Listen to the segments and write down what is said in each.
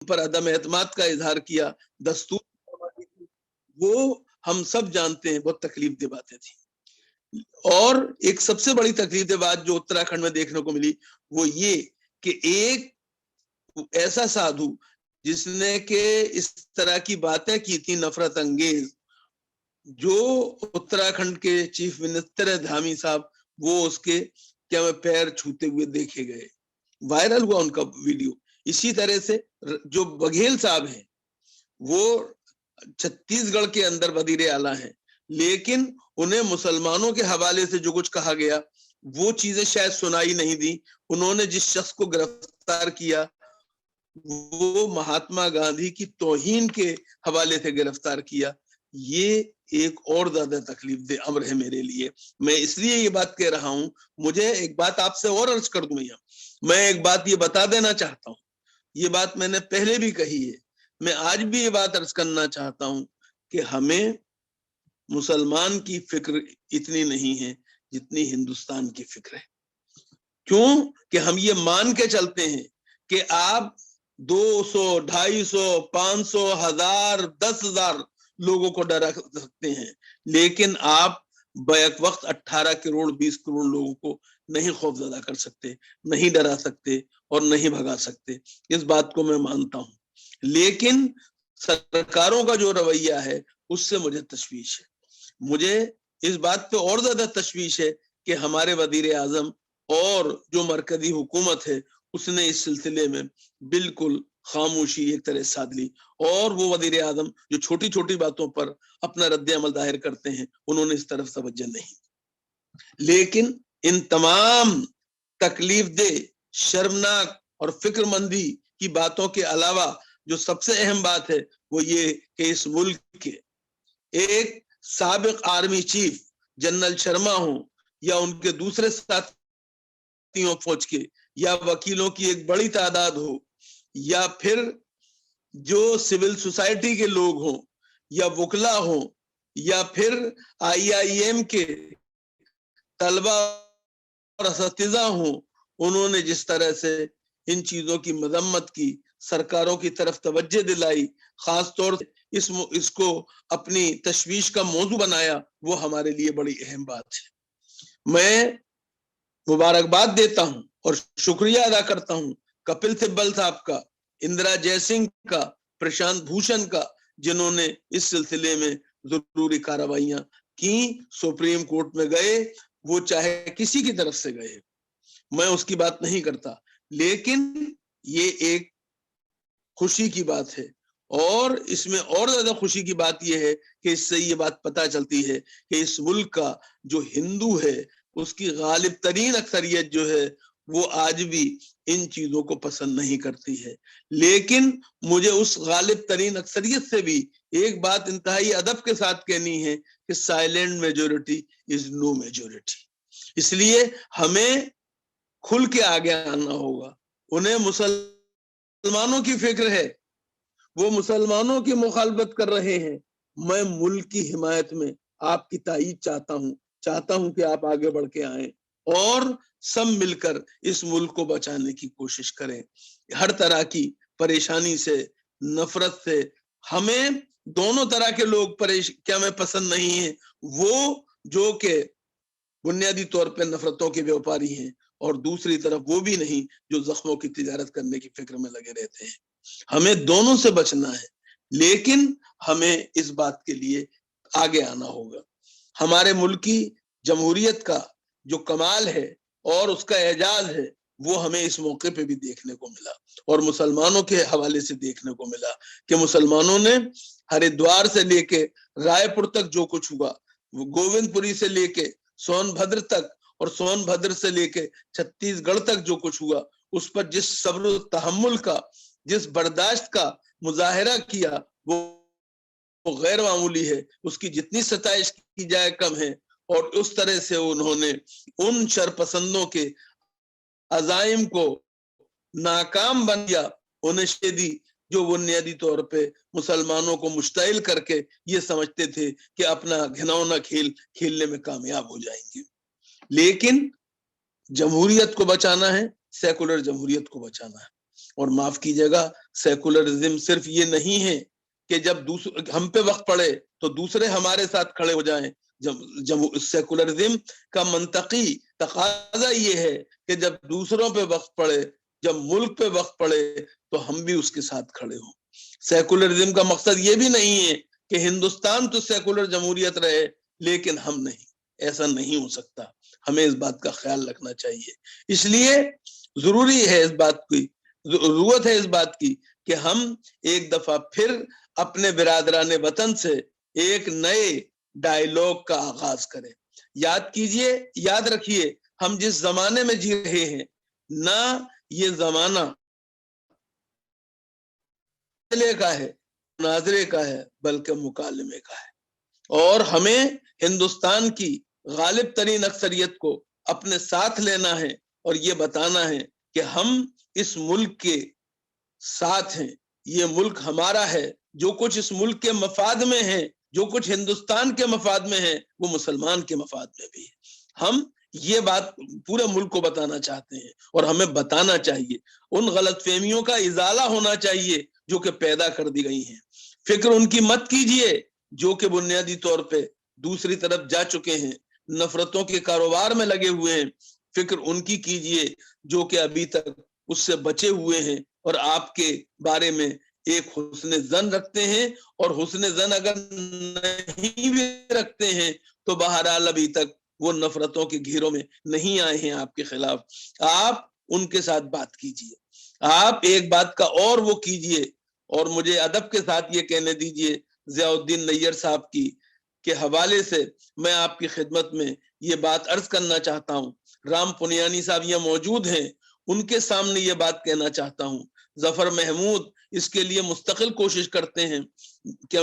पर अदम एतमाद का इजहार किया, दस्तूर, वो हम सब जानते हैं बहुत तकलीफ दे बातें थी। और एक सबसे बड़ी तकलीफ दे बात जो उत्तराखंड में देखने को मिली वो ये कि एक ऐसा साधु जिसने के इस तरह की बातें की थी नफरत अंगेज, जो उत्तराखंड के चीफ मिनिस्टर है धामी साहब, वो उसके क्या मैं पैर छूते हुए देखे गए, वायरल हुआ उनका वीडियो। इसी तरह से जो बघेल साहब हैं वो छत्तीसगढ़ के अंदर वजीर आला हैं, लेकिन उन्हें मुसलमानों के हवाले से जो कुछ कहा गया वो चीजें शायद सुनाई नहीं दी। उन्होंने जिस शख्स को गिरफ्तार किया वो महात्मा गांधी की तौहीन के हवाले से गिरफ्तार किया। ये एक और ज्यादा तकलीफ दे अमर है मेरे लिए। मैं इसलिए ये बात कह रहा हूं। मुझे एक बात आपसे और अर्ज कर दूं, मैं एक बात ये बता देना चाहता हूं, ये बात मैंने पहले भी कही है, मैं आज भी ये बात अर्ज करना चाहता हूं कि हमें मुसलमान की फिक्र इतनी नहीं है जितनी हिंदुस्तान की फिक्र है। क्यों कि हम ये मान के चलते हैं कि आप 200, 250, 500, 1000, 10,000 लोगों को डरा सकते हैं, लेकिन आप बैक वक्त 18 करोड़ 20 करोड़ लोगों को नहीं खौफजदा कर सकते, नहीं डरा सकते और नहीं भगा सकते। इस बात को मैं मानता हूं, लेकिन सरकारों का जो रवैया है उससे मुझे तशवीश है। मुझे इस बात पे और ज्यादा तशवीश है कि हमारे वजीर आजम और जो मरकजी हुकूमत है उसने इस सिलसिले में बिल्कुल खामोशी एक तरह साध ली, और वो वजीर आजम जो छोटी छोटी बातों पर अपना रद्द अमल जाहिर करते हैं उन्होंने इस तरफ तवज्जो नहीं। लेकिन इन तमाम तकलीफ दे, शर्मनाक और फिक्रमंदी की बातों के अलावा जो सबसे अहम बात है वो ये कि इस मुल्क के एक साबिक आर्मी चीफ जनरल शर्मा हो या उनके दूसरे साथियों फौज के, या वकीलों की एक बड़ी तादाद हो, या फिर जो सिविल सोसाइटी के लोग हों, या वकला हों, या फिर IIM के तलबा और असतिज़ा हों, उन्होंने जिस तरह से इन चीजों की मजम्मत की, सरकारों की तरफ तवज्जो दिलाई, खास तौर से इसको अपनी तशवीश का मौजू बनाया, वो हमारे लिए बड़ी अहम बात है। मैं मुबारकबाद देता हूं और शुक्रिया अदा करता हूं कपिल सिब्बल साहब का, इंदिरा जयसिंह का, प्रशांत भूषण का, जिन्होंने इस सिलसिले में जरूरी कार्रवाइयां की, सुप्रीम कोर्ट में गए, वो चाहे किसी की तरफ से गए, मैं उसकी बात नहीं करता, लेकिन ये एक खुशी की बात है। और इसमें और ज्यादा खुशी की बात यह है कि इससे ये बात पता चलती है कि इस मुल्क का जो हिंदू है उसकी गालिब तरीन अक्सरियत जो है वो आज भी इन चीजों को पसंद नहीं करती है। लेकिन मुझे उस गालिब तरीन अक्सरियत से भी एक बात इंतहाई अदब के साथ कहनी है कि silent majority is no majority. इसलिए हमें खुल के आगे आना होगा। उन्हें मुसलमानों की फिक्र है, वो मुसलमानों की मुखालफत कर रहे हैं। मैं मुल्क की हिमायत में आपकी ताईद चाहता हूं कि आप आगे बढ़ के आए और सब मिलकर इस मुल्क को बचाने की कोशिश करें। हर तरह की परेशानी से, नफरत से, हमें दोनों तरह के लोग क्या मैं पसंद नहीं है, वो जो के बुनियादी तौर पर नफरतों के व्यापारी हैं, और दूसरी तरफ वो भी नहीं जो जख्मों की तिजारत करने की फिक्र में लगे रहते हैं। हमें दोनों से बचना है, लेकिन हमें इस बात के लिए आगे आना होगा। हमारे मुल्क की जमहूरियत का जो कमाल है और उसका एजाज है वो हमें इस मौके पे भी देखने को मिला, और मुसलमानों के हवाले से देखने को मिला कि मुसलमानों ने हरिद्वार से लेके रायपुर तक जो कुछ हुआ, गोविंदपुरी से लेके सोनभद्र तक और सोनभद्र से लेके छत्तीसगढ़ तक जो कुछ हुआ, उस पर जिस सब्र तहम्मुल का, जिस बर्दाश्त का मुजाहिरा किया वो गैर मामूली है। उसकी जितनी सताइश की जाए कम है। और उस तरह से उन्होंने उन शरपसंदों के अजाइम को नाकाम बन गया, उन्हें शेदी जो बुनियादी तौर पे मुसलमानों को मुश्ताइल करके ये समझते थे कि अपना घिनौना खेल खेलने में कामयाब हो जाएंगे। लेकिन जमहूरियत को बचाना है, सेकुलर जमहूरियत को बचाना है। اور معاف کیجیے گا سیکولرزم صرف یہ نہیں ہے کہ جب ہم پہ وقت پڑے تو دوسرے ہمارے ساتھ کھڑے ہو جائیں. جب سیکولرزم کا منطقی تقاضا یہ ہے کہ جب دوسروں پہ وقت پڑے، جب ملک پہ وقت پڑے تو ہم بھی اس کے ساتھ کھڑے ہوں. سیکولرزم کا مقصد یہ بھی نہیں ہے کہ ہندوستان تو سیکولر جمہوریت رہے لیکن ہم نہیں. ایسا نہیں ہو سکتا. ہمیں اس بات کا خیال رکھنا چاہیے. اس لیے ضروری ہے، اس بات کی ضرورت ہے اس بات کی کہ ہم ایک دفعہ پھر اپنے برادران وطن سے ایک نئے ڈائیلاگ کا آغاز کریں. یاد کیجئے، یاد رکھیے، ہم جس زمانے میں جی رہے ہیں نہ یہ زمانہ کا ہے، مناظرے کا ہے، بلکہ مکالمے کا ہے. اور ہمیں ہندوستان کی غالب ترین اکثریت کو اپنے ساتھ لینا ہے اور یہ بتانا ہے کہ ہم اس ملک کے ساتھ ہیں. یہ ملک ہمارا ہے. جو کچھ اس ملک کے مفاد میں ہے، جو کچھ ہندوستان کے مفاد میں ہے، وہ مسلمان کے مفاد میں بھی ہے. ہم یہ بات پورے ملک کو بتانا چاہتے ہیں اور ہمیں بتانا چاہیے. ان غلط فہمیوں کا ازالہ ہونا چاہیے جو کہ پیدا کر دی گئی ہیں. فکر ان کی مت کیجئے جو کہ بنیادی طور پہ دوسری طرف جا چکے ہیں، نفرتوں کے کاروبار میں لگے ہوئے ہیں. فکر ان کی کیجئے جو کہ ابھی تک اس سے بچے ہوئے ہیں اور آپ کے بارے میں ایک حسن ظن رکھتے ہیں. اور حسن ظن اگر نہیں بھی رکھتے ہیں تو بہرحال ابھی تک وہ نفرتوں کے گھیروں میں نہیں آئے ہیں آپ کے خلاف. آپ ان کے ساتھ بات کیجئے. آپ ایک بات کا اور وہ کیجئے، اور مجھے ادب کے ساتھ یہ کہنے دیجئے ضیاء الدین نیّر صاحب کی کے حوالے سے میں آپ کی خدمت میں یہ بات عرض کرنا چاہتا ہوں. رام پنیانی صاحب یہ موجود ہیں، ان کے سامنے یہ بات کہنا چاہتا ہوں. ظفر محمود اس کے لیے مستقل کوشش کرتے ہیں کہ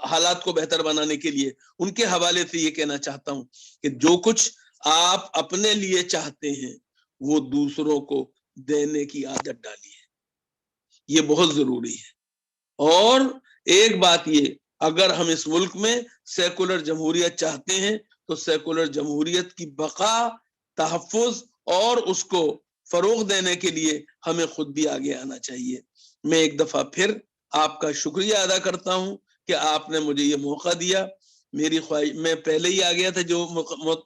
حالات کو بہتر بنانے کے لیے. ان کے حوالے سے یہ کہنا چاہتا ہوں کہ جو کچھ آپ اپنے لیے چاہتے ہیں وہ دوسروں کو دینے کی عادت ڈالیے. یہ بہت ضروری ہے. اور ایک بات یہ، اگر ہم اس ملک میں سیکولر جمہوریت چاہتے ہیں تو سیکولر جمہوریت کی بقا، تحفظ اور اس کو فروغ دینے کے لیے ہمیں خود بھی آگے آنا چاہیے. میں ایک دفعہ پھر آپ کا شکریہ ادا کرتا ہوں کہ آپ نے مجھے یہ موقع دیا. میری خواہش، میں پہلے ہی آ گیا تھا جو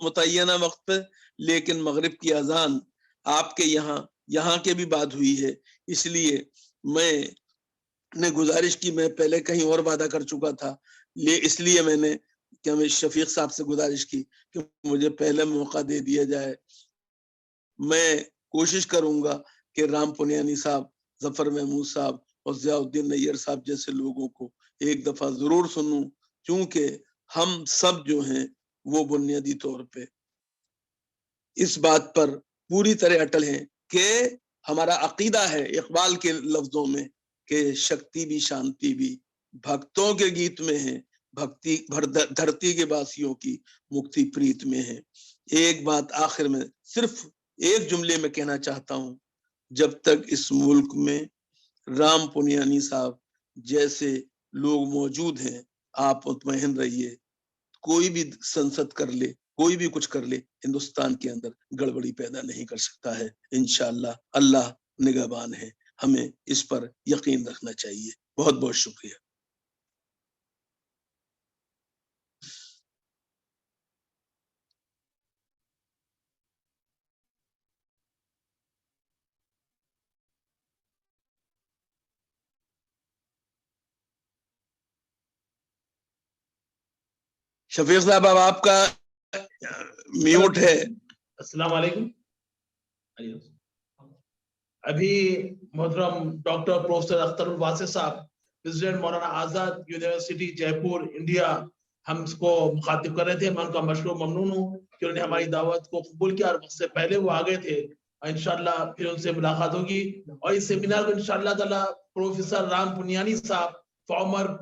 متعینہ وقت پہ، لیکن مغرب کی اذان آپ کے یہاں کے بھی بات ہوئی ہے، اس لیے میں نے گزارش کی. میں پہلے کہیں اور وعدہ کر چکا تھا، اس لیے میں نے شفیق صاحب سے گزارش کی کہ مجھے پہلے موقع دے دیا جائے. میں کوشش کروں گا کہ رام پنیانی صاحب، ظفر محمود صاحب اور ضیاء الدین نیّر صاحب جیسے لوگوں کو ایک دفعہ ضرور سنوں، کیونکہ ہم سب جو ہیں وہ بنیادی طور پہ اس بات پر پوری طرح اٹل ہیں کہ ہمارا عقیدہ ہے اقبال کے لفظوں میں کہ شکتی بھی شانتی بھی بھکتوں کے گیت میں ہے، بھکتی دھرتی کے باسیوں کی مکتی پریت میں ہے. ایک بات آخر میں صرف ایک جملے میں کہنا چاہتا ہوں، جب تک اس ملک میں رام پنیانی صاحب جیسے لوگ موجود ہیں آپ مطمئن رہیے. کوئی بھی سنسد کر لے، کوئی بھی کچھ کر لے، ہندوستان کے اندر گڑبڑی پیدا نہیں کر سکتا ہے. انشاءاللہ اللہ نگہبان ہے. ہمیں اس پر یقین رکھنا چاہیے. بہت بہت شکریہ. شفیق صاحب اب آپ کا میوٹ ہے. السلام علیکم. ابھی محترم ڈاکٹر پروفیسر اختر الواسع صاحب، پریزیڈنٹ مولانا آزاد یونیورسٹی جے پور انڈیا، ہم اس کو مخاطب کر رہے تھے. میں ان کا مشکور ممنون ہوں کہ انہوں نے ہماری دعوت کو قبول کیا اور وقت سے پہلے وہ آ گئے تھے. انشاءاللہ پھر ان سے ملاقات ہوگی. اور اس سیمینار کو انشاءاللہ تعالی پروفیسر رام پنیانی صاحب، former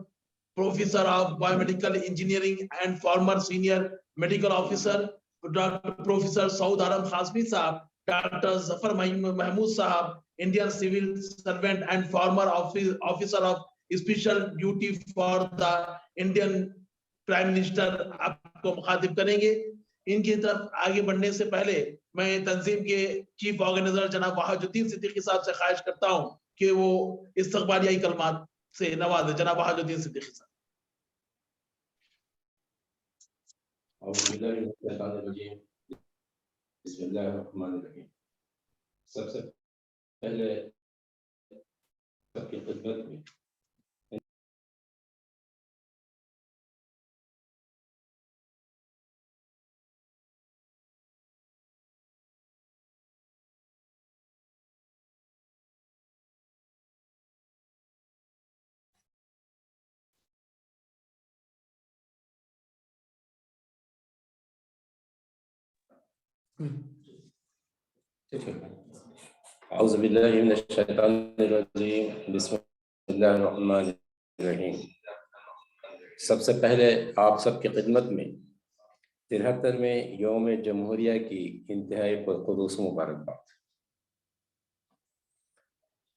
professor of bio medical engineering and former senior medical officer, doctor professor Saud Haram Khasmi صاحب، ڈاکٹر ظفر محمود صاحب، Indian civil servant and former officer of special duty for the Indian prime minister آپ کو مخاطب کریں گے. ان کی طرف آگے بڑھنے سے پہلے میں تنظیم کے چیف آرگنائزر جناب وحاج الدین صدیقی صاحب سے خواہش کرتا ہوں کہ وہ استقبالیائی کلمات سے نوازے جناب حاج الدین صدیقی صاحب. بسم اللہ الرحمن الرحیم. سب سے پہلے سب کی خدمت میں اعوذ باللہ من الشیطان الرجیم. بسم اللہ الرحمن الرحیم. سب سے پہلے آپ سب کی خدمت میں 73ویں یوم جمہوریہ کی انتہائی پرخلوص مبارکباد.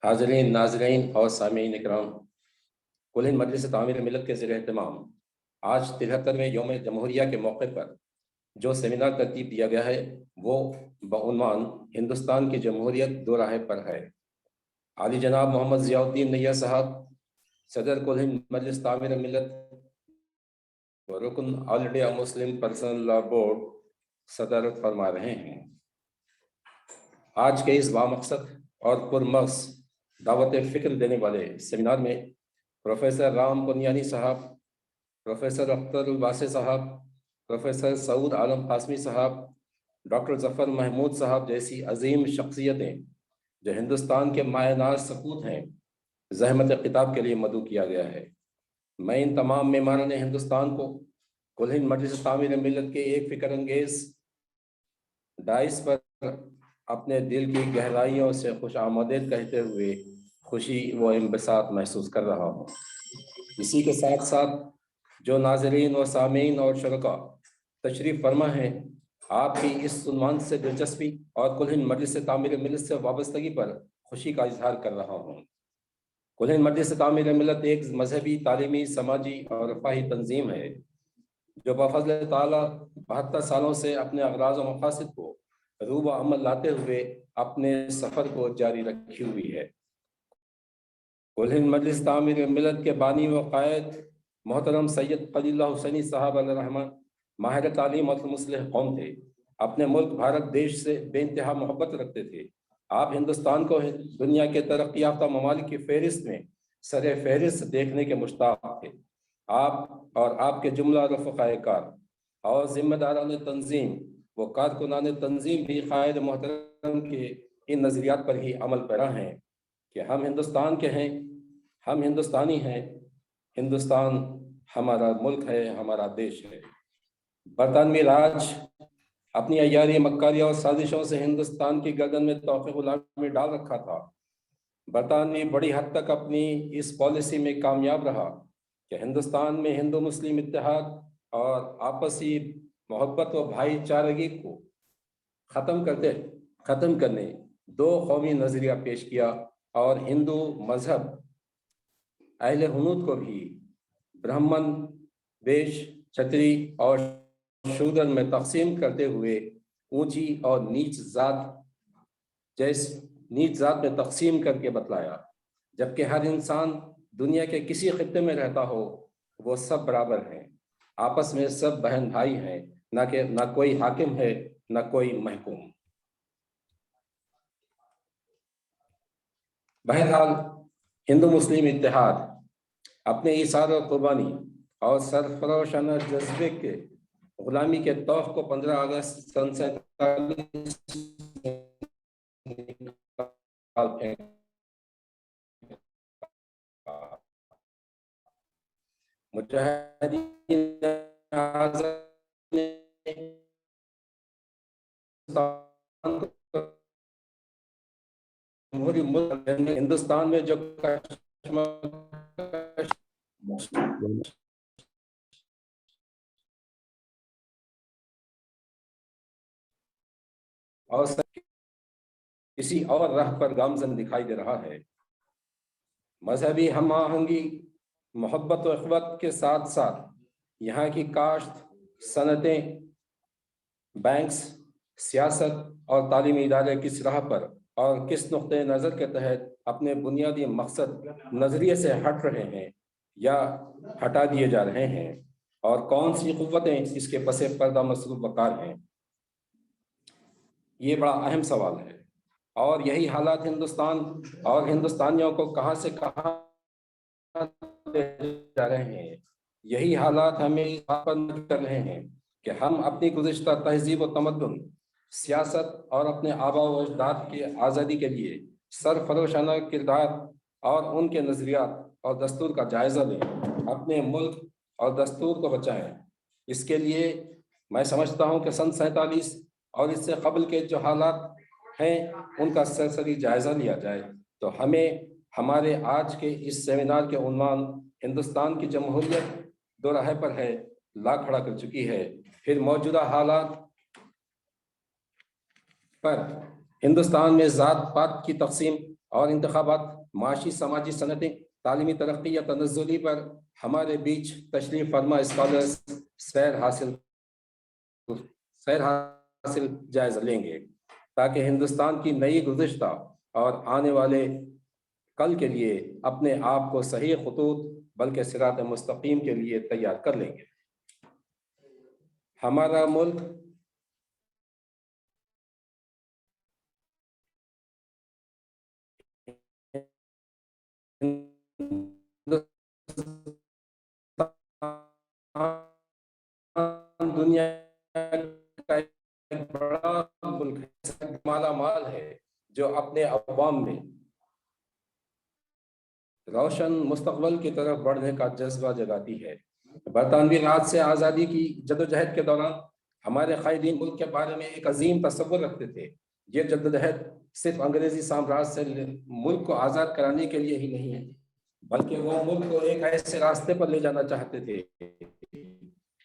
حاضرین، ناظرین اور سامعین اکرام، کل ہند مجلس تعمیر ملت کے زیر اہتمام آج 73ویں یوم جمہوریہ کے موقع پر جو سیمینار ترتیب دیا گیا ہے وہ بعنوان ہندوستان کی جمہوریت دو راہ پر ہے. عالی جناب محمد ضیاء الدین نیا صاحب، صدر کل ہند مجلس تعمیر ملت و رکن آل انڈیا مسلم پرسنل لا بورڈ، صدارت فرما رہے ہیں. آج کے اس بامقصد اور پرمغز دعوت فکر دینے والے سیمینار میں پروفیسر رام پنیانی صاحب، پروفیسر اختر الواسع صاحب، پروفیسر سعود عالم قاسمی صاحب، ڈاکٹر ظفر محمود صاحب جیسی عظیم شخصیتیں جو ہندوستان کے مایہ ناز سپوت ہیں، زحمت خطاب کے لیے مدعو کیا گیا ہے. میں ان تمام معماران ہندوستان کو کل ہند مجلس تعمیر ملت کے ایک فکر انگیز ڈائس پر اپنے دل کی گہرائیوں سے خوش آمدید کہتے ہوئے خوشی و انبساط محسوس کر رہا ہوں. اسی کے ساتھ ساتھ جو ناظرین و سامعین اور شرکاء تشریف فرما ہیں، آپ کی اس عنوان سے دلچسپی اور کل ہند مجلس تعمیر ملت سے وابستگی پر خوشی کا اظہار کر رہا ہوں. کل ہند مجلس تعمیر ملت ایک مذہبی، تعلیمی، سماجی اور رفاہی تنظیم ہے جو بفضل تعالیٰ 72 سالوں سے اپنے اغراض و مقاصد کو روح و عمل لاتے ہوئے اپنے سفر کو جاری رکھی ہوئی ہے. کل ہند مجلس تعمیر ملت کے بانی و قائد محترم سید خلیل اللہ حسینی صاحب علیہ الرحمہ ماہر تعلیم اور مصلح قوم تھے. اپنے ملک بھارت دیش سے بے انتہا محبت رکھتے تھے. آپ ہندوستان کو دنیا کے ترقی یافتہ ممالک کی فہرست میں سر فہرست دیکھنے کے مشتاق تھے. آپ اور آپ کے جملہ رفقائے کار اور ذمہ داران تنظیم و کارکنان تنظیم بھی قائد محترم کے ان نظریات پر ہی عمل پیرا ہیں کہ ہم ہندوستان کے ہیں، ہم ہندوستانی ہیں، ہندوستان ہمارا ملک ہے، ہمارا دیش ہے. برطانوی راج اپنی عیاری مکاری اور سازشوں سے ہندوستان کی گردن میں طوق غلامی ڈال رکھا تھا. برطانوی بڑی حد تک اپنی اس پالیسی میں کامیاب رہا کہ ہندوستان میں ہندو مسلم اتحاد اور آپسی محبت و بھائی چارگی کو ختم کرنے دو قومی نظریہ پیش کیا اور ہندو مذہب اہل ہنود کو بھی برہمن، ویش، چھتری اور شودر میں تقسیم کرتے ہوئے اونچی اور نیچ ذات میں تقسیم کر کے بتلایا، جبکہ ہر انسان دنیا کے کسی خطے میں رہتا ہو وہ سب برابر ہیں، آپس میں سب بہن بھائی ہیں، نہ کوئی حاکم ہے نہ کوئی محکوم. بہرحال ہندو مسلم اتحاد اپنے ایثار و قربانی اور سرفروشانہ جذبے کے غلامی کے طوق کو 15 اگست سن 47 مجاہدین ہندوستان میں جو اور کسی اور راہ پر گامزن دکھائی دے رہا ہے. مذہبی ہم آہنگی، محبت و اخوت کے ساتھ ساتھ یہاں کی کاشت، صنعتیں، بینکس، سیاست اور تعلیمی ادارے کس راہ پر اور کس نقطۂ نظر کے تحت اپنے بنیادی مقصد نظریے سے ہٹ رہے ہیں یا ہٹا دیے جا رہے ہیں، اور کون سی قوتیں اس کے پس پردہ مصروف وقار ہیں۔ یہ بڑا اہم سوال ہے، اور یہی حالات ہندوستان اور ہندوستانیوں کو کہاں سے کہاں لے جا رہے ہیں۔ یہی حالات ہمیں اس بات پر مجبور کر رہے ہیں کہ ہم اپنی گزشتہ تہذیب و تمدن، سیاست اور اپنے آباء و اجداد کی آزادی کے لیے سرفروشانہ کردار اور ان کے نظریات اور دستور کا جائزہ لیں، اپنے ملک اور دستور کو بچائیں۔ اس کے لیے میں سمجھتا ہوں کہ سن 47 اور اس سے قبل کے جو حالات ہیں ان کا سرسری جائزہ لیا جائے تو ہمیں ہمارے آج کے اس سیمینار کے عنوان ہندوستان کی جمہوریت دو راہ پر ہے لا کھڑا کر چکی ہے۔ پھر موجودہ حالات پر ہندوستان میں ذات پات کی تقسیم اور انتخابات، معاشی سماجی صنعتیں، تعلیمی ترقی یا تنزلی پر ہمارے بیچ تشریف فرما اسکالرز سیر حاصل جائزہ لیں گے، تاکہ ہندوستان کی نئی گزشتہ اور آنے والے کل کے لیے اپنے آپ کو صحیح خطوط بلکہ صراط مستقیم کے لیے تیار کر لیں گے۔ ہمارا ملک دنیا کا ایک بڑا ملک ہے، مالا مال ہے، جو اپنے عوام میں روشن مستقبل کی طرف بڑھنے کا جذبہ جگاتی ہے۔ برطانوی راج سے آزادی کی جدوجہد کے دوران ہمارے قائدین ملک کے بارے میں ایک عظیم تصور رکھتے تھے۔ یہ جدوجہد صرف انگریزی سامراج سے ملک کو آزاد کرانے کے لیے ہی نہیں ہے، بلکہ وہ ملک کو ایک ایسے راستے پر لے جانا چاہتے تھے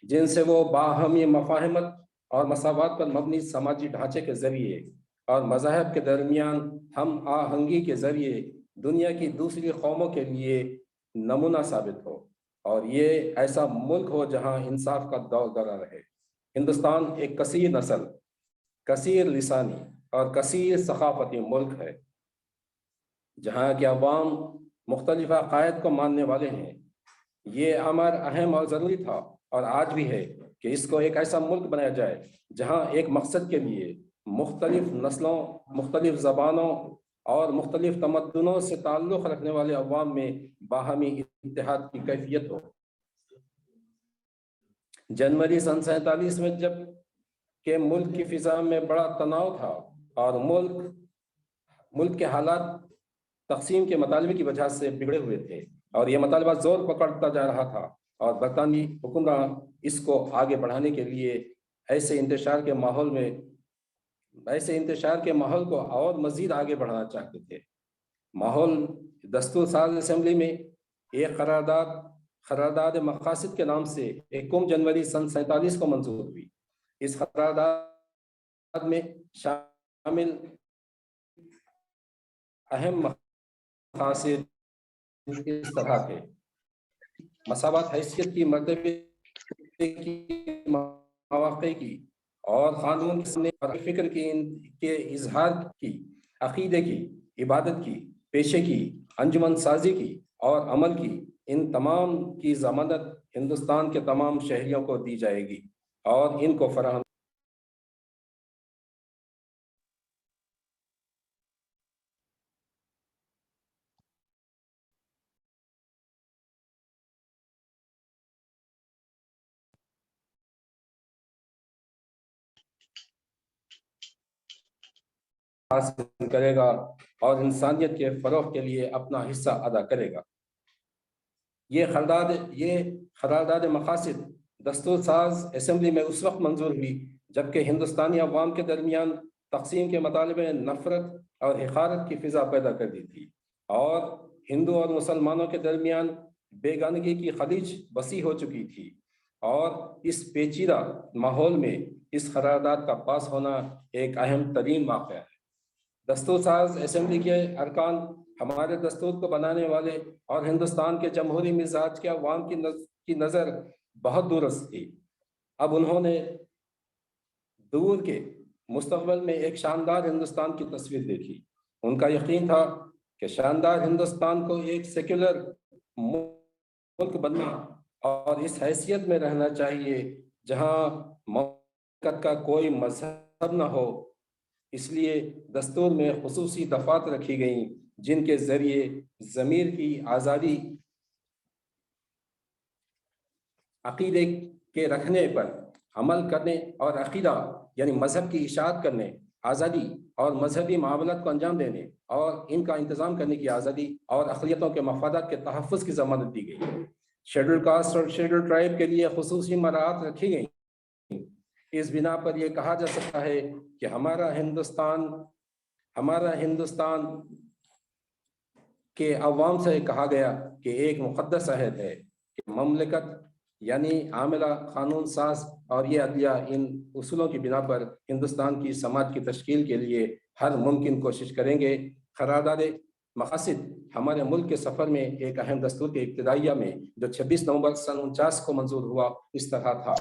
جن سے وہ باہمی مفاہمت اور مساوات پر مبنی سماجی ڈھانچے کے ذریعے اور مذاہب کے درمیان ہم آہنگی کے ذریعے دنیا کی دوسری قوموں کے لیے نمونہ ثابت ہو، اور یہ ایسا ملک ہو جہاں انصاف کا دور دورہ رہے۔ ہندوستان ایک کثیر نسل، کثیر لسانی اور کثیر ثقافتی ملک ہے، جہاں کے عوام مختلف عقائد کو ماننے والے ہیں۔ یہ امر اہم اور ضروری تھا اور آج بھی ہے کہ اس کو ایک ایسا ملک بنایا جائے جہاں ایک مقصد کے لیے مختلف نسلوں، مختلف زبانوں اور مختلف تمدنوں سے تعلق رکھنے والے عوام میں باہمی اتحاد کی کیفیت ہو۔ جنوری سن 47 میں جب کہ ملک کی فضا میں بڑا تناؤ تھا اور ملک کے حالات تقسیم کے مطالبے کی وجہ سے بگڑے ہوئے تھے، اور یہ مطالبہ زور پکڑتا جا رہا تھا، اور برطانوی حکمران اس کو آگے بڑھانے کے لیے ایسے انتشار کے ماحول کو اور مزید آگے بڑھانا چاہتے تھے۔ ماحول دستور ساز اسمبلی میں ایک قرارداد مقاصد کے نام سے 1 جنوری سن 47 کو منظور ہوئی۔ اس قرارداد میں شامل اہم مقاصد اس طرح تھے: مساوات، حیثیت کی، مرتبے کی، مواقع کی اور قانون اور فکر کے اظہار کی، عقیدے کی، عبادت کی، پیشے کی، انجمن سازی کی اور عمل کی، ان تمام کی ضمانت ہندوستان کے تمام شہریوں کو دی جائے گی اور ان کو فراہم حاصل کرے گا اور انسانیت کے فروغ کے لیے اپنا حصہ ادا کرے گا۔ یہ قرارداد مقاصد دستور ساز اسمبلی میں اس وقت منظور ہوئی جبکہ ہندوستانی عوام کے درمیان تقسیم کے مطالبے نے نفرت اور حقارت کی فضا پیدا کر دی تھی، اور ہندو اور مسلمانوں کے درمیان بیگانگی کی خلیج وسیع ہو چکی تھی، اور اس پیچیدہ ماحول میں اس قرارداد کا پاس ہونا ایک اہم ترین واقعہ ہے۔ دستور ساز اسمبلی کے ارکان ہمارے دستور کو بنانے والے اور ہندوستان کے جمہوری مزاج کے عوام کی نظر بہت دورست تھی۔ اب انہوں نے دور کے مستقبل میں ایک شاندار ہندوستان کی تصویر دیکھی ان کا یقین تھا کہ شاندار ہندوستان کو ایک سیکولر ملک بننا اور اس حیثیت میں رہنا چاہیے جہاں مملکت کا کوئی مذہب نہ ہو. اس لیے دستور میں خصوصی دفعات رکھی گئیں جن کے ذریعے ضمیر کی آزادی، عقیدے کے رکھنے پر عمل کرنے اور عقیدہ یعنی مذہب کی اشاعت کرنے آزادی اور مذہبی معاملات کو انجام دینے اور ان کا انتظام کرنے کی آزادی اور اقلیتوں کے مفادات کے تحفظ کی ضمانت دی گئی. شیڈول کاسٹ اور شیڈول ٹرائب کے لیے خصوصی مراعات رکھی گئیں. اس بنا پر یہ کہا جا سکتا ہے کہ ہمارا ہندوستان کے عوام سے کہا گیا کہ ایک مقدس عہد ہے کہ مملکت یعنی عاملہ، قانون ساز اور یہ عدلیہ ان اصولوں کی بنا پر ہندوستان کی سماج کی تشکیل کے لیے ہر ممکن کوشش کریں گے. قرارداد مقاصد ہمارے ملک کے سفر میں ایک اہم دستور کے ابتدائیہ میں جو 26 نومبر سن 49 کو منظور ہوا اس طرح تھا: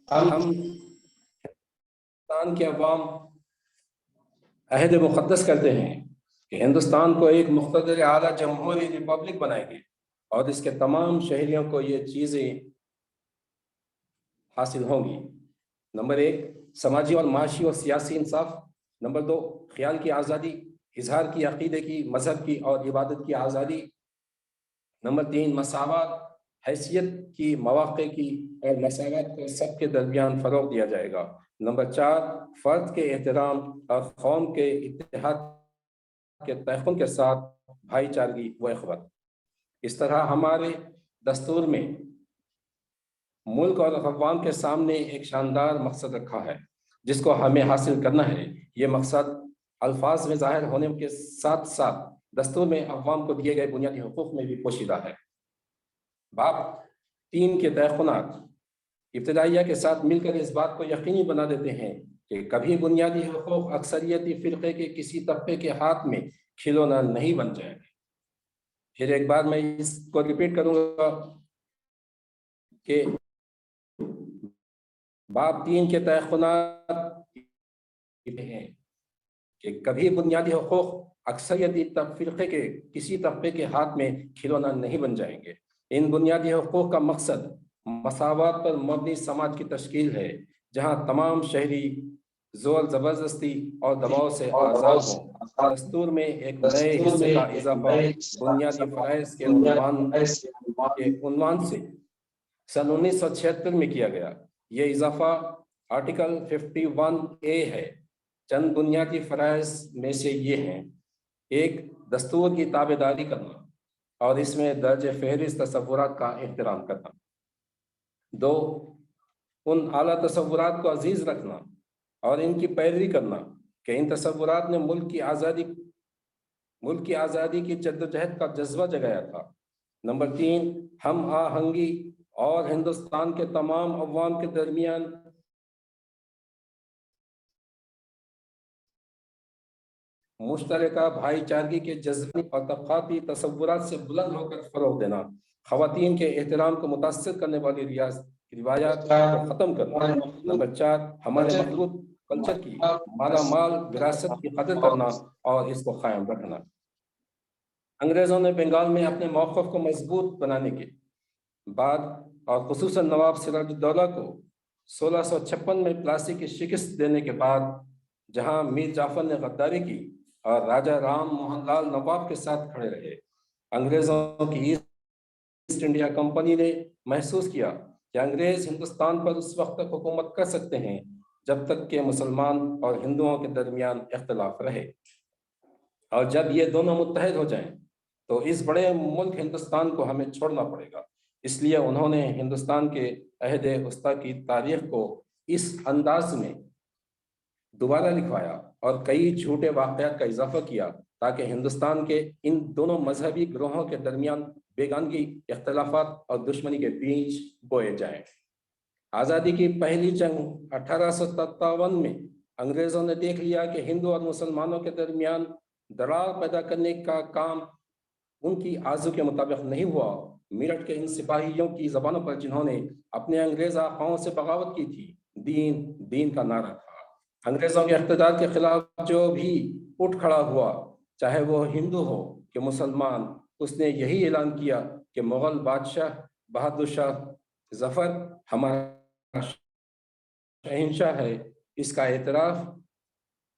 ہم ہندوستان کے عوام عہد مقدس کرتے ہیں کہ ہندوستان کو ایک مقتدر اعلیٰ جمہوری ریپبلک بنائیں گے اور اس کے تمام شہریوں کو یہ چیزیں حاصل ہوں گی. نمبر 1 سماجی اور معاشی اور سیاسی انصاف. نمبر 2 خیال کی آزادی، اظہار کی، عقیدے کی، مذہب کی اور عبادت کی آزادی. نمبر 3 مساوات، حیثیت کی، مواقع کی اور مساوات کو سب کے درمیان فروغ دیا جائے گا. نمبر 4 فرد کے احترام اور قوم کے اتحاد کے تحفظ کے ساتھ بھائی چارگی و اخوت. اس طرح ہمارے دستور میں ملک اور عوام کے سامنے ایک شاندار مقصد رکھا ہے جس کو ہمیں حاصل کرنا ہے. یہ مقصد الفاظ میں ظاہر ہونے کے ساتھ ساتھ دستور میں عوام کو دیے گئے بنیادی حقوق میں بھی پوشیدہ ہے. باب 3 کے تیقنات ابتدائیہ کے ساتھ مل کر اس بات کو یقینی بنا دیتے ہیں کہ کبھی بنیادی حقوق اکثریتی فرقے کے کسی طبقے کے ہاتھ میں کھلونا نہیں بن جائے گا. پھر ایک بار میں اس کو ریپیٹ کروں گا کہ باب 3 کے تیقنات ہیں کہ کبھی بنیادی حقوق اکثریتی فرقے کے کسی طبقے کے ہاتھ میں کھلونا نہیں بن جائیں گے. ان بنیادی حقوق کا مقصد مساوات پر مبنی سماج کی تشکیل ہے جہاں تمام شہری زور زبردستی اور دباؤ سے آزاد ہوں. دستور میں ایک نئے حصے کا اضافہ بنیادی فرائض کے عنوان سے سن 1976 میں کیا گیا. یہ اضافہ آرٹیکل 51A ہے. چند بنیادی فرائض میں سے یہ ہیں: 1 دستور کی تابع داری کرنا اور اس میں درج فہرست تصورات کا احترام کرنا. 2 ان اعلیٰ تصورات کو عزیز رکھنا اور ان کی پیروی کرنا کہ ان تصورات نے ملک کی آزادی کی جدوجہد کا جذبہ جگایا تھا. نمبر 3 ہم آہنگی اور ہندوستان کے تمام عوام کے درمیان مشترکہ بھائی چارگی کے جذبے اور طبقاتی تصورات سے بلند ہو کر فروغ دینا. خواتین کے احترام کو متاثر کرنے والی روایات کو ختم کرنا. نمبر 4 ہمارے مخلوط کلچر کی مالا مال وراثت کی قدر کرنا اور اس کو قائم رکھنا. انگریزوں نے بنگال میں اپنے موقف کو مضبوط بنانے کے بعد اور خصوصاً نواب سراج الدولہ کو 1656 میں پلاسی کی شکست دینے کے بعد جہاں میر جعفر نے غداری کی اور راجہ رام موہن لال نواب کے ساتھ کھڑے رہے، انگریزوں کی ایسٹ انڈیا کمپنی نے محسوس کیا کہ انگریز ہندوستان پر اس وقت تک حکومت کر سکتے ہیں جب تک کہ مسلمان اور ہندوؤں کے درمیان اختلاف رہے، اور جب یہ دونوں متحد ہو جائیں تو اس بڑے ملک ہندوستان کو ہمیں چھوڑنا پڑے گا. اس لیے انہوں نے ہندوستان کے عہد وسطیٰ کی تاریخ کو اس انداز میں دوبارہ لکھوایا اور کئی جھوٹے واقعات کا اضافہ کیا تاکہ ہندوستان کے ان دونوں مذہبی گروہوں کے درمیان بیگانگی، اختلافات اور دشمنی کے بیج بوئے جائیں. آزادی کی پہلی جنگ 1857 میں انگریزوں نے دیکھ لیا کہ ہندو اور مسلمانوں کے درمیان دراڑ پیدا کرنے کا کام ان کی آرزو کے مطابق نہیں ہوا. میرٹھ کے ان سپاہیوں کی زبانوں پر جنہوں نے اپنے انگریز آقاؤں سے بغاوت کی تھی، دین کا نعرہ تھا. अंग्रेजों के इख्तिदार के खिलाफ जो भी उठ खड़ा हुआ, चाहे वो हिंदू हो कि मुसलमान, उसने यही ऐलान किया कि मुगल बादशाह बहादुर शाह जफर हमारा शहंशाह है। इसका एतराफ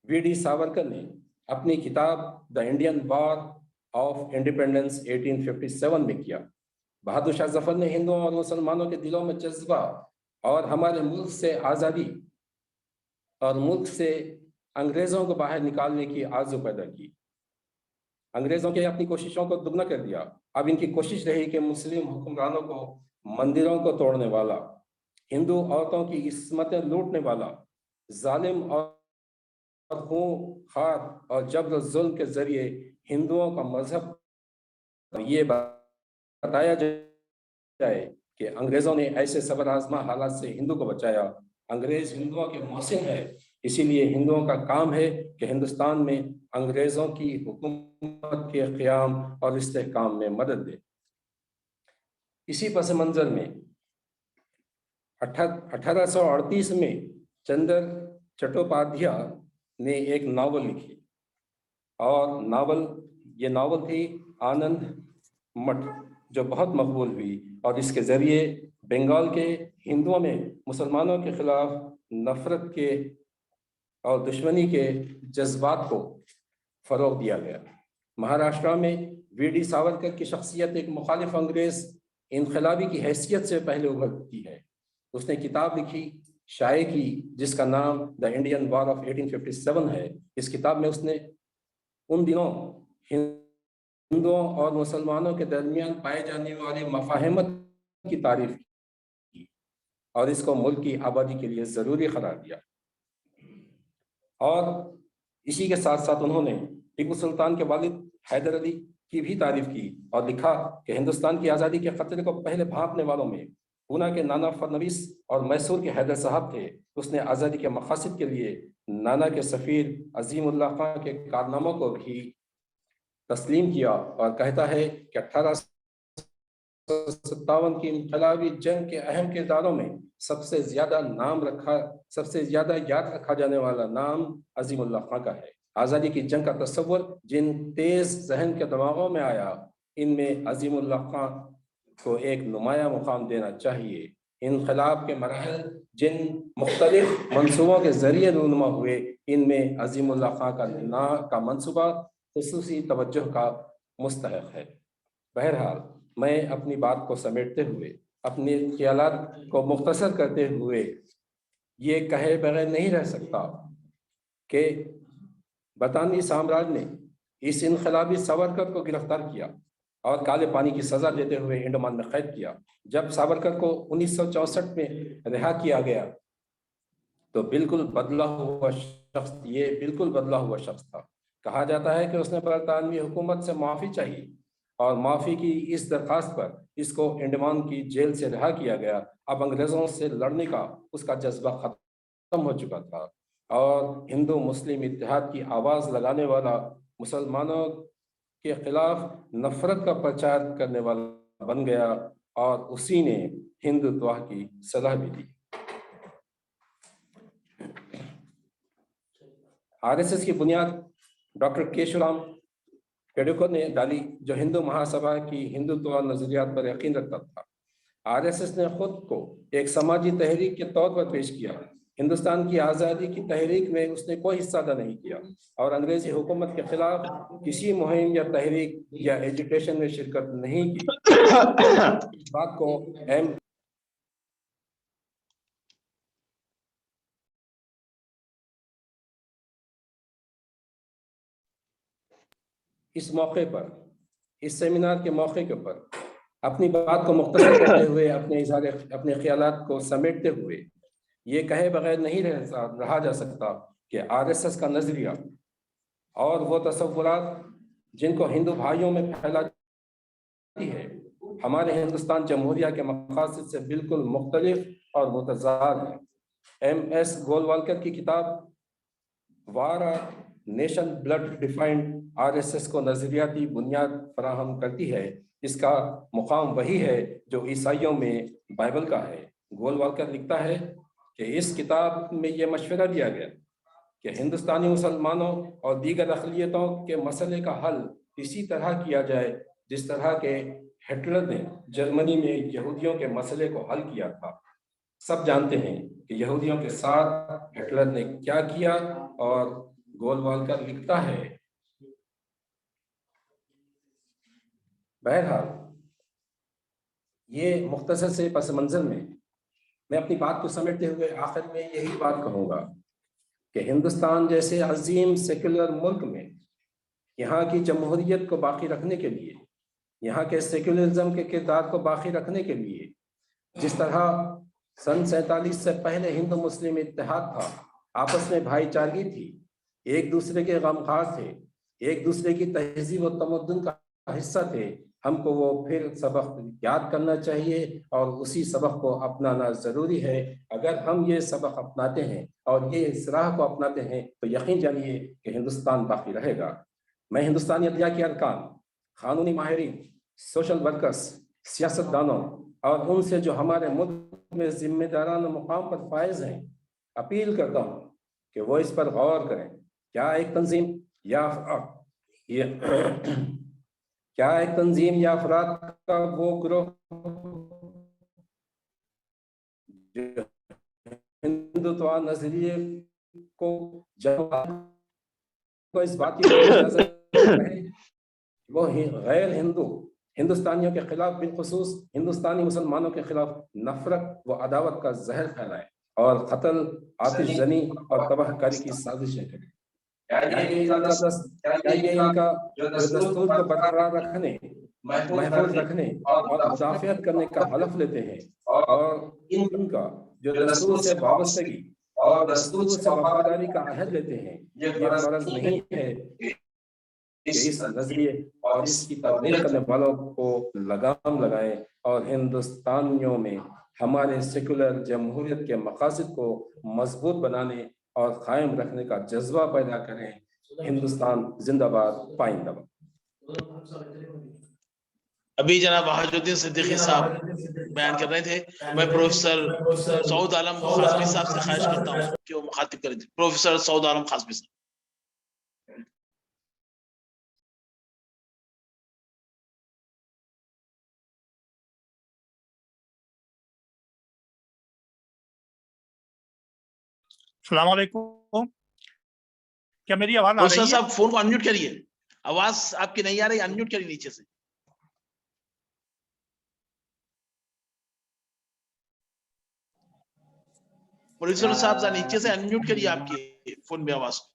वी.डी. सावरकर ने अपनी किताब the Indian war of independence 1857 में किया। बहादुर शाह जफर ने हिंदुओं और मुसलमानों के दिलों में जज्बा और हमारे मुल्क से आज़ादी और मुल्क से अंग्रेजों को बाहर निकालने की आरज़ू पैदा की। अंग्रेजों की अपनी कोशिशों को दुगना कर दिया। अब इनकी कोशिश रही कि मुस्लिम हुक्मरानों को, मंदिरों को तोड़ने वाला, हिंदू औरतों की इस्मतें लूटने वाला, जालिम और खूंखार और जबर जुल्म के जरिए हिंदुओं का मजहब ये बताया जाए कि अंग्रेजों ने ऐसे सबर आजमा हालात से हिंदू को बचाया। अंग्रेज हिंदुओं के मोहसिन है, इसीलिए हिंदुओं का काम है कि हिंदुस्तान में अंग्रेजों की हुकूमत के क़याम और इस्तेहकाम में मदद दे। इसी पस मंजर में 1838 में चंद्र चट्टोपाध्याय ने एक नावल लिखी और ये नावल थी आनंद मठ, जो बहुत मकबूल हुई और इसके ज़रिए बंगाल के हिंदुओं में मुसलमानों के खिलाफ नफरत के और दुश्मनी के जज्बात को फ़रोग़ दिया गया। महाराष्ट्र में वी.डी. सावरकर की शख्सियत एक मुखालिफ अंग्रेज़ इनकलाबी की हैसियत से पहले उभरती है। उसने किताब लिखी, शाये की, जिसका नाम द इंडियन वॉर ऑफ 1857 है। इस किताब में उसने उन दिनों हिंदुओं और मुसलमानों के दरमियान पाए जाने वाली मफाहमत की तारीफ की और इसको मुल्क की आबादी के लिए ज़रूरी करार दिया। और इसी के साथ साथ उन्होंने टीपू सुल्तान के वालिद हैदर अली की भी तारीफ की और लिखा कि हिंदुस्तान की आज़ादी के खतरे को पहले भांपने वालों में पूना के नाना फरनवीस और मैसूर के हैदर साहब थे। उसने आज़ादी के मकासद के लिए नाना के सफ़ीर अजीमुल्लाह खां के कारनामों को भी तस्लीम किया और कहता है कि 1857 की इनकलाबी जंग के अहम किरदारों में सबसे ज्यादा याद रखा जाने वाला नाम अजीमुल्लाह खां का है। आज़ादी की जंग का तस्वर जिन तेज जहन के दिमागों में आया, इनमें अजीमुल्लाह खां को एक नुमाया मुकाम देना चाहिए। इनकलाब के मराहल जिन मुख्तलिफ मनसूबों के जरिए रूनुमा हुए, इनमें अजीमुल्लाह खां का मनसूबा खुसूसी तवज्जो का मुस्तहक है। बहरहाल, मैं अपनी बात को समेटते हुए, अपने ख्यालात को मुख्तसर करते हुए ये कहे बगैर नहीं रह सकता कि बरतानवी साम्राज्य ने इस इनकलाबी सावरकर को गिरफ्तार किया और काले पानी की सजा देते हुए अंडमान में कैद किया। जब सावरकर को 1964 में रिहा किया गया तो बिल्कुल बदला हुआ शख्स था। कहा जाता है कि उसने बरतानवी हुकूमत से माफ़ी चाहिए और माफ़ी की इस दरख्वास्त पर इसको अंडमान की जेल से रिहा किया गया। अब अंग्रेज़ों से लड़ने का उसका जज्बा ख़त्म हो चुका था और हिंदू मुस्लिम इत्तेहाद की आवाज़ लगाने वाला, मुसलमानों के खिलाफ नफरत का प्रचार करने वाला बन गया और उसी ने हिंदुत्व की सलाह भी दी। आरएसएस की बुनियाद डॉक्टर केशवराम पेडुकर ने डाली, जो हिंदू महासभा की हिंदुत्व नजरियात पर यकीन रखता था। आरएसएस ने खुद को एक समाजी तहरीक के तौर पर पेश किया। हिंदुस्तान की आज़ादी की तहरीक में उसने कोई हिस्सा अदा नहीं किया और अंग्रेजी हुकूमत के खिलाफ किसी मुहिम या तहरीक या एजुकेशन में शिरकत नहीं की। इस बात को इस सेमिनार के मौके के ऊपर अपनी बात को मुख्तसर करते हुए, अपने ख्यालात को समेटते हुए ये कहे बगैर नहीं रहा जा सकता कि आरएसएस का नजरिया और वो तसव्वुरात जिनको हिंदू भाइयों में फैलाती है, हमारे हिंदुस्तान जमहूरिया के मकासद से बिल्कुल मुख्तलिफ और मुतज़ाद है। MS गोलवालकर की किताब वार नेशन ब्लड डिफाइंड आरएसएस को नजरियाती बुनियाद फराहम करती है। इसका मुकाम वही है जो ईसाइयों में बाइबल का है। गोलवालकर लिखता है कि इस किताब में यह मशवरा दिया गया کہ ہندوستانی مسلمانوں اور دیگر اقلیتوں کے مسئلے کا حل اسی طرح کیا جائے جس طرح کے ہٹلر نے جرمنی میں یہودیوں کے مسئلے کو حل کیا تھا۔ سب جانتے ہیں کہ یہودیوں کے ساتھ ہٹلر نے کیا کیا اور گول وال کر لکھتا ہے۔ بہرحال یہ مختصر سے پس منظر میں اپنی بات کو سمیٹتے ہوئے آخر میں یہی بات کہوں گا کہ ہندوستان جیسے عظیم سیکولر ملک میں یہاں کی جمہوریت کو باقی رکھنے کے لیے، یہاں کے سیکولرزم کے کردار کو باقی رکھنے کے لیے، جس طرح سن 47 سے پہلے ہندو مسلم اتحاد تھا، آپس میں بھائی چارگی تھی، ایک دوسرے کے غمخوار تھے، ایک دوسرے کی تہذیب و تمدن کا حصہ تھے، ہم کو وہ پھر سبق یاد کرنا چاہیے اور اسی سبق کو اپنانا ضروری ہے۔ اگر ہم یہ سبق اپناتے ہیں اور یہ اس راہ کو اپناتے ہیں تو یقین جانیے کہ ہندوستان باقی رہے گا۔ میں ہندوستانی عدلیہ کے ارکان، قانونی ماہرین، سوشل ورکرز، سیاست دانوں اور ان سے جو ہمارے ملک میں ذمہ دارانہ مقام پر فائز ہیں اپیل کرتا ہوں کہ وہ اس پر غور کریں۔ کیا ایک تنظیم یا افراد کا وہ گروہ جو ہندوتوا نظریے کو اس بات کی وہ غیر ہندوستانیوں کے خلاف، بالخصوص ہندوستانی مسلمانوں کے خلاف نفرت و عداوت کا زہر پھیلائے اور قتل، آتش زنی اور تباہ کاری کی سازشیں کرے؟ کیا یہ ان کا جو دستور کو برقرار رکھنے، محفوظ رکھنے اور مدافعت کرنے کا حلف لیتے ہیں، اور ان کا جو دستور سے وابستگی اور دستور سے وفاداری کا عہد لیتے ہیں، یہ فرض نہیں ہے کہ اس نظریے اور اس کی تبلیغ کرنے والوں کو لگام لگائیں اور ہندوستانیوں میں ہمارے سیکولر جمہوریت کے مقاصد کو مضبوط بنانے اور قائم رکھنے کا جذبہ پیدا کریں۔ ہندوستان زندہ باد، پائندہ باد۔ ابھی جناب وحاج الدین صدیقی صاحب بیان کر رہے تھے، میں پروفیسر سعود عالم قاسمی صاحب سے خواہش کرتا ہوں کہ وہ مخاطب کریں۔ پروفیسر سعود عالم قاسمی صاحب۔ السلام علیکم، کیا میری آواز آ رہی ہے؟ پروفیسر صاحب فون کو انمیوٹ کریے، آواز آپ کی نہیں آ رہی، انمیوٹ کریے نیچے سے۔ پروفیسر صاحب ذرا نیچے سے انمیوٹ کریے آپ کے فون میں آواز کو۔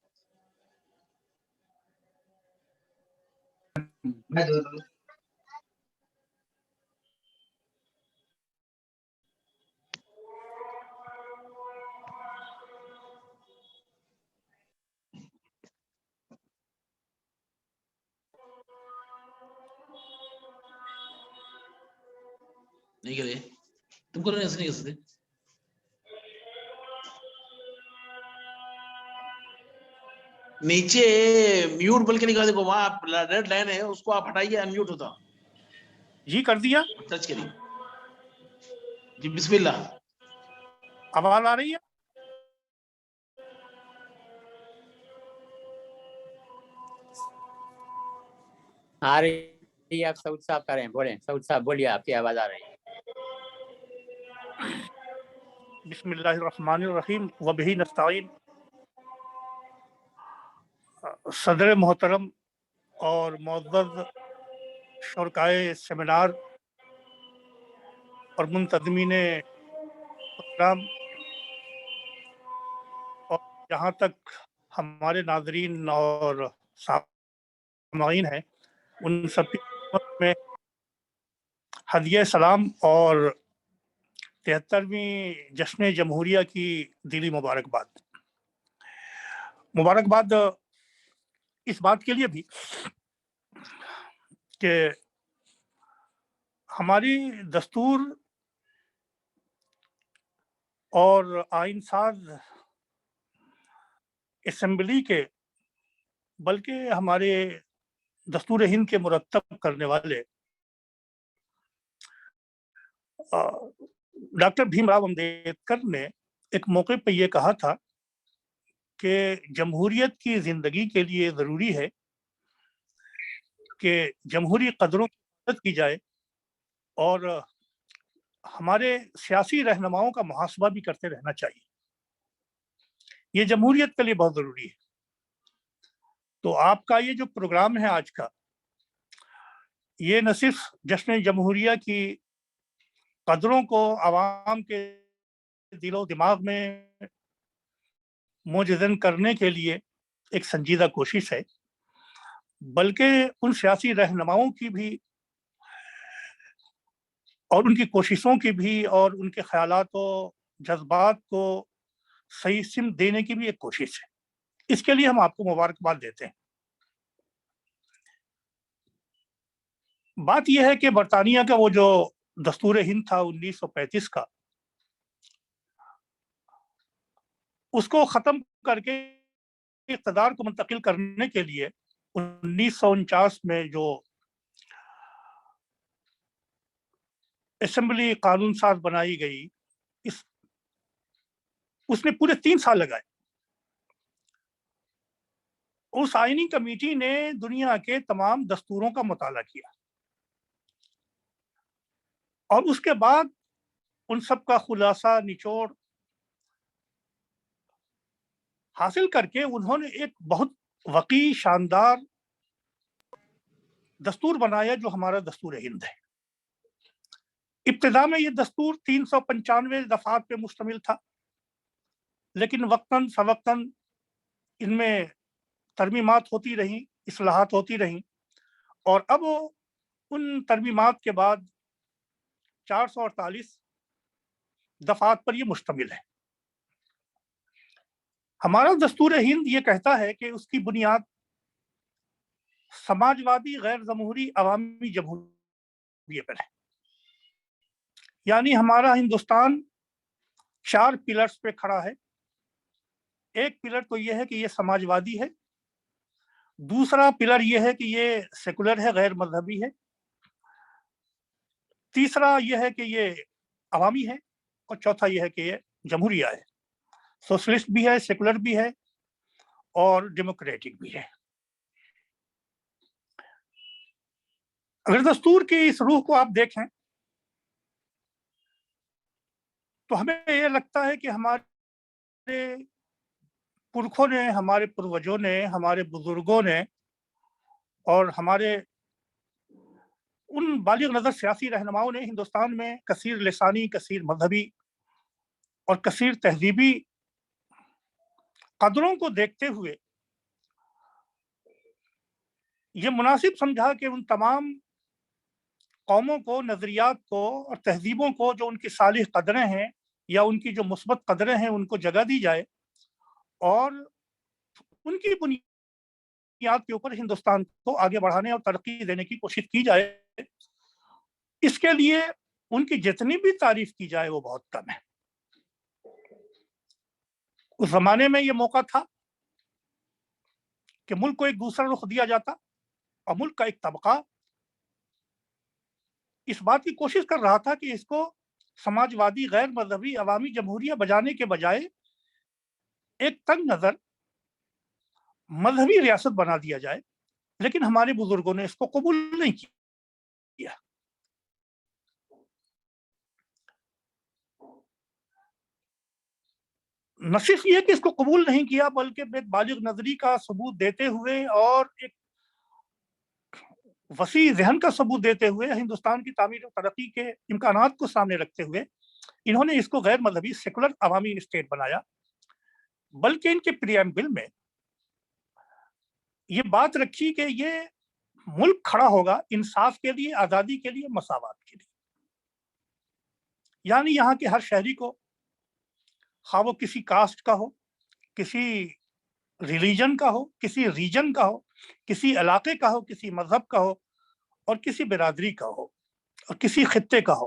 نہیں کرے تم کو ایسے نہیں کر سکتے۔ نیچے میوٹ بول کے نکال، دیکھو وہاں ریڈ لائن ہے، اس کو آپ ہٹائیے، انمیوٹ ہوتا۔ جی کر دیا، ٹچ کریے جی، بسم اللہ۔ آواز آ رہی ہے؟ آ رہی ہے، آپ سعود صاحب کریں، بولیں سعود صاحب بولیے، آپ کی آواز آ رہی ہے۔ بسم اللہ الرحمن الرحیم وبہ نستعین۔ صدر محترم اور معزز شرکائے سیمینار اور منتظمین پروگرام، اور جہاں تک ہمارے ناظرین اور سامعین ہیں، ان سب کی خدمت میں ہدیہ سلام اور 73ویں جشن جمہوریہ کی دلی مبارکباد۔ مبارکباد اس بات کے لیے بھی کہ ہماری دستور اور آئین ساز اسمبلی کے، بلکہ ہمارے دستور ہند کے مرتب کرنے والے ڈاکٹر بھیم راؤ امبیڈکر نے ایک موقع پہ یہ کہا تھا کہ جمہوریت کی زندگی کے لیے ضروری ہے کہ جمہوری قدروں کی مدد کی جائے اور ہمارے سیاسی رہنماؤں کا محاسبہ بھی کرتے رہنا چاہیے. یہ جمہوریت کے لیے بہت ضروری ہے. تو آپ کا یہ جو پروگرام ہے آج کا، یہ نہ صرف جشن جمہوریہ کی قدروں کو عوام کے دل و دماغ میں موجزن کرنے کے لیے ایک سنجیدہ کوشش ہے، بلکہ ان سیاسی رہنماؤں کی بھی اور ان کی کوششوں کی بھی اور ان کے خیالات و جذبات کو صحیح سمت دینے کی بھی ایک کوشش ہے. اس کے لیے ہم آپ کو مبارکباد دیتے ہیں. بات یہ ہے کہ برطانیہ کا وہ جو دستور ہند تھا 1935 کا، اس کو ختم کر کے اقتدار کو منتقل کرنے کے لیے 1949 میں جو اسمبلی قانون ساز بنائی گئی، اس نے پورے 3 سال لگائے. اس آئینی کمیٹی نے دنیا کے تمام دستوروں کا مطالعہ کیا اور اس کے بعد ان سب کا خلاصہ نچوڑ حاصل کر کے انہوں نے ایک بہت وقی شاندار دستور بنایا جو ہمارا دستور ہند ہے. ابتدا میں یہ دستور 395 دفعات پہ مشتمل تھا، لیکن وقتاً فوقتاً ان میں ترمیمات ہوتی رہیں، اصلاحات ہوتی رہیں، اور اب ان ترمیمات کے بعد 448 دفعات پر یہ مشتمل ہے. ہمارا دستور ہند یہ کہتا ہے کہ اس کی بنیاد سماجوادی غیر جمہوری عوامی جمہوریت پر ہے. یعنی ہمارا ہندوستان 4 پلرز پہ کھڑا ہے. ایک پلر تو یہ ہے کہ یہ سماجوادی ہے، دوسرا پلر یہ ہے کہ یہ سیکولر ہے، غیر مذہبی ہے، تیسرا یہ ہے کہ یہ عوامی ہے، اور چوتھا یہ ہے کہ یہ جمہوریہ ہے. سوشلسٹ بھی ہے، سیکولر بھی ہے اور ڈیموکریٹک بھی ہے. اگر دستور کی اس روح کو آپ دیکھیں تو ہمیں یہ لگتا ہے کہ ہمارے پرکھوں نے، ہمارے پروجوں نے، ہمارے بزرگوں نے اور ہمارے ان بالغ نظر سیاسی رہنماؤں نے ہندوستان میں کثیر لسانی، کثیر مذہبی اور کثیر تہذیبی قدروں کو دیکھتے ہوئے یہ مناسب سمجھا کہ ان تمام قوموں کو، نظریات کو اور تہذیبوں کو جو ان کی صالح قدریں ہیں یا ان کی جو مثبت قدریں ہیں ان کو جگہ دی جائے اور ان کی بنیاد کے اوپر ہندوستان کو آگے بڑھانے اور ترقی دینے کی کوشش کی جائے. اس کے لیے ان کی جتنی بھی تعریف کی جائے وہ بہت کم ہے. اس زمانے میں یہ موقع تھا کہ ملک کو ایک دوسرا رخ دیا جاتا اور ملک کا ایک طبقہ اس بات کی کوشش کر رہا تھا کہ اس کو سماجوادی غیر مذہبی عوامی جمہوریہ بجانے کے بجائے ایک تنگ نظر مذہبی ریاست بنا دیا جائے. لیکن ہمارے بزرگوں نے اس کو قبول نہیں کیا. نہ صرف یہ کہ اس کو قبول نہیں کیا بلکہ ایک بالغ نظری کا ثبوت دیتے ہوئے اور ایک وسیع ذہن کا ثبوت دیتے ہوئے، ہندوستان کی تعمیر و ترقی کے امکانات کو سامنے رکھتے ہوئے انہوں نے اس کو غیر مذہبی سیکولر عوامی اسٹیٹ بنایا. بلکہ ان کے پریامبل میں یہ بات رکھی کہ یہ ملک کھڑا ہوگا انصاف کے لیے، آزادی کے لیے، مساوات کے لیے. یعنی یہاں کے ہر شہری کو، خواہ وہ کسی کاسٹ کا ہو، کسی ریلیجن کا ہو، کسی ریجن کا ہو، کسی علاقے کا ہو، کسی مذہب کا ہو اور کسی برادری کا ہو اور کسی خطے کا ہو،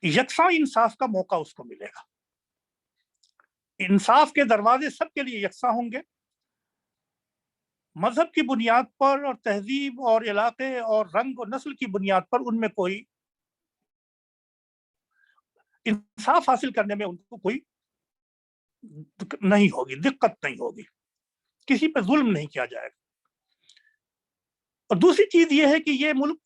یکساں انصاف کا موقع اس کو ملے گا. انصاف کے دروازے سب کے لیے یکساں ہوں گے. مذہب کی بنیاد پر اور تہذیب اور علاقے اور رنگ اور نسل کی بنیاد پر ان میں کوئی انصاف حاصل کرنے میں ان کو کوئی नहीं होगी, दिक्कत नहीं होगी, किसी पे जुल्म नहीं किया जाएगा। और दूसरी चीज ये है कि ये मुल्क,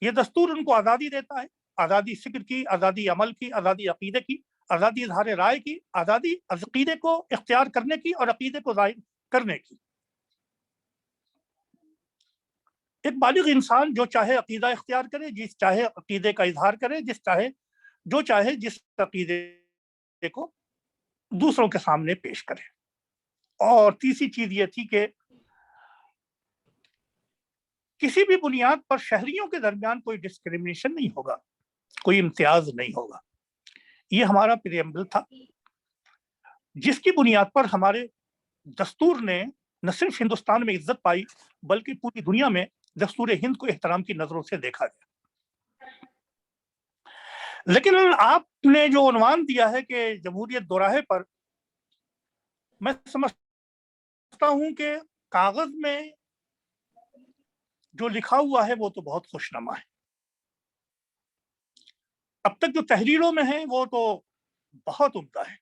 ये दस्तूर उनको आज़ादी देता है, आज़ादी फिक्र की, आज़ादी अमल की, आज़ादी अकीदे की, आज़ादी इजहार राय की, आज़ादी अकीदे को इख्तियार करने की और अकीदे को ज़ाहिर करने की। एक बालिग इंसान जो चाहे अकीदा इख्तियार करे, जिस चाहे अकीदे का इजहार करे, जो चाहे जिस अकीदे को दूसरों के सामने पेश करे। और तीसरी चीज ये थी कि किसी भी बुनियाद पर शहरियों के दरमियान कोई डिस्क्रिमिनेशन नहीं होगा, कोई इम्तियाज नहीं होगा। ये हमारा प्रीएम्बल था, जिसकी बुनियाद पर हमारे दस्तूर ने न सिर्फ हिंदुस्तान में इज्जत पाई, बल्कि पूरी दुनिया में दस्तूर हिंद को एहतराम की नजरों से देखा गया। लेकिन आपने जो उन्वान दिया है कि जमहूरियत दोराहे पर, मैं समझता हूं कि कागज में जो लिखा हुआ है वो तो बहुत खुशनुमा है, अब तक जो तहरीरों में है वो तो बहुत उम्दा है,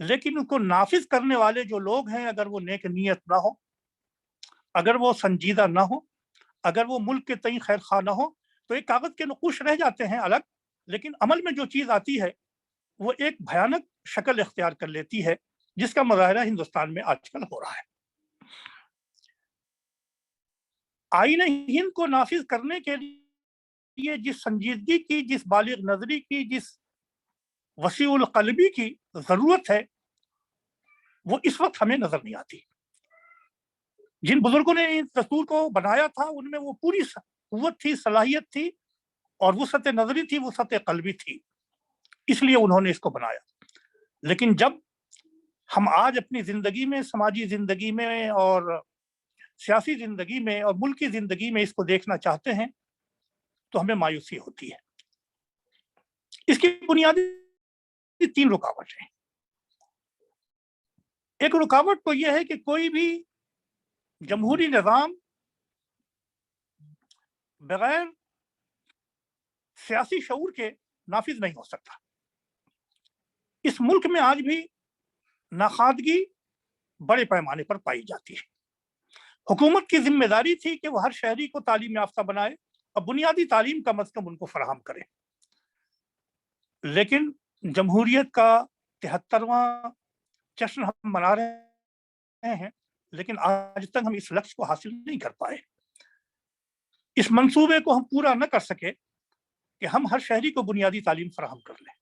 लेकिन उनको नाफिज करने वाले जो लोग हैं, अगर वो नेक नीयत ना हो, अगर वो संजीदा ना हो, अगर वो मुल्क के तई खैर खा ना हो, तो एक कागज के नकुश रह जाते हैं अलग, लेकिन अमल में जो चीज आती है वो एक भयानक शक्ल इख्तियार कर लेती है, जिसका मुजाहरा हिंदुस्तान में आजकल हो रहा है। आईन हिंद को नाफिज करने के लिए जिस संजीदगी की, जिस बालिग नजरी की, जिस वसीउल कल्बी की जरूरत है, वो इस वक्त हमें नजर नहीं आती। जिन बुजुर्गों ने इस दस्तूर को बनाया था, उनमें वो पूरी कुव्वत थी, सलाहियत थी, और वसअत नजरी थी, वसअत कल्बी थी, इसलिए उन्होंने इसको बनाया। लेकिन जब हम आज अपनी जिंदगी में, समाजी जिंदगी में और सियासी जिंदगी में और मुल्क की जिंदगी में इसको देखना चाहते हैं, तो हमें मायूसी होती है। इसकी बुनियादी 3 रुकावटें हैं। एक रुकावट तो यह है कि कोई भी जमहूरी निज़ाम बगैर सियासी शऊर के नाफिज नहीं हो सकता। इस मुल्क में आज भी नाखादगी बड़े पैमाने पर पाई जाती है। हुकूमत की जिम्मेदारी थी कि वह हर शहरी को तालीम याफ्ता बनाए और बुनियादी तालीम कम से कम उनको फराहम करे, लेकिन जमहूरियत का 73वां जश्न हम मना रहे हैं, लेकिन आज तक हम इस लक्ष्य को हासिल नहीं कर पाए। इस मंसूबे को हम पूरा न कर सके कि हम हर शहरी को बुनियादी तालीम फराहम कर लें।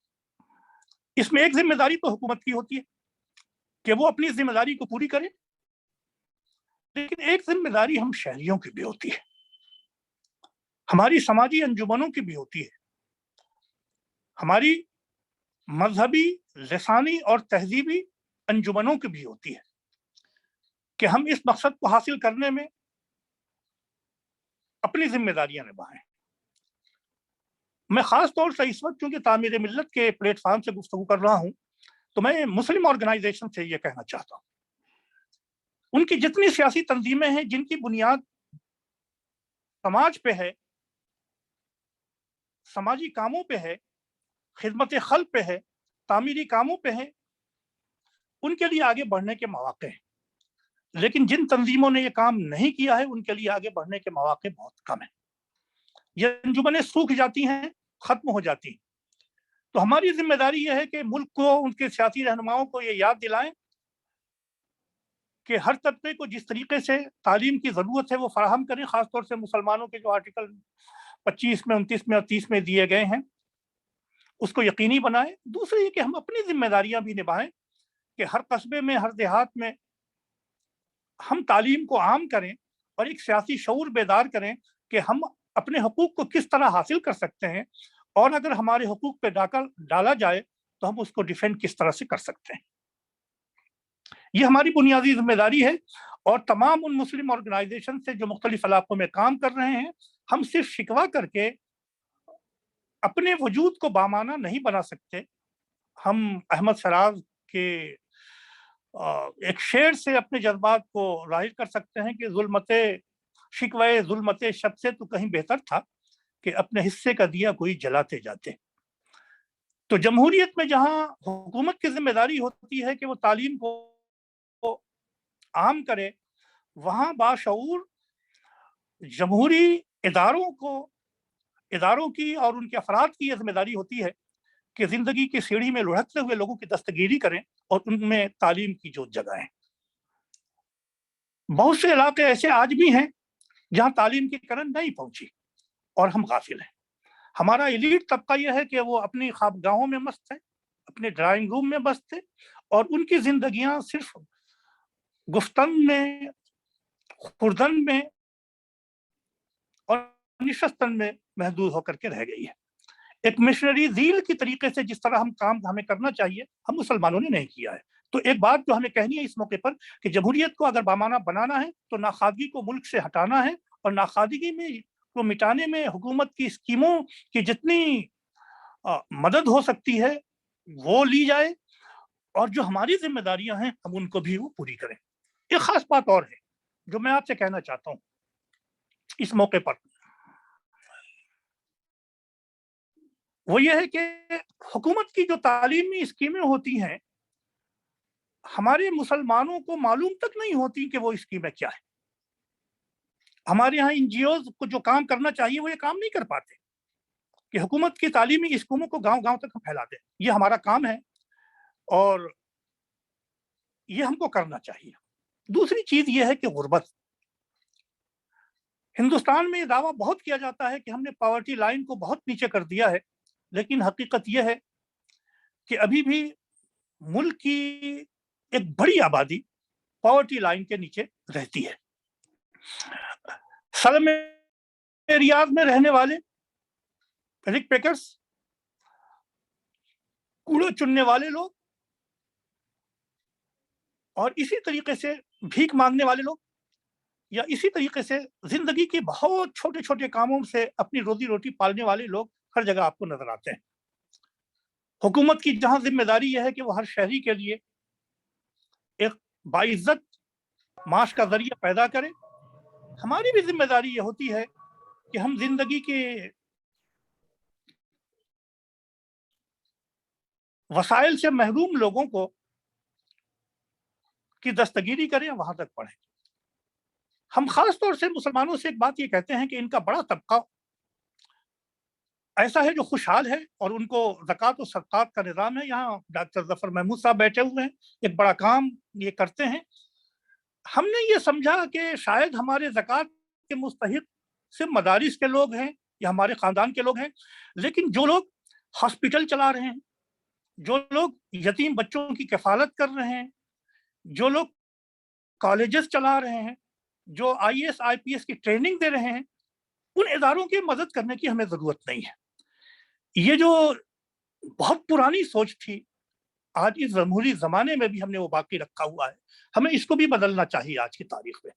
इसमें एक जिम्मेदारी तो हुकूमत की होती है कि वो अपनी जिम्मेदारी को पूरी करे, लेकिन एक जिम्मेदारी हम शहरियों की भी होती है, हमारी समाजी अंजुमनों की भी होती है, हमारी मजहबी, लिसानी और तहजीबी अंजुमनों की भी होती है कि हम इस मकसद को हासिल करने में अपनी जिम्मेदारियां निभाएं। मैं खास तौर से इस वक्त चूंकि तामीर मिल्लत के प्लेटफॉर्म से गुफ्तगू कर रहा हूं, तो मैं मुस्लिम ऑर्गेनाइजेशन से ये कहना चाहता हूं, उनकी जितनी सियासी तंजीमें हैं जिनकी बुनियाद समाज पे है, समाजी कामों पे है, खिदमत खल्क पे है, तामीरी कामों पे है, उनके लिए आगे बढ़ने के मौके हैं। लेकिन जिन तंजीमों ने ये काम नहीं किया है, उनके लिए आगे बढ़ने के मौके बहुत कम है। ये अंजुमनें सूख जाती हैं, खत्म हो जाती हैं। तो हमारी जिम्मेदारी यह है कि मुल्क को, उनके सियासी रहनुमाओं को ये याद दिलाएं कि हर तबके को जिस तरीके से तालीम की जरूरत है वो फराहम करें, खासतौर से मुसलमानों के जो आर्टिकल 25 में, 29 में और 30 में दिए गए हैं, उसको यकीनी बनाएं। दूसरी ये कि हम अपनी जिम्मेदारियां भी निभाएं कि हर कस्बे में, हर देहात में हम तालीम को आम करें और एक सियासी शऊर बेदार करें कि हम अपने हकूक को किस तरह हासिल कर सकते हैं, और अगर हमारे हकूक पे डाका डाला जाए तो हम उसको डिफेंड किस तरह से कर सकते हैं। ये हमारी बुनियादी जिम्मेदारी है। और तमाम उन मुस्लिम ऑर्गेनाइजेशन से जो मुख्तलिफ इलाकों में काम कर रहे हैं, हम सिर्फ शिकवा करके अपने वजूद को बामाना नहीं बना सकते। हम अहमद शराज के एक शेर से अपने जज्बात को जाहिर कर सकते हैं कि शिकवे जुल्मते शब से तो कहीं बेहतर था कि अपने हिस्से का दिया कोई जलाते जाते। तो जमहूरियत में जहां हुकूमत की जिम्मेदारी होती है कि वो तालीम को आम करे, वहां बाशऊर जमहूरी इदारों की और उनके अफराद की यह जिम्मेदारी होती है कि जिंदगी की सीढ़ी में लुढ़कते हुए लोगों की दस्तगीरी करें और उनमें तालीम की जोत जगाएं। बहुत से इलाके ऐसे आज भी हैं जहां तालीम की किरण नहीं पहुंची और हम गाफिल हैं। हमारा एलीट तबका यह है कि वो अपनी ख्वाबगाहों में मस्त है, अपने ड्राइंग रूम में मस्त है, और उनकी जिंदगियां सिर्फ गुफ्तन में, खुर्दन में और निशस्तन में महदूद होकर के रह गई है। एक मिशनरी झील की तरीके से जिस तरह हम काम हमें करना चाहिए, हम मुसलमानों ने नहीं किया है। तो एक बात जो हमें कहनी है इस मौके पर कि जमहूरियत को अगर बामाना बनाना है तो नाखादगी को मुल्क से हटाना है, और नाखादगी में को मिटाने में हुकूमत की स्कीमों की जितनी मदद हो सकती है वो ली जाए, और जो हमारी जिम्मेदारियां हैं हम उनको भी वो पूरी करें। एक खास बात और है जो मैं आपसे कहना चाहता हूं इस मौके पर, वो ये है कि हुकूमत की जो तालीमी स्कीमें होती हैं, हमारे मुसलमानों को मालूम तक नहीं होती कि वो स्कीमें क्या है। हमारे यहाँ एनजीओ को जो काम करना चाहिए वो ये काम नहीं कर पाते कि हुकूमत की तालीमी स्कीमों को गांव-गांव तक हम फैला दें। ये हमारा काम है और ये हमको करना चाहिए। दूसरी चीज ये है कि गुर्बत, हिंदुस्तान में ये दावा बहुत किया जाता है कि हमने पॉवर्टी लाइन को बहुत नीचे कर दिया है, लेकिन हकीकत यह है कि अभी भी मुल्क की एक बड़ी आबादी पॉवर्टी लाइन के नीचे रहती है। स्लम एरियाज में रहने वाले रिक पैकर्स, कूड़े चुनने वाले लोग, और इसी तरीके से भीख मांगने वाले लोग, या इसी तरीके से जिंदगी के बहुत छोटे छोटे कामों से अपनी रोजी रोटी पालने वाले लोग हर जगह आपको नजर आते हैं। हुकूमत की जहां जिम्मेदारी यह है कि वो हर शहरी के लिए एक बाइज्जत माश का जरिया पैदा करे, हमारी भी जिम्मेदारी ये होती है कि हम जिंदगी के वसाइल से महरूम लोगों को की दस्तगीरी करें, वहां तक पढ़ें। हम खास तौर से मुसलमानों से एक बात ये कहते हैं कि इनका बड़ा तबका ऐसा है जो खुशहाल है और उनको ज़कात और सदक़ात का निज़ाम है। यहाँ डॉक्टर ज़फ़र महमूद साहब बैठे हुए हैं, एक बड़ा काम ये करते हैं। हमने ये समझा कि शायद हमारे ज़कात के मुस्तहिक़ सिर्फ मदारिस के लोग हैं या हमारे ख़ानदान के लोग हैं, लेकिन जो लोग हॉस्पिटल चला रहे हैं, जो लोग यतीम बच्चों की कफ़ालत कर रहे हैं, जो लोग कॉलेजेस चला रहे हैं, जो IAS IPS की ट्रेनिंग दे रहे हैं, उन इदारों की मदद करने की हमें ज़रूरत नहीं है। ये जो बहुत पुरानी सोच थी, आज इस जमहूरी ज़माने में भी हमने वो बाकी रखा हुआ है। हमें इसको भी बदलना चाहिए आज की तारीख में।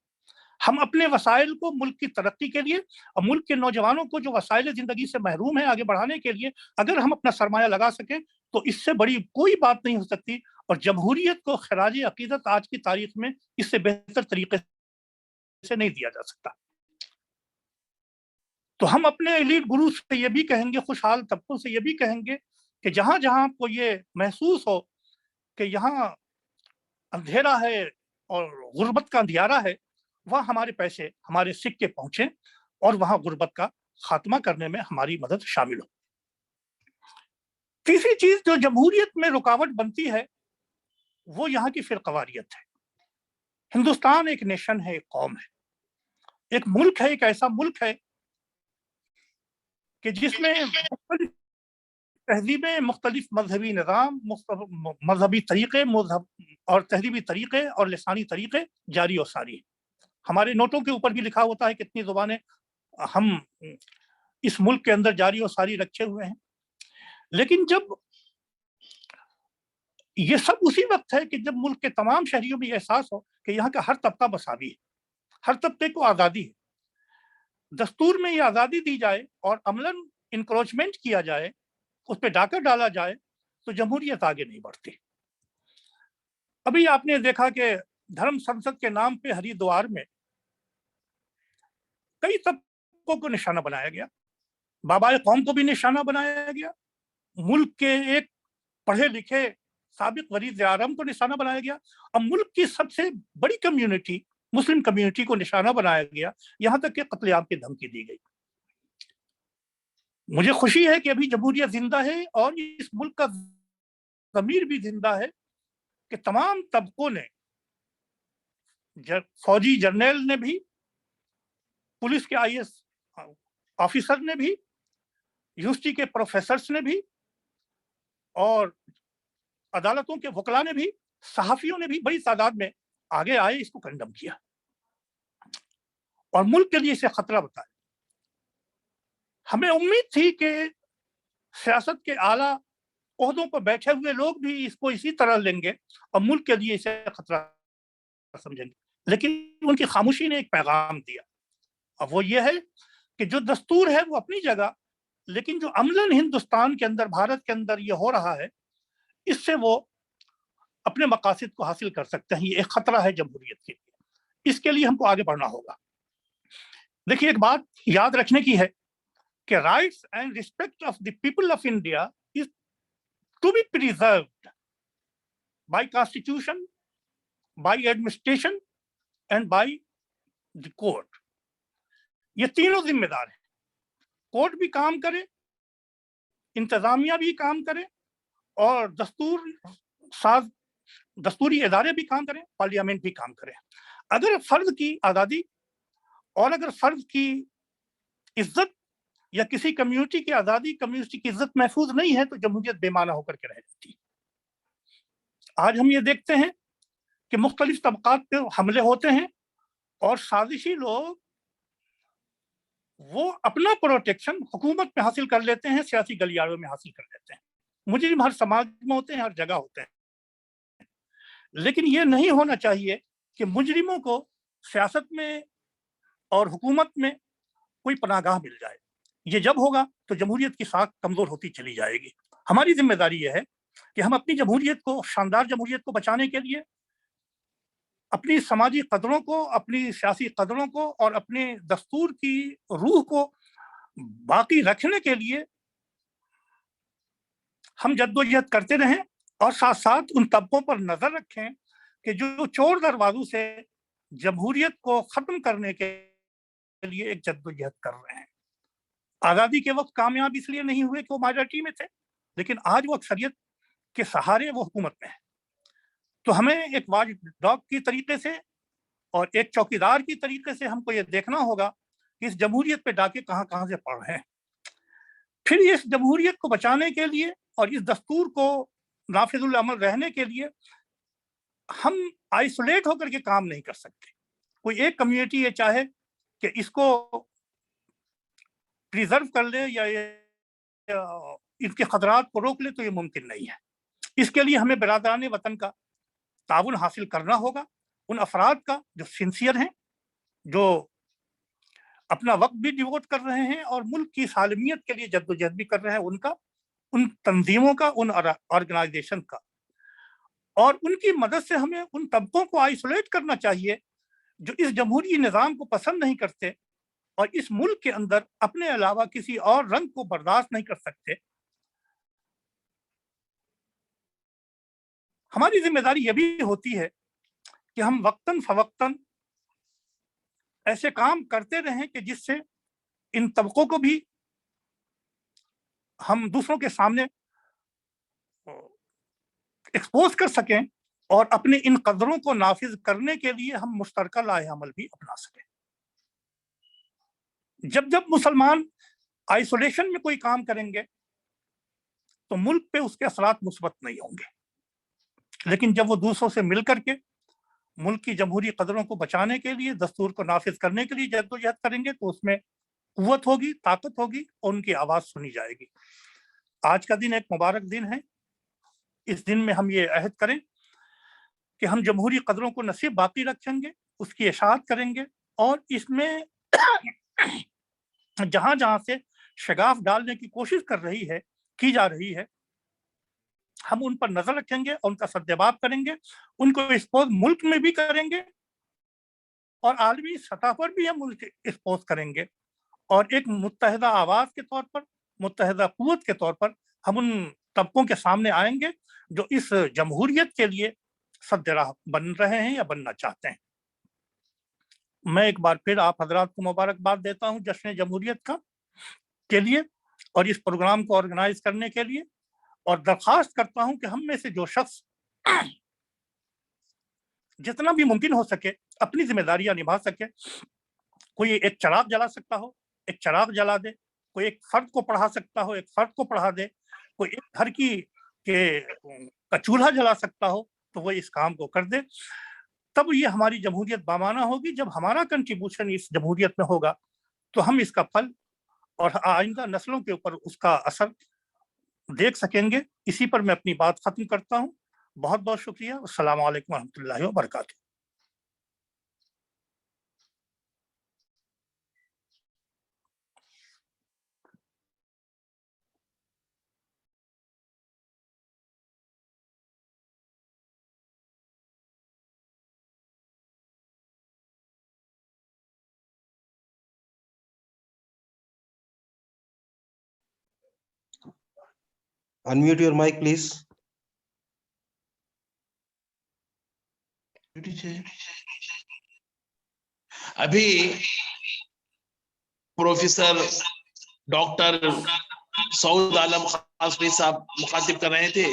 हम अपने वसाइल को मुल्क की तरक्की के लिए और मुल्क के नौजवानों को जो वसाइल ज़िंदगी से महरूम है आगे बढ़ाने के लिए अगर हम अपना सरमाया लगा सकें तो इससे बड़ी कोई बात नहीं हो सकती। और जमहूरियत को खराज अकीदत आज की तारीख में इससे बेहतर तरीके से नहीं दिया जा सकता। तो हम अपने एलीट गुरु से ये भी कहेंगे, खुशहाल तबकों से ये भी कहेंगे कि जहां जहां आपको ये महसूस हो कि यहाँ अंधेरा है और गुर्बत का अंधियारा है, वहाँ हमारे पैसे, हमारे सिक्के पहुंचे और वहां गुर्बत का खात्मा करने में हमारी मदद शामिल हो। तीसरी चीज जो जमहूरियत में रुकावट बनती है वो यहाँ की फिरकवारियत है। हिंदुस्तान एक नेशन है, एक कौम है, एक मुल्क है, एक ऐसा मुल्क है कि जिसमें तहजीबें, मुख्तलिफ मजहबी निज़ाम, मजहबी तरीक़े और तहजीबी तरीक़े और लिसानी तरीक़े जारी और सारी। हमारे नोटों के ऊपर भी लिखा होता है कितनी ज़ुबानें हम इस मुल्क के अंदर जारी और सारी रखे हुए हैं। लेकिन जब ये सब उसी वक्त है कि जब मुल्क के तमाम शहरियों में एहसास हो कि यहाँ का हर तबका मसावी है, हर तबके को आज़ादी है, दस्तूर में ये आज़ादी दी जाए और अमलन इंक्रोचमेंट किया जाए, उस पर डाका डाला जाए, तो जमहूरियत आगे नहीं बढ़ती। अभी आपने देखा कि धर्म संसद के नाम पे हरिद्वार में कई तबकों को निशाना बनाया गया, बाबाए कौम को भी निशाना बनाया गया, मुल्क के एक पढ़े लिखे साबिक वज़ीर आज़म को निशाना बनाया गया और मुल्क की सबसे बड़ी कम्युनिटी मुस्लिम कम्युनिटी को निशाना बनाया गया, यहाँ तक कि कत्लेआम की धमकी दी गई। मुझे खुशी है कि अभी जमहूरियत जिंदा है और इस मुल्क का ज़मीर भी जिंदा है कि तमाम तबकों ने, फौजी जर्नल ने भी, पुलिस के IAS ऑफिसर ने भी, यूनिवर्सिटी के प्रोफेसर्स ने भी और अदालतों के वकला ने भी, सहाफियों ने भी बड़ी तादाद में आगे आए, इसको कंडम किया और मुल्क के लिए इसे खतरा बताया। हमें उम्मीद थी कि सियासत के आला ओहदों पर बैठे हुए लोग भी इसको इसी तरह लेंगे और मुल्क के लिए इसे खतरा समझेंगे, लेकिन उनकी खामोशी ने एक पैगाम दिया और वो ये है कि जो दस्तूर है वो अपनी जगह, लेकिन जो अमलन हिंदुस्तान के अंदर, भारत के अंदर ये हो रहा है, इससे वो अपने मकासद को हासिल कर सकते हैं। ये एक खतरा है जमहूरियत के लिए, इसके लिए हमको आगे बढ़ना होगा। देखिए, एक बात याद रखने की है कि rights and respect of the people of India is to be preserved by constitution, by administration and by the court. ये तीनों जिम्मेदार हैं। कोर्ट भी काम करे, इंतजामिया भी काम करे और दस्तूरी इदारे भी काम करें, पार्लियामेंट भी काम करें। अगर फर्द की आज़ादी और अगर फर्द की इज्जत या किसी कम्युनिटी की आज़ादी, कम्युनिटी की इज्जत महफूज नहीं है तो जमहूरियत बेमाना होकर के रह जाती। आज हम ये देखते हैं कि मुख्तलिफ तबकात पे हमले होते हैं और साजिशी लोग वो अपना प्रोटेक्शन हुकूमत में हासिल कर लेते हैं, सियासी गलियारों में हासिल कर लेते हैं। मुजरिम हर समाज में होते हैं, हर जगह होते हैं, लेकिन ये नहीं होना चाहिए कि मुजरिमों को सियासत में और हुकूमत में कोई पनाहगाह मिल जाए। ये जब होगा तो जमहूरियत की साख कमजोर होती चली जाएगी। हमारी जिम्मेदारी ये है कि हम अपनी जमहूरियत को, शानदार जमहूरियत को बचाने के लिए अपनी समाजी कदरों को, अपनी सियासी कदरों को और अपने दस्तूर की रूह को बाकी रखने के लिए हम जद्दोजहद करते रहें और साथ साथ उन तबकों पर नजर रखें कि जो चोर दरवाजों से जमहूरियत को खत्म करने के लिए एक जद्दोजहद कर रहे हैं। आज़ादी के वक्त कामयाब इसलिए नहीं हुए कि वो माइनॉरिटी में थे, लेकिन आज वो अक्सरियत के सहारे वो हुकूमत में है। तो हमें एक वाच डॉग की तरीके से और एक चौकीदार की तरीके से हमको ये देखना होगा कि इस जमहूरियत पे डाके कहाँ कहाँ से पड़ रहे हैं। फिर इस जमहूरियत को बचाने के लिए और इस दस्तूर को नाफिजुल अमल रहने के लिए हम आइसोलेट होकर के काम नहीं कर सकते। कोई एक कम्युनिटी ये चाहे कि इसको प्रिजर्व कर ले या इसके खतरात को रोक ले तो ये मुमकिन नहीं है। इसके लिए हमें बिरादरान वतन का ताउन हासिल करना होगा, उन अफराद का जो सिंसियर हैं, जो अपना वक्त भी डिवोट कर रहे हैं और मुल्क की सालमियत के लिए जद्दोजहद भी कर रहे हैं, उनका, उन तंजीमों का, उन ऑर्गेनाइजेशन का, और उनकी मदद से हमें उन तबकों को आइसोलेट करना चाहिए जो इस जमहूरी निज़ाम को पसंद नहीं करते और इस मुल्क के अंदर अपने अलावा किसी और रंग को बर्दाश्त नहीं कर सकते। हमारी जिम्मेदारी यह भी होती है कि हम वक्तन फवक्तन ऐसे काम करते रहें कि जिससे इन तबकों को भी हम दूसरों के सामने एक्सपोज कर सकें और अपने इन कदरों को नाफिज करने के लिए हम मुश्तरका लाए अमल भी अपना सकें। जब जब मुसलमान आइसोलेशन में कोई काम करेंगे तो मुल्क पे उसके असरात मुस्बत नहीं होंगे, लेकिन जब वो दूसरों से मिल करके मुल्क की जमहूरी कदरों को बचाने के लिए, दस्तूर को नाफिज करने के लिए जद्दोजहद करेंगे तो उसमें कुव्वत होगी, ताकत होगी और उनकी आवाज सुनी जाएगी। आज का दिन एक मुबारक दिन है। इस दिन में हम ये अहद करें कि हम जमहूरी कदरों को न सिर्फ बाकी रखेंगे, उसकी इशाअत करेंगे और इसमें जहां जहां से शगाफ डालने की कोशिश की जा रही है, हम उन पर नजर रखेंगे और उनका सद्देबाब करेंगे, उनको एक्सपोज मुल्क में भी करेंगे और आलमी सतह पर भी हम उनको एक्सपोज करेंगे और एक मुत्तहिदा आवाज के तौर पर, मुत्तहिदा कुव्वत के तौर पर हम उन तबकों के सामने आएंगे जो इस जमहूरियत के लिए सद्द राह बन रहे हैं या बनना चाहते हैं। मैं एक बार फिर आप हजरात को मुबारकबाद देता हूं जश्न जमहूरियत का के लिए और इस प्रोग्राम को ऑर्गेनाइज करने के लिए, और दरख्वास्त करता हूं कि हम में से जो शख्स जितना भी मुमकिन हो सके अपनी जिम्मेदारियां निभा सके, कोई एक चिराग जला सकता हो एक चिराग जला दे, कोई एक फर्द को पढ़ा सकता हो एक फर्द को पढ़ा दे, कोई एक घर का चूल्हा जला सकता हो तो वो इस काम को कर दे। तब ये हमारी जमहूरियत बामाना होगी। जब हमारा कंट्रीब्यूशन इस जमहूरियत में होगा तो हम इसका फल और आइंदा नस्लों के ऊपर उसका असर देख सकेंगे। इसी पर मैं अपनी बात खत्म करता हूँ। बहुत बहुत शुक्रिया। अस्सलाम वालेकुम रहमतुल्लाहि व बरकातुहू। Unmute your mic, please. अभी प्रोफेसर डॉक्टर सऊद आलम खासमी साहब मुखातिब कर रहे थे।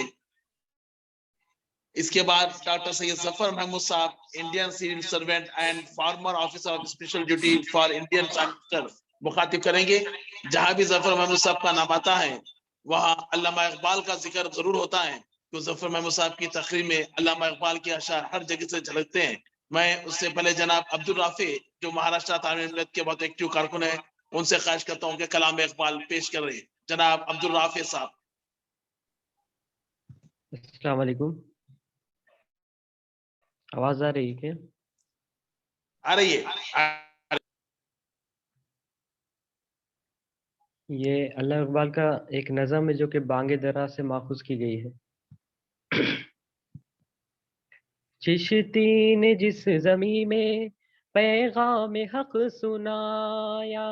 इसके बाद डॉक्टर सैयद जफर महमूद साहब, Indian civil servant and former officer of special duty for Indian charter, मुखातिब करेंगे। जहां भी जफर महमूद साहब का नाम आता है वहां अल्लामा इकबाल का जिक्र जरूर होता है, तो जफर महमूद साहब की तकरीर में अल्लामा इकबाल के अशार हर जगह से झलकते हैं। मैं उससे पहले जनाब अब्दुल राफी जो महाराष्ट्र तामीर मिल्लत के बहुत एक्टिव कारकुन है, उनसे ख्वाहिश करता हूँ कि कलाम इकबाल पेश कर रहे हैं। जनाब अब्दुल राफी साहब। अस्सलाम वालेकुम। आवाज आ रही है क्या? आ रही है। ये अल्लामा इकबाल का एक नज़म है जो कि बांगे दरा से माखूज की गई है। चिश्ती ने जिस ज़मीं में पैगाम हक सुनाया,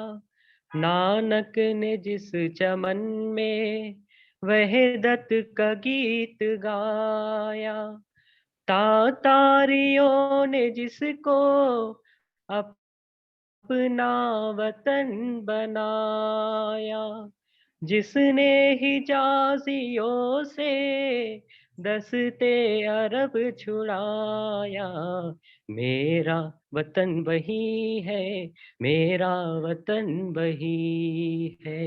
नानक ने जिस चमन में वहदत का गीत गाया, तातारियों ने जिसको अपना वतन बनाया, जिसने हिजाजियों से दस्ते अरब छुड़ाया, मेरा वतन वही है, मेरा वतन वही है,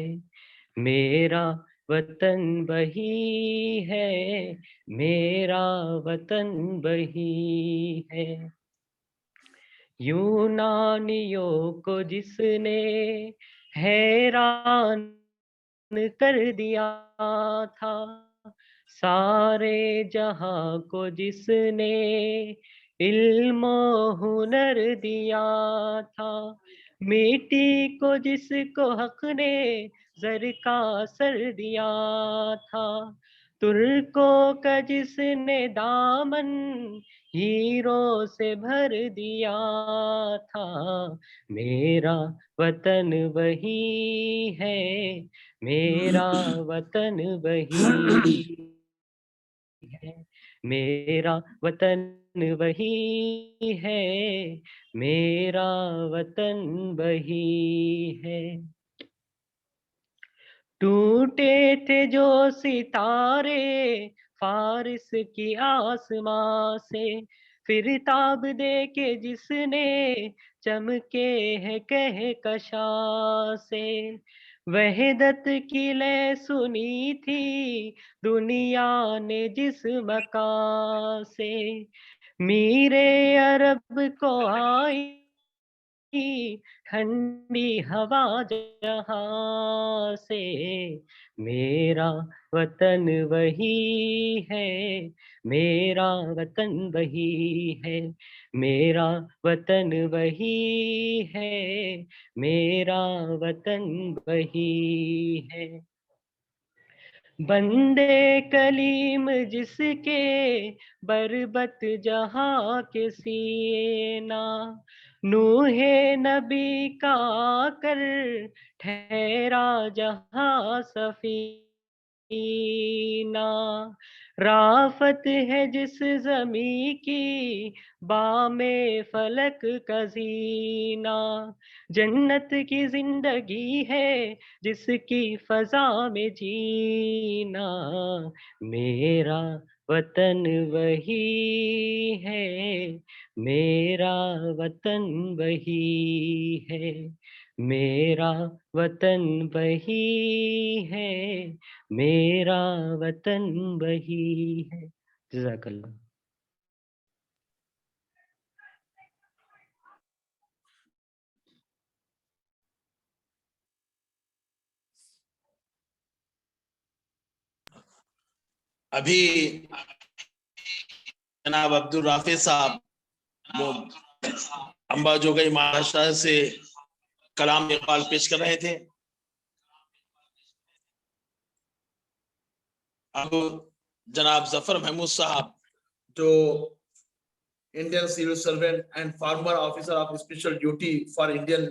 मेरा वतन वही है, मेरा वतन वही है। यूनानियों को जिसने हैरान कर दिया था, सारे जहां को जिसने इल्म हुनर दिया था, मिट्टी को जिसको हक ने ज़र का सर दिया था, तुर्कों का जिसने दामन हीरों से भर दिया था, मेरा वतन वही है, मेरा वतन वही है, मेरा वतन वही है, मेरा वतन वही है। टूटे थे जो सितारे फारिस की आसमां से, फिर ताब दे के जिसने चमके है कहकशा से, वहदत की लय सुनी थी दुनिया ने जिस मकान से, मीरे अरब को आई ठंडी हवा जहां से, मेरा वतन वही है, मेरा वतन वही है, मेरा वतन वही है, मेरा वतन वही है। बंदे कलीम जिसके बरबत जहां के सीना, नूहे नबी का कर ठहरा जहां सफीना, राफत है जिस ज़मीं की बामे फलक का ज़ीना, जन्नत की जिंदगी है जिसकी फजा में जीना, मेरा वतन वही है, मेरा वतन वही है, मेरा वतन वही है, मेरा वतन वही है। जज़ाकल्लाह। अभी जनाब अब्दुल राफी साहब वो अम्बा जो गई महाराष्ट्र से कलाम इकबाल पेश कर रहे थे। अब जनाब जफर महमूद साहब जो Indian civil servant and former officer of special duty for Indian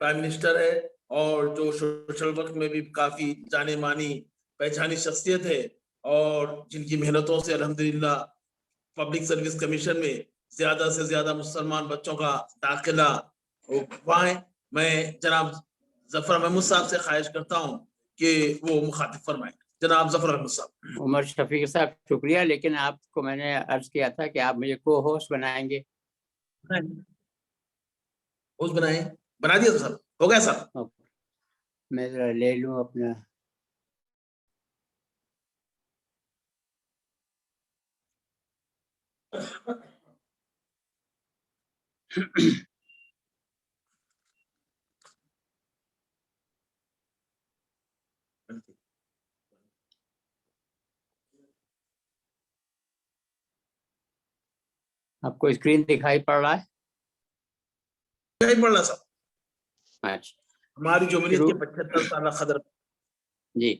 prime minister है और जो सोशल वर्क में भी काफी जाने मानी पहचानी शख्सियत है और जिनकी मेहनतों से अल्हम्दुलिल्लाह पब्लिक सर्विस कमीशन में ज्यादा से ज्यादा मुसलमान बच्चों का दाखिला हुआ है। मैं जनाब जफर महमूद साहब से ख्वाहिश करता हूँ कि वो मुखातिब फरमाएं। जनाब जफर महमूद साहब। उमर शफीक साहब शुक्रिया, लेकिन आपको मैंने अर्ज किया था कि आप मुझे को होस्ट बनाएंगे। होस्ट बनाए, बना दिया सर, हो गया सर। मैं जरा ले लूं अपना। आपको स्क्रीन दिखाई पड़ रहा है? दिखाई पड़ रहा सर। अच्छा, हमारी जमहूरियत के 75 साल खदर जी।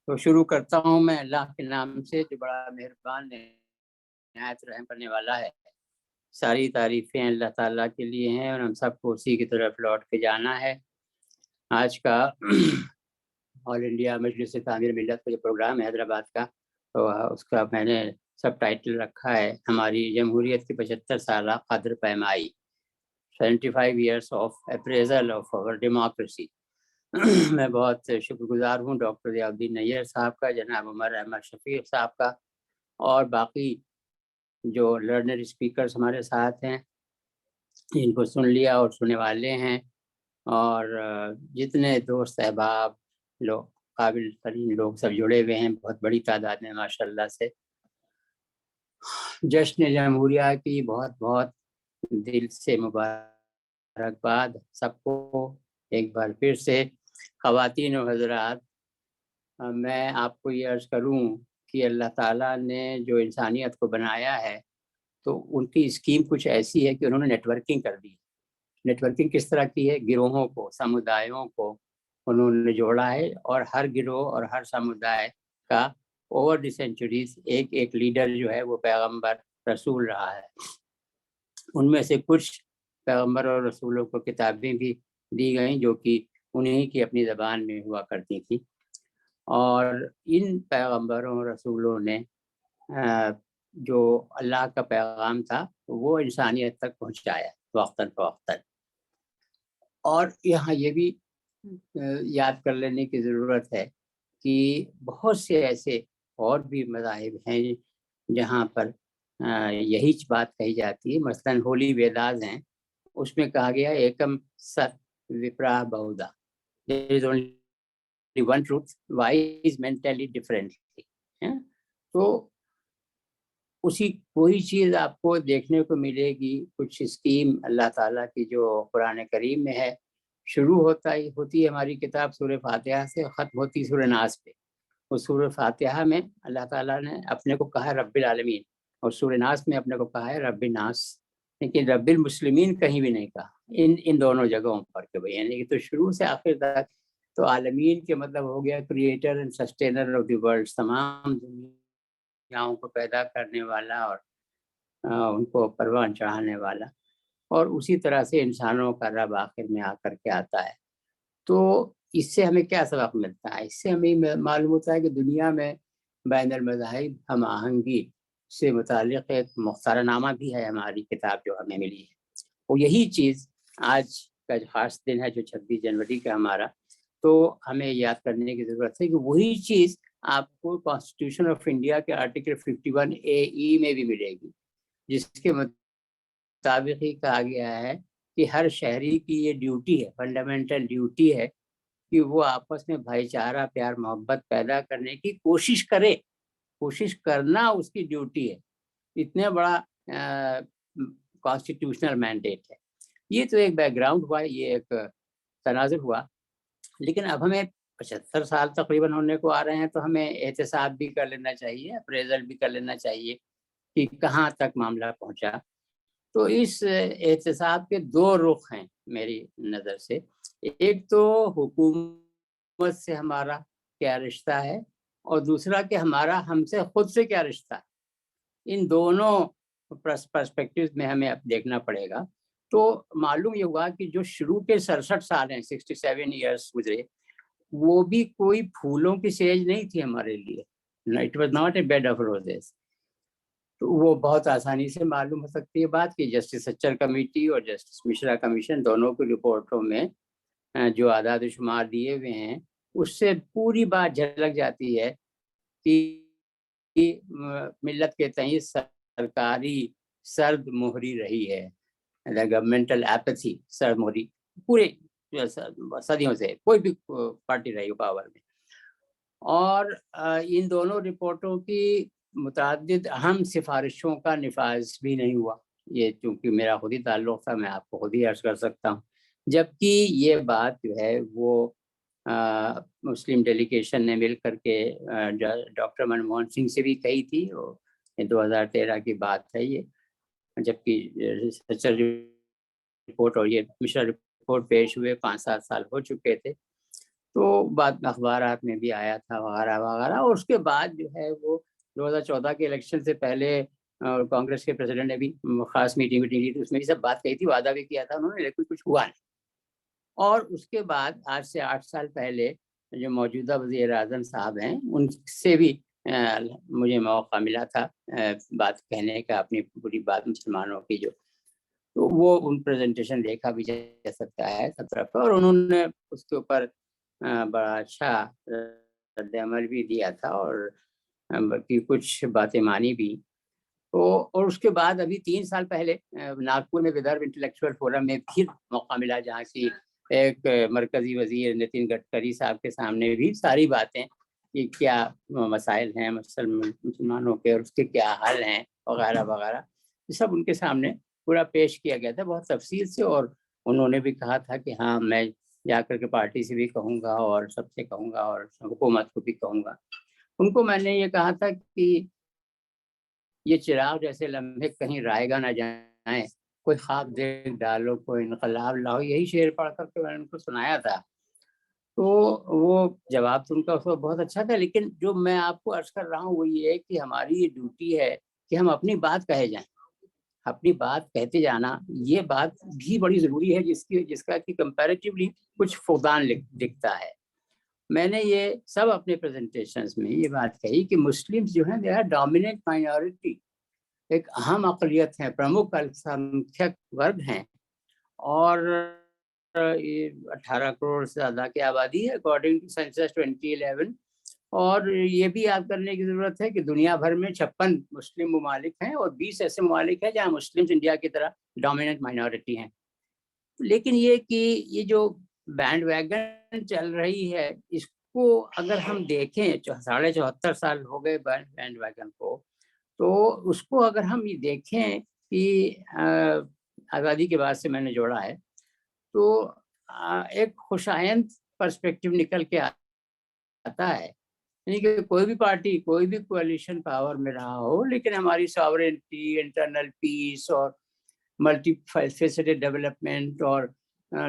तो शुरू करता हूँ मैं अल्लाह के नाम से जो बड़ा मेहरबान निहायत रहम करने वाला है। सारी तारीफें अल्लाह ताला के लिए हैं और हम सबको उसी की तरफ लौट के जाना है। आज का ऑल इंडिया मजलिस तामीर मिल्लत का जो प्रोग्राम है हैदराबाद का, तो उसका मैंने सब टाइटल रखा है हमारी जमहूरियत की 75 साल कदर पैमाई, 75 years of appraisal of our democracy. मैं बहुत शुक्रगुजार हूँ डॉक्टर ज़ियाउद्दीन नैयर साहब का, जनाब उमर अहमद शफीक साहब का और बाकी जो लर्नर स्पीकर्स हमारे साथ हैं, इनको सुन लिया और सुनने वाले हैं, और जितने दोस्त अहबाब लोग काबिल तरीन लोग सब जुड़े हुए हैं, बहुत बड़ी तादाद में माशाल्लाह से। जश्न जमहूरिया की बहुत बहुत दिल से मुबारकबाद सबको एक बार फिर से। ख़वातीन और हज़रात, मैं आपको ये अर्ज़ करूं कि अल्लाह ताला ने जो इंसानियत को बनाया है तो उनकी स्कीम कुछ ऐसी है कि उन्होंने नेटवर्किंग कर दी। नेटवर्किंग किस तरह की है? गिरोहों को, समुदायों को उन्होंने जोड़ा है और हर गिरोह और हर समुदाय का ओवर द सेंचुरीज एक एक लीडर जो है वो पैगंबर रसूल रहा है। उनमें से कुछ पैगंबर और रसूलों को किताबें भी दी गई जो कि उन्हीं की अपनी ज़बान में हुआ करती थी, और इन पैगंबरों और रसूलों ने जो अल्लाह का पैगाम था वो इंसानियत तक पहुँचाया वक्तन फ़वक्तन। और यहाँ ये भी याद कर लेने की ज़रूरत है कि बहुत से ऐसे और भी मज़ाहिब हैं जहाँ पर यही बात कही जाती है। मसलन होली वेदास हैं, उसमें कहा गया एकम सत विप्रा बहुधा, there is only one truth, wise men tell it differently. तो उसी कोई चीज़ आपको देखने को मिलेगी, कुछ स्कीम अल्लाह ताला की जो कुरान करीम में है। शुरू होती है हमारी किताब सूरह फातिहा से, ख़त्म होती सूरह नास पे। उस सूरह फातिहा में अल्लाह ताला ने अपने को कहा है रब्बिल आलमीन, और सूरह नास में अपने को कहा है रब्बिन नास, लेकिन रब्बिल मुस्लिमीन कहीं भी नहीं कहा इन दोनों जगहों पर के भाई। यानी कि तो शुरू से आखिर तक तो आलमीन के मतलब हो गया creator and sustainer of the world, तमाम दुनियाओं को पैदा करने वाला और उनको परवान चढ़ाने वाला, और उसी तरह से इंसानों का रब आखिर में आकर के आता है। तो اس سے ہمیں کیا سبق ملتا ہے؟ اس سے ہمیں معلوم ہوتا ہے کہ دنیا میں بین المذاہب ہم آہنگی سے متعلق ایک مختصرہ نامہ بھی ہے ہماری کتاب جو ہمیں ملی ہے. وہ یہی چیز آج کا جو خاص دن ہے جو 26 جنوری کا ہمارا، تو ہمیں یاد کرنے کی ضرورت ہے کہ وہی چیز آپ کو کانسٹیٹیوشن آف انڈیا کے آرٹیکل 51A میں بھی ملے گی، جس کے مطابق ہی کہا گیا ہے کہ ہر شہری کی یہ ڈیوٹی ہے، فنڈامنٹل ڈیوٹی ہے کہ وہ آپس میں بھائی چارہ، پیار محبت پیدا کرنے کی کوشش کرے. کوشش کرنا اس کی ڈیوٹی ہے. اتنا بڑا کانسٹیٹیوشنل مینڈیٹ ہے. یہ تو ایک بیک گراؤنڈ ہوا، یہ ایک تناظر ہوا. لیکن اب ہمیں 75 سال تقریباً ہونے کو آ رہے ہیں، تو ہمیں احتساب بھی کر لینا چاہیے، اپریزل بھی کر لینا چاہیے کہ کہاں تک معاملہ پہنچا. تو اس احتساب کے 2 رخ ہیں میری نظر سے. ایک تو حکومت سے ہمارا کیا رشتہ ہے، اور دوسرا کہ ہمارا ہم سے خود سے کیا رشتہ ہے. ان دونوں پرسپیکٹیوز میں ہمیں اب دیکھنا پڑے گا. تو معلوم یہ ہوا کہ جو شروع کے 67 سال ہیں، 67 ایئرس گزرے، وہ بھی کوئی پھولوں کی سیج نہیں تھی ہمارے لیے. It was not a bad of roses. تو وہ بہت آسانی سے معلوم ہو سکتی ہے بات کہ جسٹس سچر کمیٹی اور جسٹس مشرا کمیشن دونوں کی رپورٹوں میں جو اعداد و شمار دیے ہوئے ہیں، اس سے پوری بات جھلک جاتی ہے کہ ملت کے تئیں سرکاری سرد مہری رہی ہے. گورنمنٹل ایپتھی سرد مہری پورے صدیوں سے کوئی بھی پارٹی رہی ہو پاور میں. اور ان دونوں رپورٹوں کی متعدد اہم سفارشوں کا نفاذ بھی نہیں ہوا. یہ چونکہ میرا خود ہی تعلق تھا، میں آپ کو خود ہی عرض کر سکتا ہوں. جبکہ یہ بات جو ہے وہ مسلم ڈیلیگیشن نے مل کر کے ڈاکٹر منموہن سنگھ سے بھی کہی تھی. 2013 کی بات ہے یہ، جبکہ سچر رپورٹ اور یہ مشرا رپورٹ پیش ہوئے 5-7 سال ہو چکے تھے. تو بعد میں اخبارات میں بھی آیا تھا وغیرہ وغیرہ. اور اس کے بعد جو ہے وہ 2014 کے الیکشن سے پہلے کانگریس کے پریزیڈنٹ نے بھی خاص میٹنگ لی تھی، اس میں بھی سب بات کہی تھی، وعدہ بھی کیا تھا انہوں نے، لیکن کچھ ہوا نہیں. اور اس کے بعد آج سے 8 سال پہلے جو موجودہ وزیر اعظم صاحب ہیں، ان سے بھی مجھے موقع ملا تھا بات کہنے کا، اپنی پوری بات مسلمانوں کی جو، تو وہ ان پریزنٹیشن دیکھا بھی جا سکتا ہے سب طرف. اور انہوں نے اس کے اوپر بڑا اچھا رد عمل بھی دیا تھا، اور بلکہ کچھ باتیں مانی بھی. تو اور اس کے بعد ابھی 3 سال پہلے ناگپور میں ودربھ انٹلیکچوئل فورم میں پھر موقع ملا، جہاں کی ایک مرکزی وزیر نتن گڈکری صاحب کے سامنے بھی ساری باتیں کہ کیا مسائل ہیں مسلمانوں کے اور اس کے کیا حل ہیں وغیرہ وغیرہ، یہ سب ان کے سامنے پورا پیش کیا گیا تھا بہت تفصیل سے. اور انہوں نے بھی کہا تھا کہ ہاں میں جا کر کے پارٹی سے بھی کہوں گا اور سب سے کہوں گا اور حکومت کو بھی کہوں گا. ان کو میں نے یہ کہا تھا کہ یہ چراغ جیسے لمحے کہیں رائے گا نہ جائیں، کوئی خواب دیکھ ڈالو، کوئی انقلاب لاؤ، یہی شعر پڑھ کر کے میں نے ان کو سنایا تھا. تو وہ جواب تو ان کا اس وقت بہت اچھا تھا. لیکن جو میں آپ کو عرض کر رہا ہوں وہ یہ ہے کہ ہماری یہ ڈیوٹی ہے کہ ہم اپنی بات کہے جائیں، اپنی بات کہتے جانا. یہ بات بھی بڑی ضروری ہے جس کا کہ کمپیریٹیولی کچھ فقدان دکھتا ہے. میں نے یہ سب اپنے پریزنٹیشنز میں یہ بات کہی کہ مسلمز جو ہیں دے آر ڈومیننٹ مائنورٹی، ایک اہم اقلیت ہے، پرمکھ السنکھیک ورگ ہیں، اور 18 کروڑ سے زیادہ کی آبادی ہے اکارڈنگ ٹو سینسس 2011. اور یہ بھی یاد کرنے کی ضرورت ہے کہ دنیا بھر میں 56 مسلم ممالک ہیں اور 20 ایسے ممالک ہیں جہاں مسلمز انڈیا کی طرح ڈومیننٹ مائنورٹی ہیں. لیکن یہ کہ یہ جو بینڈ ویگن چل رہی ہے، اس کو اگر ہم دیکھیں 74.5 سال ہو گئے بینڈ ویگن کو، تو اس کو اگر ہم یہ دیکھیں کہ آزادی کے بعد سے میں نے جوڑا ہے، تو ایک خوشائند پرسپیکٹیو نکل کے آتا ہے. یعنی کہ کوئی بھی پارٹی، کوئی بھی کوalition پاور میں رہا ہو، لیکن ہماری ساورنٹی، انٹرنل پیس اور ملٹی فیسیٹڈ ڈیولپمنٹ اور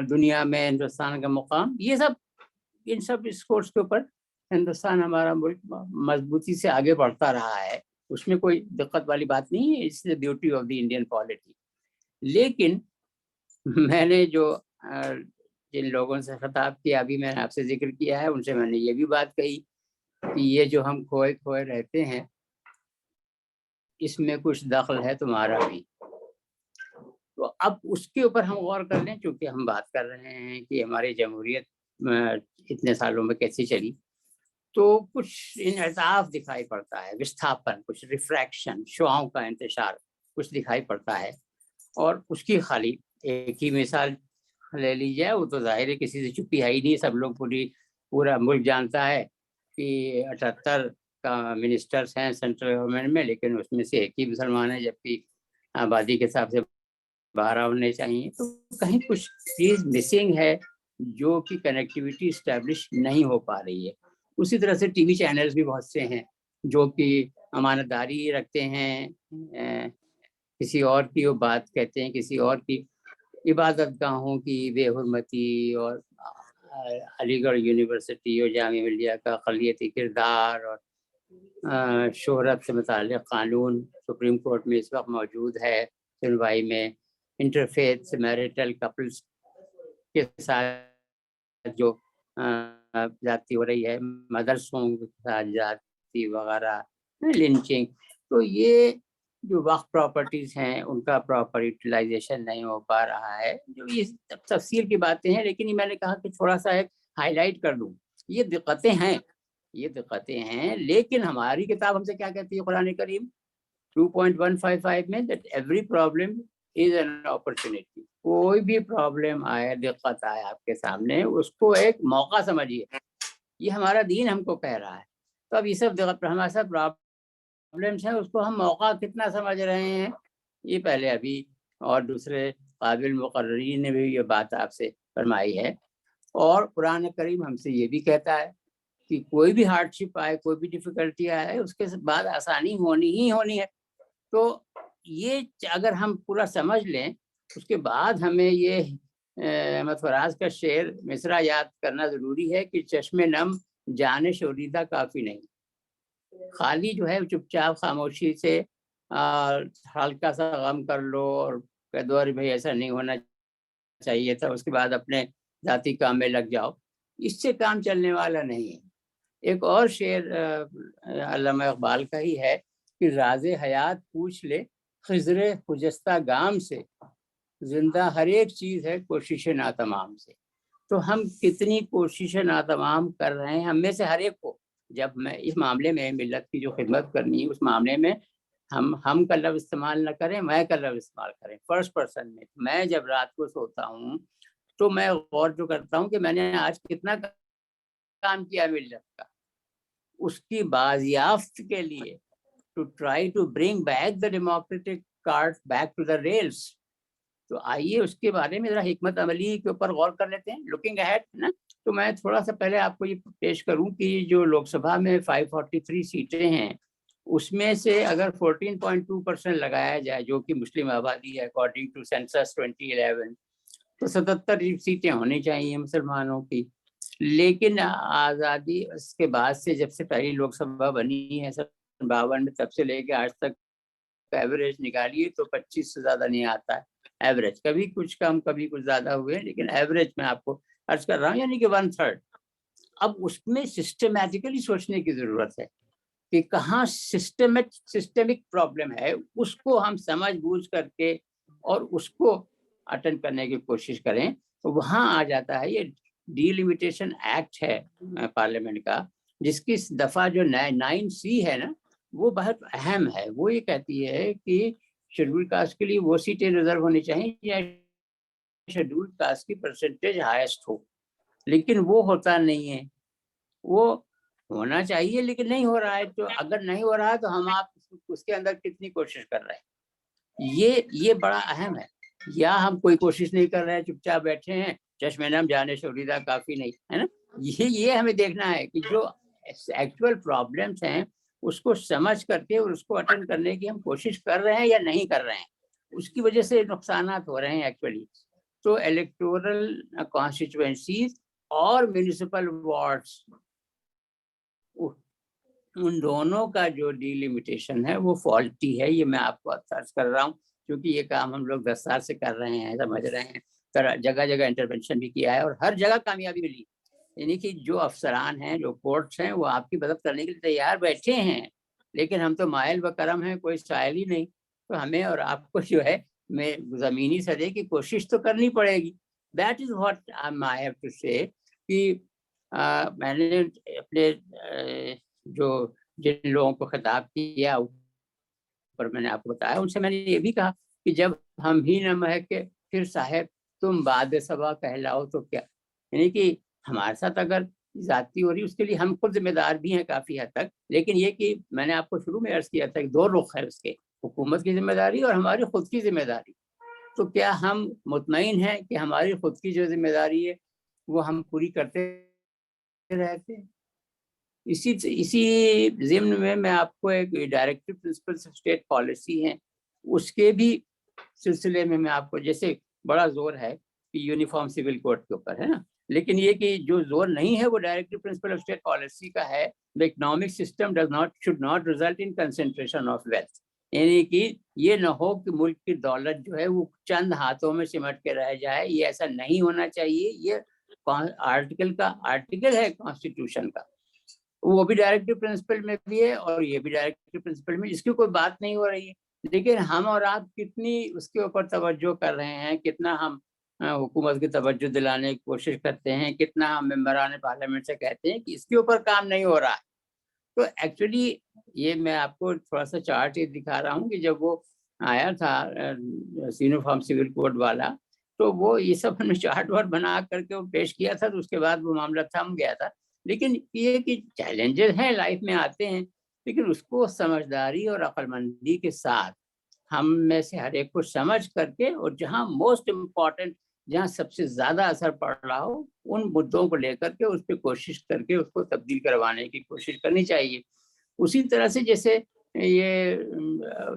دنیا میں ہندوستان کا مقام، یہ سب ان سب اسکورس کے اوپر ہندوستان ہمارا ملک مضبوطی سے آگے بڑھتا رہا ہے. اس میں کوئی دقت والی بات نہیں ہے. It's the beauty of the Indian polity. لیکن میں نے جو جن لوگوں سے خطاب کیا ابھی میں نے آپ سے ذکر کیا ہے، ان سے میں نے یہ بھی بات کہی کہ یہ جو ہم کھوئے کھوئے رہتے ہیں اس میں کچھ دخل ہے تمہارا بھی. تو اب اس کے اوپر ہم غور کر لیں، چونکہ ہم بات کر رہے ہیں کہ ہماری جمہوریت اتنے سالوں میں کیسی چلی، تو کچھ انعطاف دکھائی پڑتا ہے، وستھاپن، کچھ ریفریکشن، شعاؤں کا انتشار کچھ دکھائی پڑتا ہے. اور اس کی خالی ایک ہی مثال لے لی جائے، وہ تو ظاہر ہے کسی سے چھپی ہے ہی نہیں، سب لوگ پورا ملک جانتا ہے کہ 78 کا منسٹرز ہیں سینٹرل گورنمنٹ میں، لیکن اس میں سے ایک ہی مسلمان ہے، جبکہ آبادی کے حساب سے 12 ہونے چاہیے. تو کہیں کچھ چیز مسنگ ہے جو کہ کنیکٹیوٹی اسٹیبلش نہیں ہو پا رہی ہے. اسی طرح سے ٹی وی چینلز بھی بہت سے ہیں جو کہ امانت داری رکھتے ہیں، کسی اور کی وہ بات کہتے ہیں، کسی اور کی عبادت گاہوں کی بے حرمتی اور علی گڑھ یونیورسٹی اور جامعہ ملیہ کا اقلیتی کردار اور شہرت سے متعلق قانون سپریم کورٹ میں اس وقت موجود ہے سنوائی میں. انٹرفیتھ میرٹل کپلز کے ساتھ جو زیادتی ہو رہی ہے، مدرسوں کے ساتھ زیادتی وغیرہ، لنچنگ. تو یہ جو وقف پراپرٹیز ہیں ان کا پراپر یوٹیلائزیشن نہیں ہو پا رہا ہے، جو یہ تفصیل کی باتیں ہیں. لیکن یہ میں نے کہا کہ تھوڑا سا ایک ہائی لائٹ کر دوں، یہ دقتیں ہیں. لیکن ہماری کتاب ہم سے کیا کہتی ہے قرآن کریم 2.155 میں، that every problem is an opportunity. کوئی بھی پرابلم آئے، دقت آئے آپ کے سامنے، اس کو ایک موقع سمجھیے. یہ ہمارا دین ہم کو کہہ رہا ہے. تو اب یہ سب ہمارے ساتھ پرابلمس ہیں، اس کو ہم موقع کتنا سمجھ رہے ہیں، یہ پہلے ابھی اور دوسرے قابل مقررین نے بھی یہ بات آپ سے فرمائی ہے. اور قرآن کریم ہم سے یہ بھی کہتا ہے کہ کوئی بھی ہارڈ شپ آئے، کوئی بھی ڈیفیکلٹی آئے، اس کے بعد آسانی ہونی ہی ہونی ہے. تو یہ اگر ہم پورا سمجھ لیں، اس کے بعد ہمیں یہ احمد فراز کا شعر مصرع یاد کرنا ضروری ہے کہ چشم نم جان شوریدہ کافی نہیں. خالی جو ہے چپ چاپ خاموشی سے ہلکا سا غم کر لو اور کہہ دو ارے بھائی ایسا نہیں ہونا چاہیے تھا، اس کے بعد اپنے ذاتی کام میں لگ جاؤ، اس سے کام چلنے والا نہیں ہے. ایک اور شعر علامہ اقبال کا ہی ہے کہ راز حیات پوچھ لے خضر خجستہ گام سے، زندہ ہر ایک چیز ہے کوشش ناتمام سے. تو ہم کتنی کوشش ناتمام کر رہے ہیں، ہم میں سے ہر ایک کو. جب میں اس معاملے میں ملت کی جو خدمت کرنی ہے، اس معاملے میں ہم کا لفظ استعمال نہ کریں، میں کا لفظ استعمال کریں فرسٹ پرسن میں. میں جب رات کو سوتا ہوں تو میں غور جو کرتا ہوں کہ میں نے آج کتنا کام کیا ملت کا، اس کی بازیافت کے لیے to try to bring back the democratic cart back to the rails. تو آئیے اس کے بارے میں ذرا حکمت عملی کے اوپر غور کر لیتے ہیں، لوکنگ اہیڈ نا. تو میں تھوڑا سا پہلے آپ کو یہ پیش کروں کہ جو لوک سبھا میں 543 سیٹیں ہیں، اس میں سے اگر 14.2% لگایا جائے جو کہ مسلم آبادی ہے اکارڈنگ ٹو سینسس 2011، تو 77 سیٹیں ہونی چاہیے مسلمانوں کی. لیکن آزادی اس کے بعد سے جب سے پہلی لوک سبھا بنی ہے 52 میں، تب سے لے کے آج تک ایوریج نکالیے تو 25 سے زیادہ نہیں آتا ہے. ایوریج کبھی کچھ کم کبھی کچھ زیادہ ہوئے، لیکن ایوریج میں آپ کو عرض کر رہا ہوں، یعنی کہ 1/3. اب اس میں سسٹمیٹیکلی سوچنے کی ضرورت ہے کہ کہاں سسٹمک پرابلم ہے، اس کو ہم سمجھ بوجھ کر کے اور اس کو اٹینڈ کرنے کی کوشش کریں. تو وہاں آ جاتا ہے یہ ڈی لمیٹیشن ایکٹ ہے پارلیمنٹ کا، جس کی دفعہ جو 9C ہے نا، وہ بہت اہم ہے. وہ یہ کہتی ہے کہ شیڈول کاسٹ کے لیے وہ سیٹیں ریزرو ہونی چاہیے یا شیڈول کاسٹ کی پرسنٹیج ہائیسٹ ہو. لیکن وہ ہوتا نہیں ہے، وہ ہونا چاہیے لیکن نہیں ہو رہا ہے. تو اگر نہیں ہو رہا ہے تو ہم آپ اس کے اندر کتنی کوشش کر رہے ہیں، یہ بڑا اہم ہے. یا ہم کوئی کوشش نہیں کر رہے ہیں، چپ چاپ بیٹھے ہیں، چشم نم جانے شوریدہ کافی نہیں ہے نا. یہ ہمیں دیکھنا ہے کہ جو ایکچوئل پرابلمس ہیں اس کو سمجھ کر کے اور اس کو اٹینڈ کرنے کی ہم کوشش کر رہے ہیں یا نہیں کر رہے ہیں. اس کی وجہ سے نقصانات ہو رہے ہیں ایکچولی. تو الیکٹورل کانسٹیچوئنسیز اور میونسپل وارڈس، ان دونوں کا جو ڈی لمیٹیشن ہے وہ فالٹی ہے. یہ میں آپ کو عرض کر رہا ہوں کیونکہ یہ کام ہم لوگ 10 سال سے کر رہے ہیں، سمجھ رہے ہیں. तरह जगह जगह इंटरवेंशन भी किया है और हर जगह कामयाबी मिली। यानी कि जो अफसरान हैं, जो कोर्ट्स हैं, वो आपकी मदद करने के लिए तैयार बैठे हैं, लेकिन हम तो मायल व करम हैं, कोई साइल ही नहीं। तो हमें और आपको जो है मैं ज़मीनी सतह की कोशिश तो करनी पड़ेगी। That is what I have to say कि मैंने अपने जो जिन लोगों को खिताब किया पर मैंने आपको बताया, उनसे मैंने ये भी कहा कि जब हम ही न महके फिर साहब तुम बाद सबा कहलाओ तो क्या। यानी कि हमारे साथ अगर जाती हो रही उसके लिए हम खुद जिम्मेदार भी हैं काफ़ी हद तक, लेकिन ये कि मैंने आपको शुरू में अर्ज किया था कि दो रुख है उसके, हुकूमत की जिम्मेदारी और हमारी खुद की जिम्मेदारी। तो क्या हम मुतमईन हैं कि हमारी खुद की जो जिम्मेदारी है वो हम पूरी करते रहते हैं? इसी ज़िम्न में मैं आपको एक directive principles of state policy हैं, उसके भी सिलसिले में मैं आपको, जैसे बड़ा जोर है कि यूनिफॉर्म सिविल कोड के ऊपर है ना, लेकिन ये कि जो जोर नहीं है वो directive principle of state policy का है, the economic system should not result in concentration of wealth. यानी कि ये न हो कि मुल्क की दौलत जो है वो चंद हाथों में सिमट के रह जाए, ये ऐसा नहीं होना चाहिए। ये आर्टिकल है कॉन्स्टिट्यूशन का, वो भी डायरेक्टिव प्रिंसिपल में भी है और ये भी डायरेक्टिव प्रिंसिपल में, जिसकी कोई बात नहीं हो रही है। लेकिन हम और आप कितनी उसके ऊपर तवज्जो कर रहे हैं, कितना हम हुकूमत की तवज्जो दिलाने की कोशिश करते हैं, कितना हम मेंबरान पार्लियामेंट से कहते हैं कि इसके ऊपर काम नहीं हो रहा है। तो एक्चुअली ये मैं आपको थोड़ा सा चार्ट ये दिखा रहा हूँ कि जब वो आया था यूनिफॉर्म सिविल कोड वाला, तो वो ये सब हमने चार्ट वार्ट बना करके वो पेश किया था, तो उसके बाद वो मामला थम गया था। लेकिन ये कि चैलेंजेस हैं लाइफ में आते हैं, लेकिन उसको समझदारी और अक्लमंदी के साथ हम में से हर एक को समझ करके, और जहाँ मोस्ट इम्पॉर्टेंट, जहाँ सबसे ज़्यादा असर पड़ रहा हो, उन मुद्दों को लेकर के उस पर कोशिश करके उसको तब्दील करवाने की कोशिश करनी चाहिए। उसी तरह से जैसे ये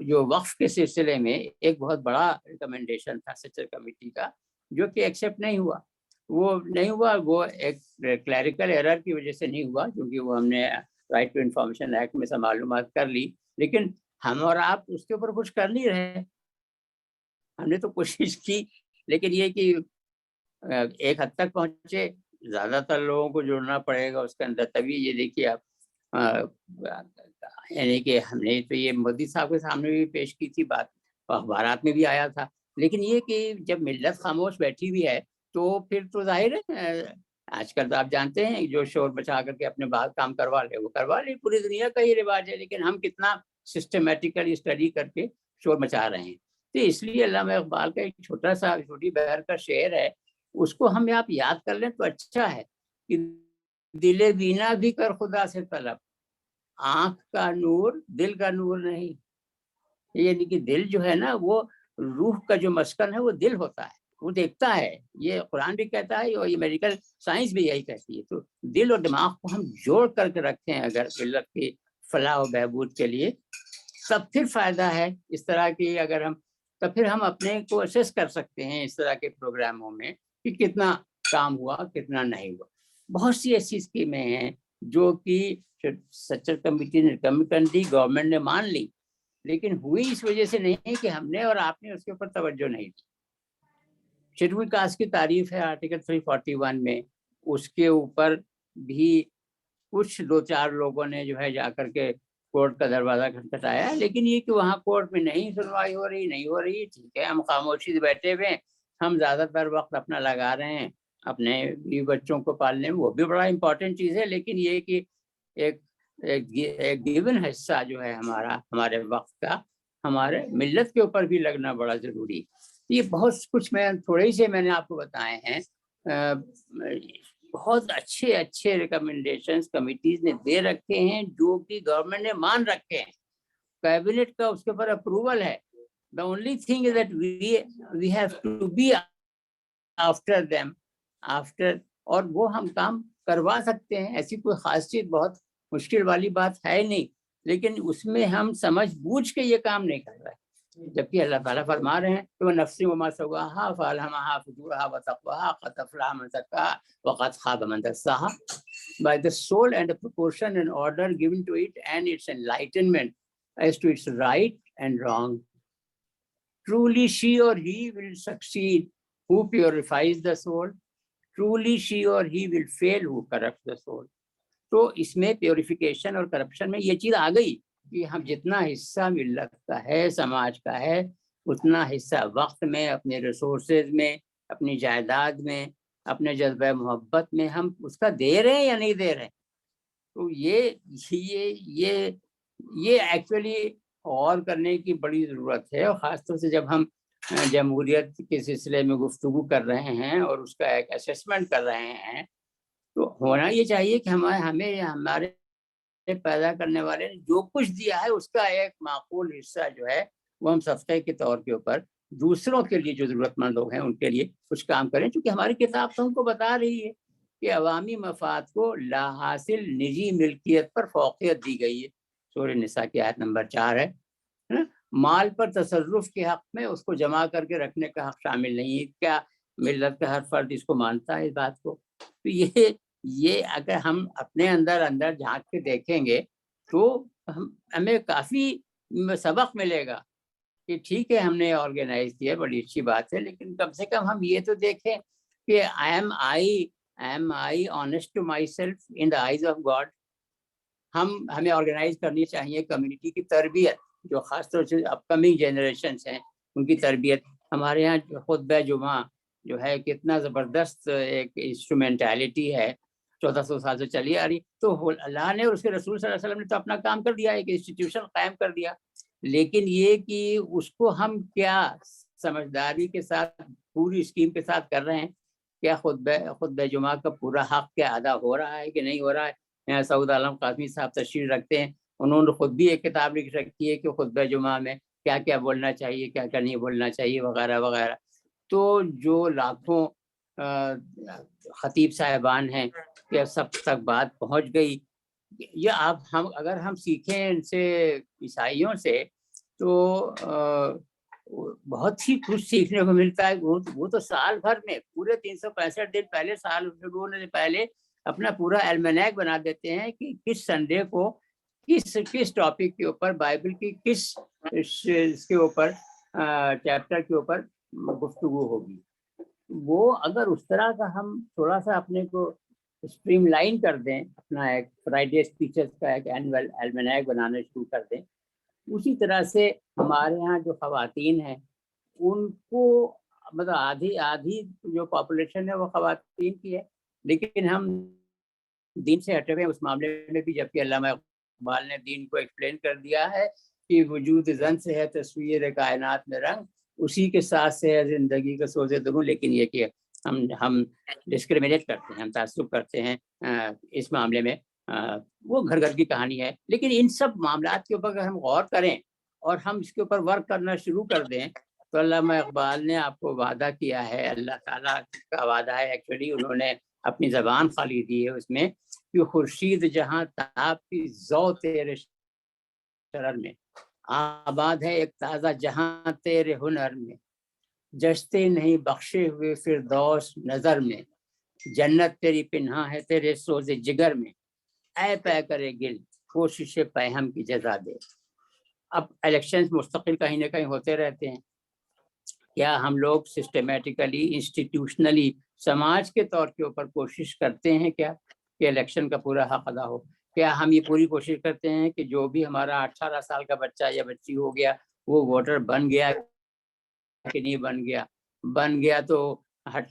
जो वक्फ के सिलसिले में एक बहुत बड़ा रिकमेंडेशन था सेंट्रल कमेटी का, जो कि एक्सेप्ट नहीं हुआ। वो एक क्लैरिकल एरर की वजह से नहीं हुआ, क्योंकि वो हमने राइट टू इंफॉर्मेशन एक्ट में से मालूमात कर ली, लेकिन हम और आप उसके ऊपर कुछ कर नहीं रहे। हमने तो कोशिश की, लेकिन ये कि एक हद तक पहुंचे, ज्यादातर लोगों को जुड़ना पड़ेगा उसके अंदर, तभी ये देखिए आप यानी कि हमने तो ये मोदी साहब के सामने भी पेश की थी बात, अखबारात में भी आया था। लेकिन ये कि जब मिल्लत खामोश बैठी हुई है तो फिर तो जाहिर है, आजकल तो आप जानते हैं जो शोर बचा करके अपने बात काम करवा ले वो करवा ले, पूरी दुनिया का ही रिवाज है। लेकिन हम कितना सिस्टमेटिकली स्टडी करके शोर मचा रहे हैं। तो इसलिए अल्लामा इकबाल का एक छोटी बहर का शेर है, उसको हम आप याद कर लें तो अच्छा है कि दिले बीना भी कर खुदा से तलब, आंख का नूर दिल का नूर नहीं। यानी कि दिल जो है ना, वो रूह का जो मस्कन है वो दिल होता है, वो देखता है। ये कुरान भी कहता है और ये मेडिकल साइंस भी यही कहती है। तो दिल और दिमाग को हम जोड़ करके रखें अगर मिल्लत की फलाह और बहबूद के लिए, तब फिर फायदा है। इस तरह की अगर हम, तब फिर हम अपने को असेस कर सकते हैं इस तरह के प्रोग्रामों में कि कितना काम हुआ कितना नहीं हुआ। बहुत सी ऐसी स्कीमें हैं जो कि सेंट्रल कमेटी ने रिकमेंड कर दी, गवर्नमेंट ने मान ली, लेकिन हुई इस वजह से नहीं कि हमने और आपने उसके ऊपर तवज्जो नहीं दी। शेड्यूल कास्ट की तारीफ है आर्टिकल 341 में, उसके ऊपर भी कुछ 2-4 लोगों ने जो है जाकर के कोर्ट का दरवाजा खटखटाया, लेकिन ये कि वहाँ कोर्ट में नहीं सुनवाई हो रही, ठीक है, हम खामोशी से बैठे हुए, हम ज्यादातर वक्त अपना लगा रहे हैं अपने बीवी बच्चों को पालने में, वो भी बड़ा इंपॉर्टेंट चीज है। लेकिन ये कि एक गिवन हिस्सा जो है हमारे वक्त का, हमारे मिल्लत के ऊपर भी लगना बड़ा जरूरी। ये बहुत कुछ मैंने आपको बताए हैं। बहुत अच्छे रिकमेंडेशंस कमिटीज ने दे रखे हैं जो कि गवर्नमेंट ने मान रखे हैं, कैबिनेट का उसके ऊपर अप्रूवल है। The only thing is that we have to be after them, और वो हम काम करवा सकते हैं। ऐसी कोई खास चीज बहुत मुश्किल वाली बात है नहीं, लेकिन उसमें हम समझ बूझ के ये काम नहीं कर रहे। जबकि अल्लाह ताला फरमा रहे हैं तो नफ्सी वमा सवाहा फअल्हमाहा फुजूरहा व तक़वाहा क़द अफ़लहा मन ज़क्काहा व क़द ख़ाब मन दस्साहा। By the soul and the proportion and order given to it and its enlightenment as to its right and wrong, truly she or he will succeed who purifies the soul, truly she or he will fail who corrupts the soul. تو اس میں purification اور corruption میں یہ چیز آ گئی کہ ہم جتنا حصہ ملت کا ہے، سماج کا ہے، اتنا حصہ وقت میں، اپنے ریسورسز میں، اپنی جائیداد میں، اپنے جذبہ محبت میں ہم اس کا دے رہے ہیں یا نہیں دے رہے ہیں. تو یہ ایکچولی غور کرنے کی بڑی ضرورت ہے، اور خاص طور سے جب ہم جمہوریت کے سلسلے میں گفتگو کر رہے ہیں اور اس کا ایک اسیسمنٹ کر رہے ہیں، تو ہونا یہ چاہیے کہ ہمارے پیدا کرنے والے نے جو کچھ دیا ہے اس کا ایک معقول حصہ جو ہے وہ ہم صدقے کے طور کے اوپر دوسروں کے لیے جو ضرورت مند لوگ ہیں ان کے لیے کچھ کام کریں. چونکہ ہماری کتاب تو ہم کو بتا رہی ہے کہ عوامی مفاد کو لا حاصل نجی ملکیت پر فوقیت دی گئی ہے. سورہ نساء کی آیت نمبر 4 ہے. مال پر تصرف کے حق میں اس کو جمع کر کے رکھنے کا حق شامل نہیں ہے. کیا ملت کا ہر فرد اس کو مانتا ہے اس بات کو؟ تو یہ اگر ہم اپنے اندر جھانک کے دیکھیں گے تو ہمیں کافی سبق ملے گا کہ ٹھیک ہے ہم نے آرگنائز کیا، بڑی اچھی بات ہے، لیکن کم سے کم ہم یہ تو دیکھیں کہ am I honest to myself in the eyes of God. ہمیں آرگنائز کرنی چاہیے کمیونٹی کی تربیت، جو خاص طور سے اپ کمنگ جنریشنز ہیں ان کی تربیت. ہمارے یہاں خطبہ جمعہ جو ہے کتنا زبردست ایک انسٹرومنٹیلٹی ہے، 1400 سال سے چلی آ رہی. تو اللہ نے اور اس کے رسول صلی اللہ علیہ وسلم نے تو اپنا کام کر دیا، ایک انسٹیٹیوشن قائم کر دیا، لیکن یہ کہ اس کو ہم کیا سمجھداری کے ساتھ پوری اسکیم کے ساتھ کر رہے ہیں. کیا خطبہ جمعہ کا پورا حق کیا ادا ہو رہا ہے کہ نہیں ہو رہا ہے؟ یہاں سعود عالم قاسمی صاحب تشریف رکھتے ہیں، انہوں نے خود بھی ایک کتاب لکھ رکھی ہے کہ خطبہ جمعہ میں کیا کیا بولنا چاہیے، کیا کیا نہیں بولنا چاہیے، وغیرہ وغیرہ. تو جو لاکھوں خطیب صاحبان ہیں کہ سب تک بات پہنچ گئی. یہ اگر ہم سیکھیں ان سے، عیسائیوں سے، تو بہت ہی کچھ سیکھنے کو ملتا ہے. وہ تو سال بھر میں پورے 365 دن پہلے سال شروع ہونے سے پہلے اپنا پورا المنیک بنا دیتے ہیں کہ کس سنڈے کو کس ٹاپک کے اوپر، بائبل کی کس اس کے اوپر چیپٹر کے اوپر گفتگو ہوگی. وہ اگر اس طرح کا ہم تھوڑا سا اپنے کو اسٹریم لائن کر دیں، اپنا ایک فرائیڈے اسپیچز کا ایک اینول المنیک بنانا شروع کر دیں. اسی طرح سے ہمارے ہاں جو خواتین ہیں ان کو مطلب آدھی جو پاپولیشن ہے وہ خواتین کی ہے، لیکن ہم دین سے ہٹے ہوئے اس معاملے میں بھی، جبکہ علامہ اقبال نے دین کو ایکسپلین کر دیا ہے کہ وجود زن سے ہے تصویر کائنات میں رنگ، اسی کے ساتھ سے ہے زندگی کا سوز دگوں. لیکن یہ کہ ہم ڈسکریمنیٹ کرتے ہیں، ہم تعصب کرتے ہیں اس معاملے میں. وہ گھر گھر کی کہانی ہے. لیکن ان سب معاملات کے اوپر اگر ہم غور کریں اور ہم اس کے اوپر ورک کرنا شروع کر دیں تو علامہ اقبال نے آپ کو وعدہ کیا ہے، اللہ تعالیٰ کا وعدہ ہے ایکچولی، انہوں نے اپنی زبان خالی دی ہے اس میں کہ خورشید جہاں تاب کی ذو تیرے شرر میں، آباد ہے ایک تازہ جہاں تیرے ہنر میں، جشتے نہیں بخشے ہوئے فردوس نظر میں، جنت تیری پنہاں ہے تیرے سوز جگر میں، اے پے کرے گل کوشش پیہم کی جزا دے. اب الیکشنز مستقل کہیں نہ کہیں ہوتے رہتے ہیں. کیا ہم لوگ سسٹمیٹیکلی انسٹیٹیوشنلی سماج کے طور کے اوپر کوشش کرتے ہیں کیا کہ الیکشن کا پورا حق ادا ہو؟ کیا ہم یہ پوری کوشش کرتے ہیں کہ جو بھی ہمارا 18 سال کا بچہ یا بچی ہو گیا وہ ووٹر بن گیا کہ نہیں بن گیا تو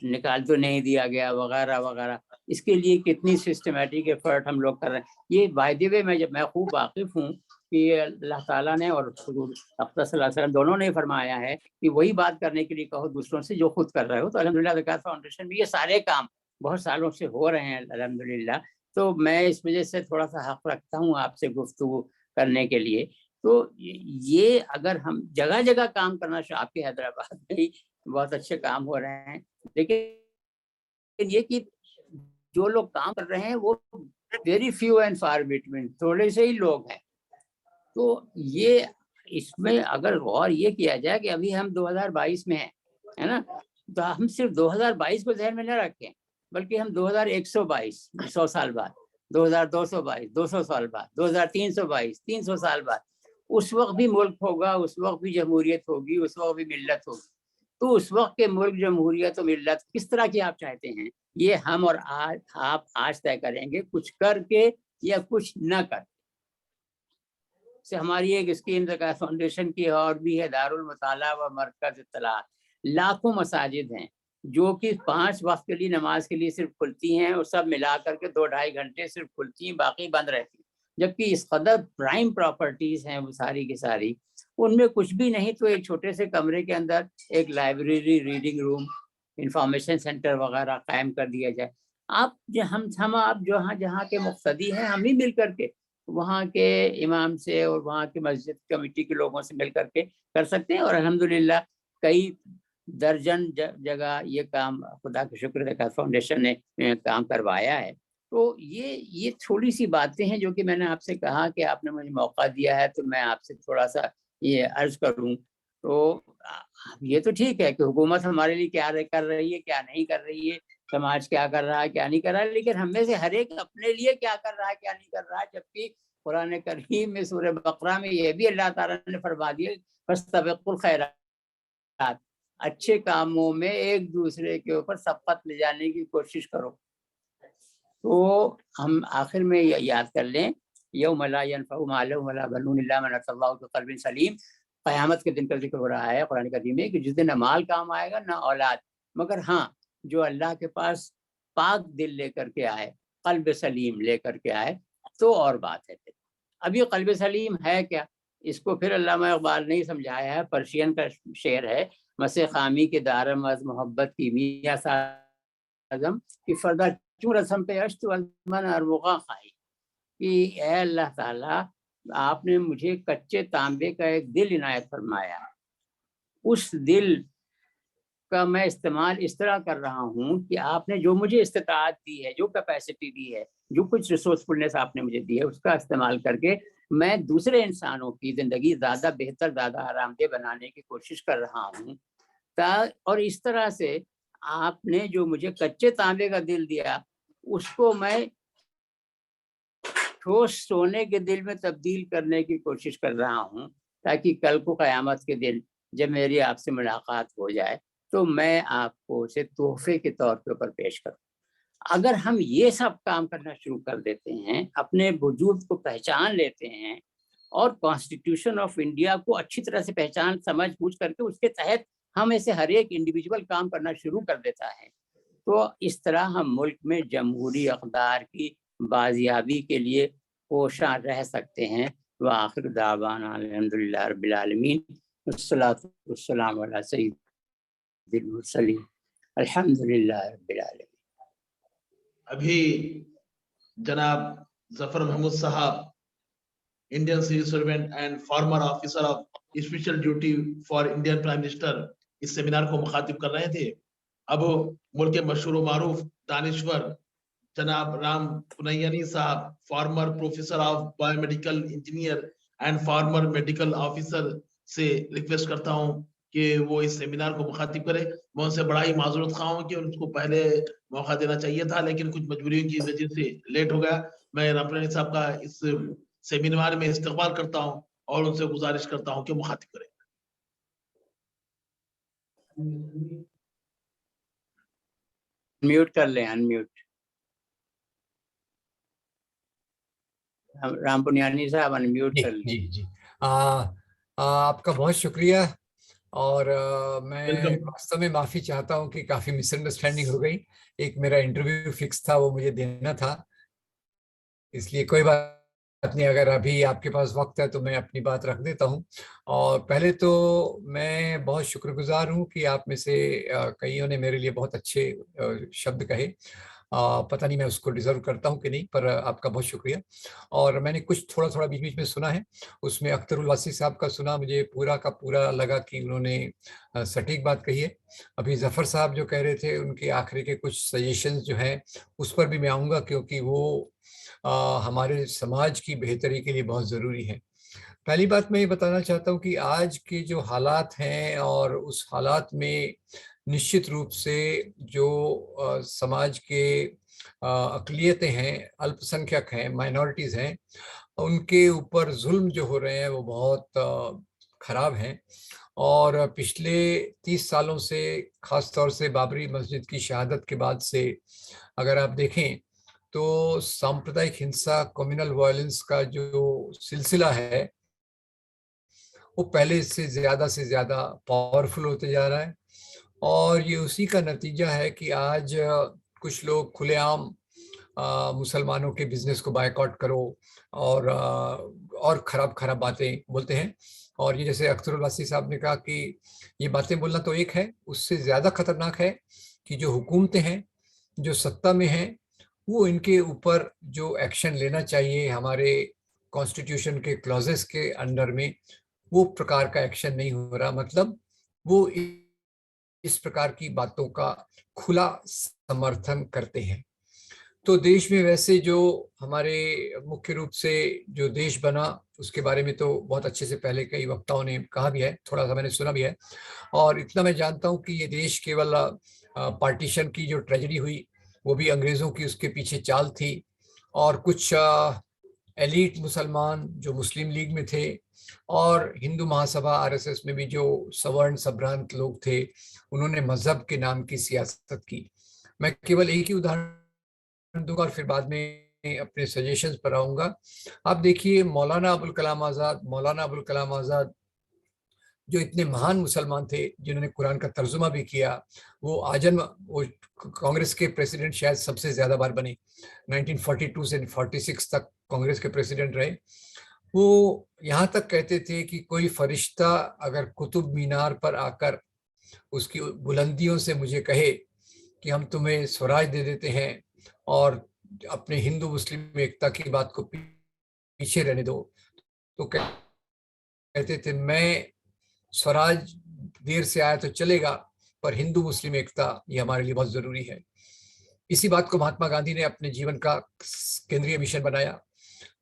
نکال تو نہیں دیا گیا، وغیرہ وغیرہ. اس کے لیے کتنی سسٹمیٹک ایفرٹ ہم لوگ کر رہے ہیں. یہ بائی دی وے میں خوب واقف ہوں کہ اللہ تعالیٰ نے اور حضور اقدس صلی اللہ علیہ وسلم دونوں نے فرمایا ہے کہ وہی بات کرنے کے لیے کہو دوسروں سے جو خود کر رہے ہو. تو الحمدللہ زکوٰۃ فاؤنڈیشن میں یہ سارے کام بہت سالوں سے ہو رہے ہیں الحمدللہ. تو میں اس وجہ سے تھوڑا سا حق رکھتا ہوں آپ سے گفتگو کرنے کے لیے. تو یہ اگر ہم جگہ جگہ کام کرنا، آپ کے حیدرآباد میں ہی بہت اچھے کام ہو رہے ہیں، لیکن یہ کہ جو لوگ کام کر رہے ہیں وہ very few and for between, تھوڑے سے ہی لوگ ہیں. تو یہ اس میں اگر غور یہ کیا جائے کہ ابھی ہم 2022 میں ہیں، ہے نا، تو ہم صرف 2022 کو ذہن میں نہ رکھیں بلکہ ہم 2122 100 سال بعد، 2222 200 سال بعد، 2322 300 سال بعد، اس وقت بھی ملک ہوگا، اس وقت بھی جمہوریت ہوگی، اس وقت بھی ملت ہوگی. تو اس وقت کے ملک جمہوریت و ملت کس طرح کی آپ چاہتے ہیں، یہ ہم اور آپ آج طے کریں گے، کچھ کر کے یا کچھ نہ کر سے۔ ہماری ایک اسکیم زکوٰۃ فاؤنڈیشن کی اور بھی ہے، دارالمطالعہ و مرکز اطلاعات، لاکھوں مساجد ہیں جو کہ 5 وقت کے لیے نماز کے لیے صرف کھلتی ہیں، اور سب ملا کر کے 2-2.5 گھنٹے صرف کھلتی ہیں، باقی بند رہتی ہیں، جبکہ اس قدر پرائم پراپرٹیز ہیں وہ ساری کی ساری، ان میں کچھ بھی نہیں تو ایک چھوٹے سے کمرے کے اندر ایک لائبریری، ریڈنگ روم، انفارمیشن سینٹر وغیرہ قائم کر دیا جائے۔ آپ آپ جہاں کے مقتدی ہیں، ہم ہی مل کر کے وہاں کے امام سے اور وہاں کے مسجد کمیٹی کے لوگوں سے مل کر کے کر سکتے ہیں، اور الحمدللہ کئی درجن جگہ یہ کام خدا کا شکر ہے فاؤنڈیشن نے کام کروایا ہے۔ تو یہ تھوڑی سی باتیں ہیں جو کہ میں نے آپ سے کہا کہ آپ نے مجھے موقع دیا ہے تو میں آپ سے تھوڑا سا یہ عرض کروں۔ تو یہ تو ٹھیک ہے کہ حکومت ہمارے لیے کیا کر رہی ہے، کیا نہیں کر رہی ہے، سماج کیا کر رہا ہے، کیا نہیں کر رہا ہے، لیکن ہم میں سے ہر ایک اپنے لیے کیا کر رہا ہے، کیا نہیں کر رہا ہے، جبکہ قرآن کریم میں سورہ بقرہ میں یہ بھی اللہ تعالیٰ نے فرما دیا فاستبقوا الخیرات، اچھے کاموں میں ایک دوسرے کے اوپر سبقت لے جانے کی کوشش کرو۔ تو ہم آخر میں یہ یاد کر لیں، یوم لا ینفع مال ولا بنون الا من اتى الله بقلب سلیم، قیامت کے دن کا ذکر ہو رہا ہے قرآن کریم میں کہ جس دن نہ مال کام آئے گا نہ اولاد، مگر ہاں جو اللہ کے پاس پاک دل لے کر کے آئے، قلب سلیم لے کر کے آئے تو اور بات ہے۔ اب یہ قلب سلیم ہے کیا، اس کو پھر علامہ اقبال نے سمجھایا ہے، پرشین کا شعر ہے، مسے خامی کے دارم از محبت کی میاں سازم کہ فردہ چوں رسم پہ اشت من ارمغا خائی، کہ اے اللہ تعالیٰ آپ نے مجھے کچے تانبے کا ایک دل عنایت فرمایا، اس دل کا میں استعمال اس طرح کر رہا ہوں کہ آپ نے جو مجھے استطاعت دی ہے، جو کیپیسٹی دی ہے، جو کچھ ریسورسفلنس آپ نے مجھے دی ہے، اس کا استعمال کر کے میں دوسرے انسانوں کی زندگی زیادہ بہتر، زیادہ آرام دہ بنانے کی کوشش کر رہا ہوں۔ اور اس طرح سے آپ نے جو مجھے کچے تانبے کا دل دیا، اس کو میں ٹھوس سونے کے دل میں تبدیل کرنے کی کوشش کر رہا ہوں، تاکہ کل کو قیامت کے دن جب میری آپ سے ملاقات ہو جائے تو میں آپ کو اسے تحفے کے طور کے اوپر پیش کروں۔ اگر ہم یہ سب کام کرنا شروع کر دیتے ہیں، اپنے وجود کو پہچان لیتے ہیں اور کانسٹیٹیوشن آف انڈیا کو اچھی طرح سے پہچان سمجھ بوجھ کر کے اس کے تحت ہم ایسے ہر ایک انڈیویجول کام کرنا شروع کر دیتا ہے، تو اس طرح ہم ملک میں جمہوری اقدار کی بازیابی کے لیے کوشاں رہ سکتے ہیں۔ وآخر دعوانا الحمدللہ رب العالمین، والصلاۃ والسلام علی سید المرسلین، الحمدللہ رب العالمین۔ ابھی جناب ظفر محمود صاحب، Indian civil servant and former officer of special duty for Indian prime minister, اس سیمینار کو مخاطب کر رہے تھے۔ اب ملک کے مشہور و معروف دانشور جناب رام پنیانی صاحب، former professor of bio medical engineer and former medical officer, سے ریکویسٹ کرتا ہوں کہ وہ اس سیمینار کو مخاطب کرے۔ میں ان سے بڑا ہی معذرت خواہ ہوں کہ ان کو پہلے موقع دینا چاہیے تھا، لیکن کچھ مجبوریوں کی وجہ سے لیٹ ہو گیا۔ میں رام پنیانی صاحب کا اس سیمینار میں استقبال کرتا ہوں اور ان سے گزارش کرتا ہوں کہ مخاطب کریں۔ میوٹ کر لیں، انمیوٹ۔ رام پنیانی صاحب انمیوٹ کر لیں۔ جی آپ کا بہت شکریہ، اور میں واستو میں معافی چاہتا ہوں کہ کافی مس انڈرسٹینڈنگ ہو گئی۔ ایک میرا انٹرویو فکس تھا، وہ مجھے دینا تھا، اس لیے کوئی بات نہیں، اگر ابھی آپ کے پاس وقت ہے تو میں اپنی بات رکھ دیتا ہوں۔ اور پہلے تو میں بہت شکر گزار ہوں کہ آپ میں سے کئیوں نے میرے لیے بہت اچھے شبد کہے، پتہ نہیں میں اس کو ڈیزرو کرتا ہوں کہ نہیں، پر آپ کا بہت شکریہ۔ اور میں نے کچھ تھوڑا بیچ بیچ میں سنا ہے، اس میں اختر الواسی صاحب کا سنا، مجھے پورا کا پورا لگا کہ انہوں نے سٹیک بات کہی ہے۔ ابھی ظفر صاحب جو کہہ رہے تھے، ان کے آخری کے کچھ سجیشنز جو ہیں اس پر بھی میں آؤں گا، کیونکہ وہ ہمارے سماج کی بہتری کے لیے بہت ضروری ہے۔ پہلی بات میں یہ بتانا چاہتا ہوں کہ آج کے جو حالات ہیں، اور اس حالات میں نشچت روپ سے جو سماج کے اقلیتیں ہیں، الپ سنکھیک ہیں، مائنورٹیز ہیں، ان کے اوپر ظلم جو ہو رہے ہیں وہ بہت خراب ہیں، اور پچھلے 30 سالوں سے خاص طور سے بابری مسجد کی شہادت کے بعد سے اگر آپ دیکھیں تو سامپردائک ہنسا کمیونل وائلنس کا جو سلسلہ ہے وہ پہلے سے زیادہ پاورفل ہوتے جا رہا ہے، اور یہ اسی کا نتیجہ ہے کہ آج کچھ لوگ کھلے عام مسلمانوں کے بزنس کو بائیکاٹ کرو اور خراب باتیں بولتے ہیں. اور یہ جیسے اختر الواسی صاحب نے کہا کہ یہ باتیں بولنا تو ایک ہے، اس سے زیادہ خطرناک ہے کہ جو حکومتیں ہیں جو سطح میں ہیں وہ ان کے اوپر جو ایکشن لینا چاہیے ہمارے کانسٹیٹیوشن کے کلوزز کے انڈر میں، وہ پرکار کا ایکشن نہیں ہو رہا. مطلب وہ اس پرکار کی باتوں کا کھلا سمرتھن کرتے ہیں. تو دیش میں ویسے جو ہمارے مکھیہ روپ سے جو دیش بنا اس کے بارے میں تو بہت اچھے سے پہلے کئی وکتاؤں نے کہا بھی ہے، تھوڑا سا میں نے سنا بھی ہے، اور اتنا میں جانتا ہوں کہ یہ دیش کیول پارٹیشن کی جو ٹریجڈی ہوئی وہ بھی انگریزوں کی اس کے پیچھے چال تھی، اور کچھ ایلیٹ مسلمان جو مسلم لیگ میں تھے اور ہندو مہاسبھا RSS میں بھی جو سورن سبرانت لوگ تھے انہوں نے مذہب کے نام کی سیاست کی. میں کیول ایک ہی ادھارن دوں گا اور پھر بعد میں اپنے سجیشنز پر آؤں گا. آپ دیکھیے مولانا ابوالکلام آزاد جو اتنے مہان مسلمان تھے جنہوں نے قرآن کا ترجمہ بھی کیا، وہ کانگریس کے پریزیڈنٹ شاید سب سے زیادہ بار بنے، 1942 سے 46 تک کانگریس کے پریزیڈنٹ رہے. وہ یہاں تک کہتے تھے کہ کوئی فرشتہ اگر قطب مینار پر آ کر اس کی بلندیوں سے مجھے کہے کہ ہم تمہیں سوراج دے دیتے ہیں اور اپنے ہندو مسلم ایکتا کی بات کو پیچھے رہنے دو، تو کہتے تھے میں سوراج دیر سے آیا تو چلے گا پر ہندو مسلم ایکتا یہ ہمارے لیے بہت ضروری ہے. اسی بات کو مہاتما گاندھی نے اپنے جیون کا کیندری مشن بنایا.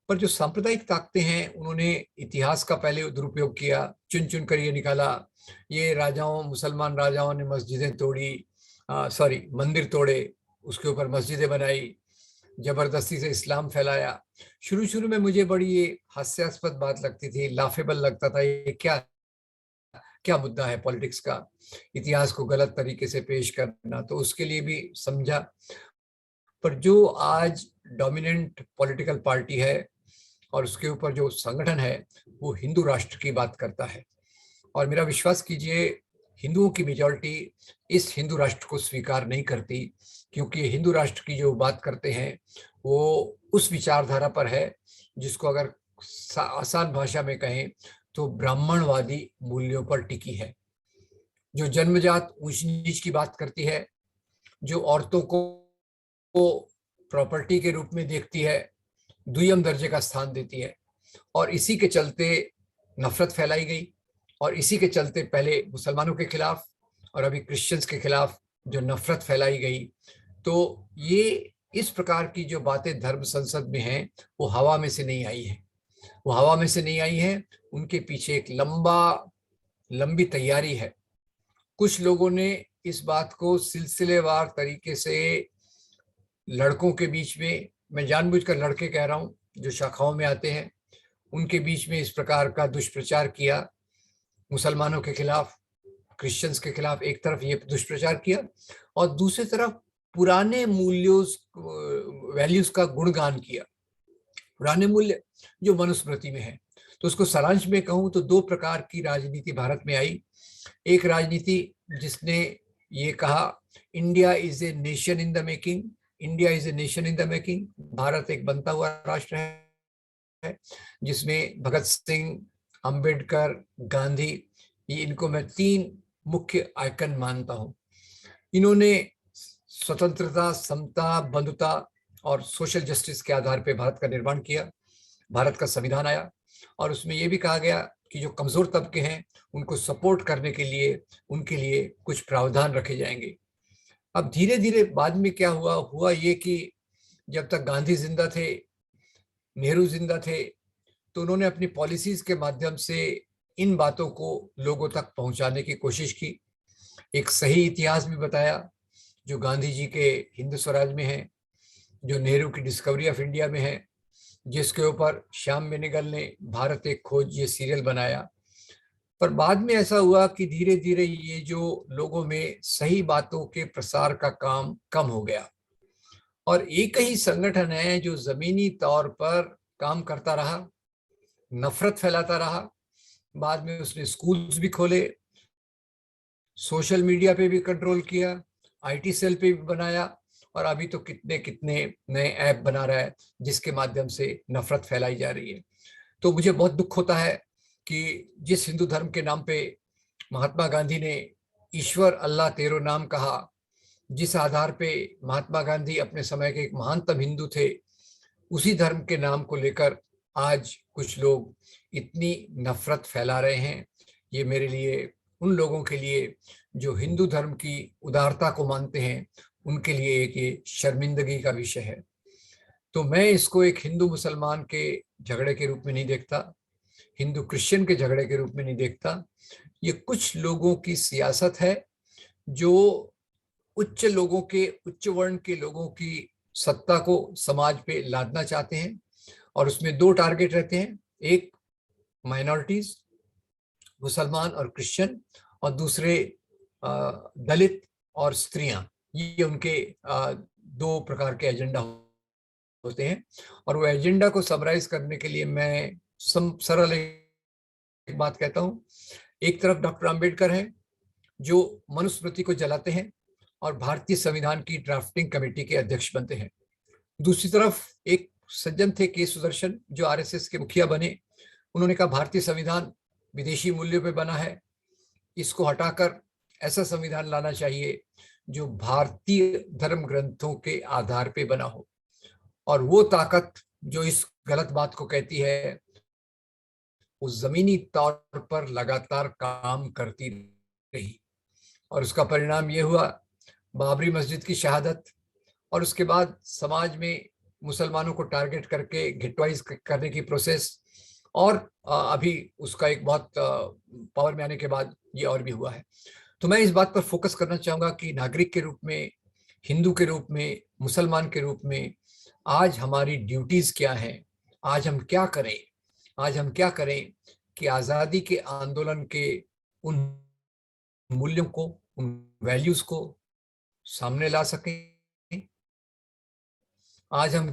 پر جو سامپردائک طاقتیں ہیں انہوں نے اتہاس کا پہلے درپیوگ کیا، چن کر یہ نکالا یہ مسلمان راجاؤں نے مسجدیں توڑی، مندر توڑے، اس کے اوپر مسجدیں بنائی، زبردستی سے اسلام پھیلایا. شروع میں مجھے بڑی یہ ہاسیاسپد بات لگتی تھی، لافیبل لگتا تھا، یہ کیا مدعا ہے پالیٹکس کا، اتہاس کو غلط طریقے سے پیش کرنا، تو اس کے لیے بھی سمجھا. پر جو آج ڈومیننٹ پولیٹیکل پارٹی ہے اور اس کے اوپر جو سنگٹھن ہے وہ ہندو راشٹر کی بات کرتا ہے، اور میرا وشواس کیجئے ہندوؤں کی میجورٹی اس ہندو راشٹر کو سویکار نہیں کرتی، کیونکہ یہ ہندو راشٹر کی جو بات کرتے ہیں وہ اس وچار دھارا پر ہے جس کو اگر آسان بھاشا میں کہیں تو برہمن وادی مولیوں پر ٹکی ہے، جو جنم جات اونچ نیچ کی بات کرتی ہے، جو عورتوں کو پراپرٹی کے روپ میں دیکھتی ہے، دویم درجے کا ستھان دیتی ہے، اور اسی کے چلتے نفرت پھیلائی گئی، اور اسی کے چلتے پہلے مسلمانوں کے خلاف اور ابھی کرسچنز کے خلاف جو نفرت پھیلائی گئی. تو یہ اس پرکار کی جو باتیں دھرم سنسد میں ہیں وہ ہوا میں سے نہیں آئی ہیں، ان کے پیچھے ایک لمبی تیاری ہے. کچھ لوگوں نے اس بات کو سلسلے وار طریقے سے لڑکوں کے بیچ میں جان بوجھ کر لڑکے کہہ رہا ہوں جو شاخاؤں میں آتے ہیں ان کے بیچ میں اس پرکار کا دشپرچار کیا، مسلمانوں کے خلاف، کرسچنز کے خلاف ایک طرف یہ دشپرچار کیا، اور دوسری طرف پرانے ویلیوز کا گنگان کیا، پرانے مولیہ جو منوسمرتی میں ہیں. تو اس کو سرانش میں کہوں تو دو پرکار کی راجنیتی بھارت میں آئی. ایک راجنیتی جس نے یہ کہا India is a nation in the making, Bharat ایک بنتا ہوا راشٹر ہے جس میں بھگت سنگھ، امبیڈکر، گاندھی، ان کو میں 3 مکھیہ آئیکن مانتا ہوں. انہوں نے سوتنترتا، سمتا، بندھتا اور سوشل جسٹس کے آدھار پہ بھارت کا نرمان کیا. بھارت کا سمویدھان آیا اور اس میں یہ بھی کہا گیا کہ جو کمزور طبقے ہیں ان کو سپورٹ کرنے کے لیے ان کے لیے کچھ پراودھان رکھے جائیں گے. اب دھیرے دھیرے بعد میں کیا ہوا یہ کہ جب تک گاندھی زندہ تھے، نہرو زندہ تھے، تو انہوں نے اپنی پالیسیز کے مادھیم سے ان باتوں کو لوگوں تک پہنچانے کی کوشش کی. ایک صحیح اتہاس بھی بتایا جو گاندھی جی کے ہند سوراج میں ہے، جو نہرو کی ڈسکوری آف انڈیا میں ہے، جس کے اوپر شیام بینگل نے بھارت ایک کھوج یہ سیریل بنایا. पर बाद में ऐसा हुआ कि धीरे धीरे ये जो लोगों में सही बातों के प्रसार का काम कम हो गया, और एक ही संगठन है जो जमीनी तौर पर काम करता रहा, नफरत फैलाता रहा। बाद में उसने स्कूल्स भी खोले, सोशल मीडिया पे भी कंट्रोल किया, आईटी सेल पे भी बनाया, और अभी तो कितने कितने नए ऐप बना रहा है जिसके माध्यम से नफरत फैलाई जा रही है। तो मुझे बहुत दुख होता है कि जिस हिंदू धर्म के नाम पे महात्मा गांधी ने ईश्वर अल्लाह तेरो नाम कहा, जिस आधार पे महात्मा गांधी अपने समय के एक महानतम हिंदू थे, उसी धर्म के नाम को लेकर आज कुछ लोग इतनी नफरत फैला रहे हैं। ये मेरे लिए, उन लोगों के लिए जो हिंदू धर्म की उदारता को मानते हैं, उनके लिए एक ये शर्मिंदगी का विषय है। तो मैं इसको एक हिंदू मुसलमान के झगड़े के रूप में नहीं देखता, हिंदू क्रिश्चियन के झगड़े के रूप में नहीं देखता। ये कुछ लोगों की सियासत है जो उच्च लोगों के, उच्च वर्ण के लोगों की सत्ता को समाज पे लादना चाहते हैं, और उसमें दो टारगेट रहते हैं, एक माइनॉरिटीज मुसलमान और क्रिश्चियन, और दूसरे दलित और स्त्रियां। ये उनके दो प्रकार के एजेंडा होते हैं। और वो एजेंडा को समराइज करने के लिए मैं सरल एक बात कहता हूँ। एक तरफ डॉक्टर अंबेडकर हैं जो मनुस्मृति को जलाते हैं और भारतीय संविधान की ड्राफ्टिंग कमेटी के अध्यक्ष बनते हैं। दूसरी तरफ एक सज्जन थे के सुदर्शन, जो आरएसएस के मुखिया बने। उन्होंने कहा भारतीय संविधान विदेशी मूल्यों पे बना है, इसको हटाकर ऐसा संविधान लाना चाहिए जो भारतीय धर्म ग्रंथों के आधार पे बना हो। और वो ताकत जो इस गलत बात को कहती है, वो जमीनी तौर पर लगातार काम करती रही, और उसका परिणाम ये हुआ बाबरी मस्जिद की शहादत, और उसके बाद समाज में मुसलमानों को टारगेट करके घिटवाइज करने की प्रोसेस, और अभी उसका एक बहुत पावर में आने के बाद ये और भी हुआ है। तो मैं इस बात पर फोकस करना चाहूंगा कि नागरिक के रूप में, हिंदू के रूप में, मुसलमान के रूप में आज हमारी ड्यूटीज क्या हैं, आज हम क्या करें, आज हम क्या करें कि आज़ादी के आंदोलन के उन मूल्यों को, उन वैल्यूज को सामने ला सकें। आज हम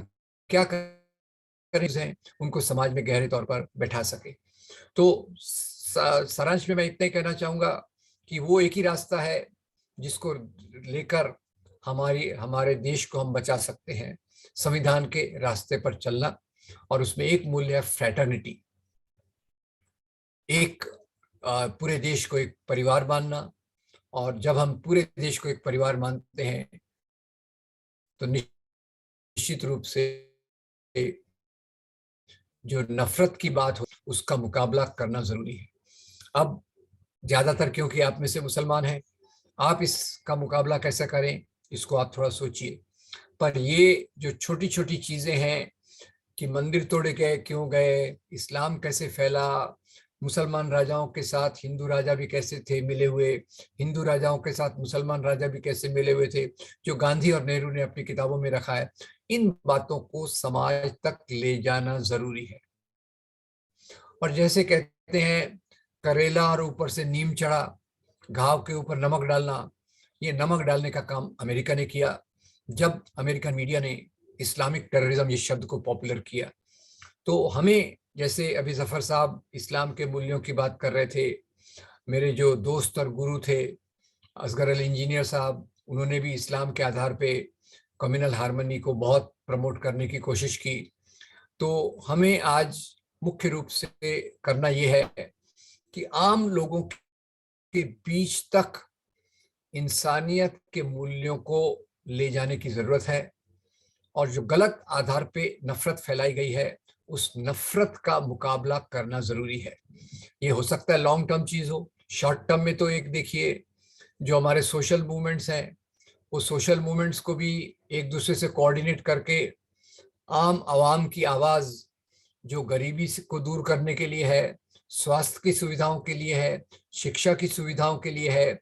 क्या करें, उनको समाज में गहरे तौर पर बैठा सके। तो सारांश में मैं इतना ही कहना चाहूंगा कि वो एक ही रास्ता है जिसको लेकर हमारे देश को हम बचा सकते हैं, संविधान के रास्ते पर चलना, और उसमें एक मूल्य है फ्रैटर्निटी, एक पूरे देश को एक परिवार मानना। और जब हम पूरे देश को एक परिवार मानते हैं तो निश्चित रूप से जो नफरत की बात हो उसका मुकाबला करना जरूरी है। अब ज्यादातर क्योंकि आप में से मुसलमान हैं, आप इसका मुकाबला कैसे करें इसको आप थोड़ा सोचिए। पर ये जो छोटी छोटी चीजें हैं कि मंदिर तोड़े गए क्यों गए, इस्लाम कैसे फैला, मुसलमान राजाओं के साथ हिंदू राजा भी कैसे थे मिले हुए, हिंदू राजाओं के साथ मुसलमान राजा भी कैसे मिले हुए थे, जो गांधी और नेहरू ने अपनी किताबों में रखा है, इन बातों को समाज तक ले जाना जरूरी है। और जैसे कहते हैं करेला और ऊपर से नीम चढ़ा, घाव के ऊपर नमक डालना, ये नमक डालने का काम अमेरिका ने किया जब अमेरिकन मीडिया ने इस्लामिक टेररिज्म ये शब्द को पॉपुलर किया। तो हमें, जैसे अभी जफर साहब इस्लाम के मूल्यों की बात कर रहे थे, मेरे जो दोस्त और गुरु थे असगर अली इंजीनियर साहब, उन्होंने भी इस्लाम के आधार पे कम्युनल हार्मनी को बहुत प्रमोट करने की कोशिश की। तो हमें आज मुख्य रूप से करना ये है कि आम लोगों के बीच तक इंसानियत के मूल्यों को ले जाने की जरूरत है, और जो गलत आधार पे नफरत फैलाई गई है उस नफरत का मुकाबला करना जरूरी है। ये हो सकता है लॉन्ग टर्म चीज हो, शॉर्ट टर्म में तो एक देखिए जो हमारे सोशल मूवमेंट्स हैं, वो सोशल मूवमेंट्स को भी एक दूसरे से कोऑर्डिनेट करके आम आवाम की आवाज जो गरीबी को दूर करने के लिए है, स्वास्थ्य की सुविधाओं के लिए है, शिक्षा की सुविधाओं के लिए है,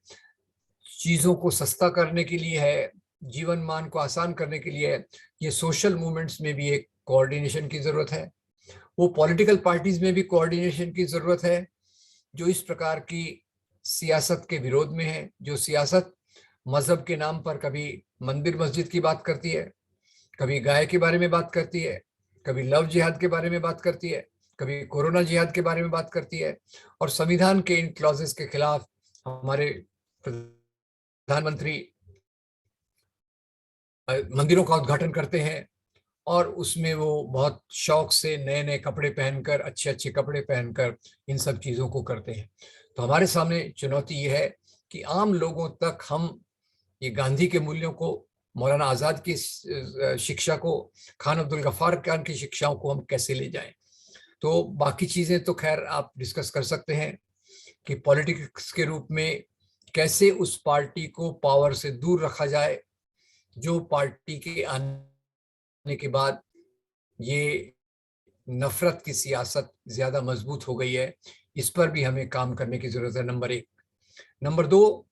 चीजों को सस्ता करने के लिए है, जीवन मान को आसान करने के लिए है, ये सोशल मूवमेंट्स में भी एक कोऑर्डिनेशन की जरूरत है। वो पॉलिटिकल पार्टीज में भी कोऑर्डिनेशन की जरूरत है, जो इस प्रकार की सियासत के विरोध में है, जो सियासत मजहब के नाम पर कभी मंदिर मस्जिद की बात करती है, कभी गाय के बारे में बात करती है, कभी लव जिहाद के बारे में बात करती है, कभी कोरोना जिहाद के बारे में बात करती है, और संविधान के इन क्लॉजेस के खिलाफ हमारे प्रधानमंत्री मंदिरों का उद्घाटन करते हैं और उसमें वो बहुत शौक से नए नए कपड़े पहनकर, अच्छे अच्छे कपड़े पहनकर इन सब चीज़ों को करते हैं। तो हमारे सामने चुनौती ये है कि आम लोगों तक हम ये गांधी के मूल्यों को, मौलाना आज़ाद की शिक्षा को, खान अब्दुल गफ्फार खान की शिक्षाओं को हम कैसे ले जाएं। तो बाकी चीज़ें तो खैर आप डिस्कस कर सकते हैं कि पॉलिटिक्स के रूप में कैसे उस पार्टी को पावर से दूर रखा जाए जो पार्टी के आने के बाद ये नफरत की सियासत ज़्यादा मजबूत हो गई है। इस पर भी हमें काम करने की ज़रूरत है, नंबर 1। नंबर 2,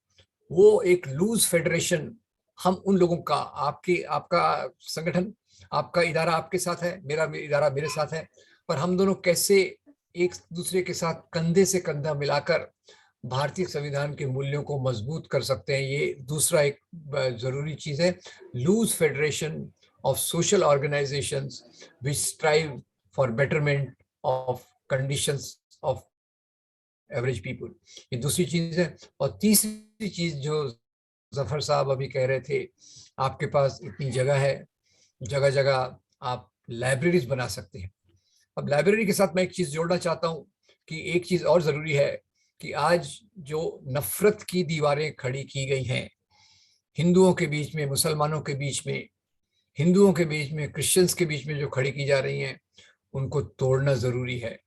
वो एक लूज फेडरेशन, हम उन लोगों का, आपका संगठन, आपका इदारा आपके साथ है, मेरा इदारा मेरे साथ है, पर हम दोनों कैसे एक दूसरे के साथ कंधे से कंधा मिलाकर भारतीय संविधान के मूल्यों को मजबूत कर सकते हैं, ये दूसरा एक जरूरी चीज है। Loose federation of social organisations which strive for betterment of conditions of average people, ये दूसरी चीज है। और तीसरी चीज जो जफर साहब अभी कह रहे थे, आपके पास इतनी जगह है, जगह जगह आप लाइब्रेरीज बना सकते हैं। अब लाइब्रेरी के साथ मैं एक चीज जोड़ना चाहता हूँ कि एक चीज और जरूरी है कि आज जो नफरत की दीवारें खड़ी की गई हैं हिंदुओं के बीच में, मुसलमानों के बीच में, हिंदुओं के बीच में, क्रिश्चियंस के बीच में जो खड़ी की जा रही हैं, उनको तोड़ना जरूरी है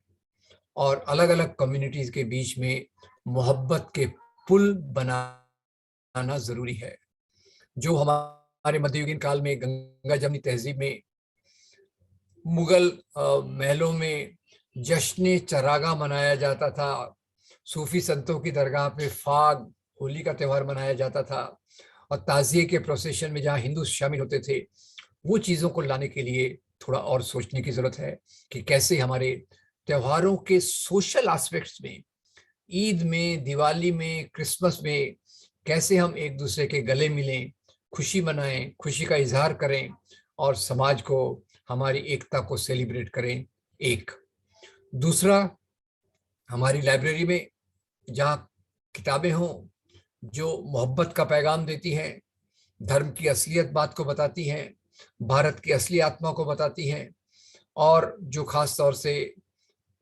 और अलग अलग कम्युनिटीज के बीच में मोहब्बत के पुल बनाना जरूरी है। जो हमारे मध्ययुगीन काल में गंगा जमनी तहजीब में मुगल महलों में जश्न चरागा मनाया जाता था, सूफी संतों की दरगाह पे फाग, होली का त्यौहार मनाया जाता था, और ताजिए के प्रोसेशन में जहाँ हिंदू शामिल होते थे, वो चीज़ों को लाने के लिए थोड़ा और सोचने की ज़रूरत है कि कैसे हमारे त्योहारों के सोशल एस्पेक्ट्स में, ईद में, दिवाली में, क्रिसमस में, कैसे हम एक दूसरे के गले मिलें, खुशी मनाएं, खुशी का इजहार करें और समाज को, हमारी एकता को सेलिब्रेट करें। एक दूसरा, हमारी लाइब्रेरी में जहाँ किताबें हों जो मोहब्बत का पैगाम देती हैं, धर्म की असलियत बात को बताती हैं, भारत की असली आत्मा को बताती हैं, और जो खास तौर से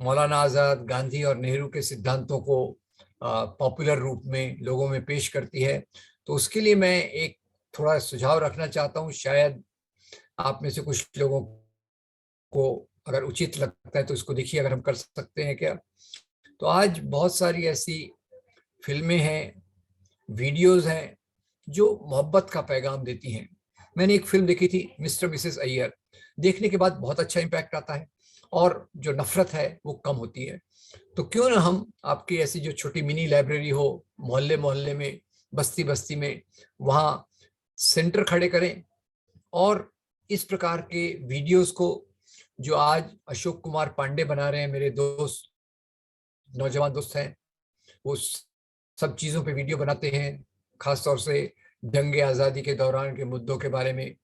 मौलाना आज़ाद, गांधी और नेहरू के सिद्धांतों को पॉपुलर रूप में लोगों में पेश करती है। तो उसके लिए मैं एक थोड़ा सुझाव रखना चाहता हूँ, शायद आप में से कुछ लोगों को अगर उचित लगता है तो इसको देखिए, अगर हम कर सकते हैं क्या। तो आज बहुत सारी ऐसी फिल्में हैं, वीडियोस हैं जो मोहब्बत का पैगाम देती हैं। मैंने एक फिल्म देखी थी, मिस्टर मिसेस अय्यर, देखने के बाद बहुत अच्छा इम्पैक्ट आता है और जो नफरत है वो कम होती है। तो क्यों ना हम आपकी ऐसी जो छोटी मिनी लाइब्रेरी हो, मोहल्ले मोहल्ले में, बस्ती बस्ती में, वहाँ सेंटर खड़े करें और इस प्रकार के वीडियोस को, जो आज अशोक कुमार पांडे बना रहे हैं, मेरे दोस्त, नौजवान दोस्त हैं, वो सब चीज़ों पे वीडियो बनाते हैं, खासतौर से जंग आज़ादी के दौरान के मुद्दों के बारे में।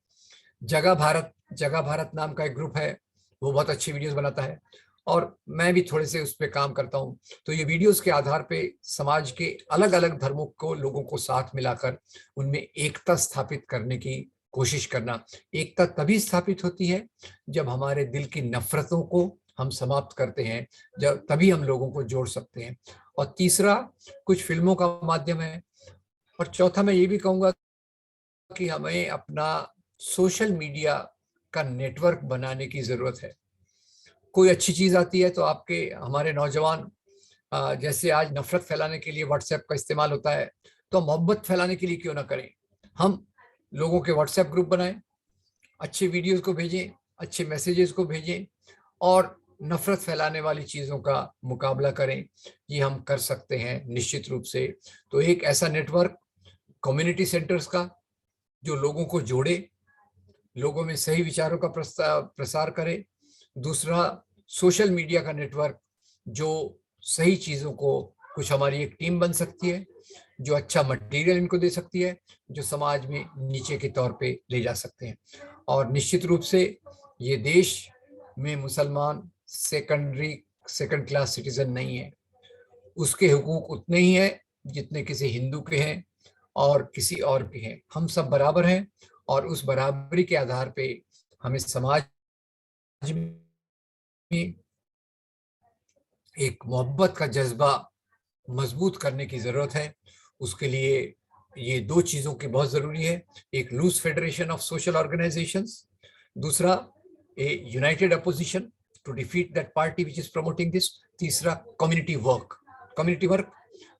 जगह भारत नाम का एक ग्रुप है, वो बहुत अच्छी वीडियोस बनाता है और मैं भी थोड़े से उस पर काम करता हूँ। तो ये वीडियोस के आधार पे समाज के अलग अलग धर्मों को, लोगों को साथ मिलाकर उनमें एकता स्थापित करने की कोशिश करना। एकता तभी स्थापित होती है जब हमारे दिल की नफरतों को हम समाप्त करते हैं, जब तभी हम लोगों को जोड़ सकते हैं। और तीसरा, कुछ फिल्मों का माध्यम है। और चौथा, मैं ये भी कहूँगा कि हमें अपना सोशल मीडिया का नेटवर्क बनाने की ज़रूरत है। कोई अच्छी चीज़ आती है तो आपके, हमारे नौजवान, जैसे आज नफरत फैलाने के लिए व्हाट्सएप का इस्तेमाल होता है, तो मोहब्बत फैलाने के लिए क्यों ना करें, हम लोगों के व्हाट्सएप ग्रुप बनाएं, अच्छे वीडियोस को भेजें, अच्छे मैसेजेस को भेजें और नफरत फैलाने वाली चीज़ों का मुकाबला करें। ये हम कर सकते हैं निश्चित रूप से। तो एक ऐसा नेटवर्क कम्युनिटी सेंटर्स का जो लोगों को जोड़े, लोगों में सही विचारों का प्रसार करे। दूसरा, सोशल मीडिया का नेटवर्क जो सही चीज़ों को कुछ हमारी एक टीम बन सकती है जो अच्छा मटेरियल इनको दे सकती है, जो समाज में नीचे के तौर पे ले जा सकते हैं। और निश्चित रूप से ये देश में मुसलमान सेकंड क्लास सिटीजन नहीं है, उसके हुकूक उतने ही हैं जितने किसी हिंदू के हैं और किसी और के हैं। हम सब बराबर हैं और उस बराबरी के आधार पे हमें समाज में एक मोहब्बत का जज्बा मजबूत करने की जरूरत है। उसके लिए ये दो चीजों की बहुत जरूरी है, एक loose federation of social organisations, दूसरा a united opposition to defeat that party which is promoting this, तीसरा कम्युनिटी वर्क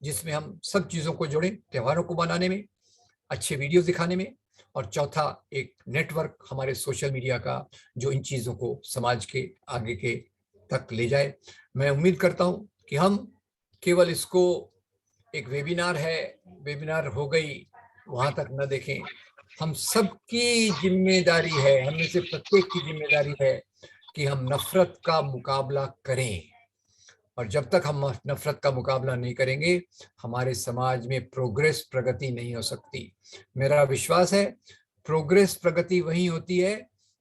जिसमें हम सब चीजों को जोड़ें, त्योहारों को मनाने में, अच्छे वीडियोस दिखाने में, और चौथा एक नेटवर्क हमारे सोशल मीडिया का जो इन चीजों को समाज के आगे के तक ले जाए। मैं उम्मीद करता हूं कि हम केवल इसको एक वेबिनार हो गई वहां तक न देखें, हम सबकी जिम्मेदारी है, हम में से प्रत्येक की जिम्मेदारी है कि हम नफरत का मुकाबला करें। और जब तक हम नफरत का मुकाबला नहीं करेंगे हमारे समाज में प्रगति नहीं हो सकती। मेरा विश्वास है प्रगति वही होती है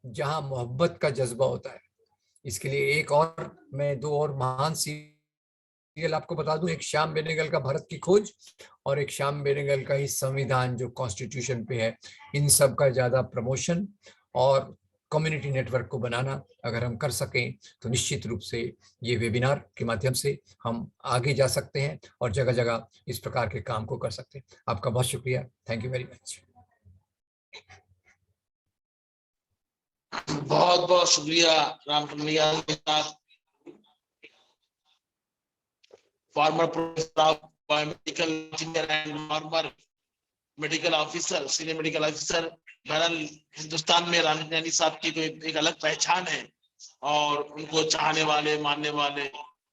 जहां मोहब्बत का जज्बा होता है। इसके लिए मैं दो और महान सीरियल आपको बता दूं, एक श्याम बेनेगल का भारत की खोज और एक श्याम बेनेगल का ही संविधान जो कॉन्स्टिट्यूशन पे है। इन सब का ज्यादा प्रमोशन और कम्युनिटी नेटवर्क को बनाना अगर हम कर सकें तो निश्चित रूप से ये वेबिनार के माध्यम से हम आगे जा सकते हैं और जगह जगह इस प्रकार के काम को कर सकते हैं। आपका बहुत शुक्रिया, थैंक यू वेरी मच। बहुत बहुत शुक्रिया रामकुमार साहब, farmer professor of biomedical engineer and farmer medical officer, senior medical officer. बहरहाल हिंदुस्तान में रामकुमार साहब की कोई एक अलग पहचान है और उनको चाहने वाले मानने वाले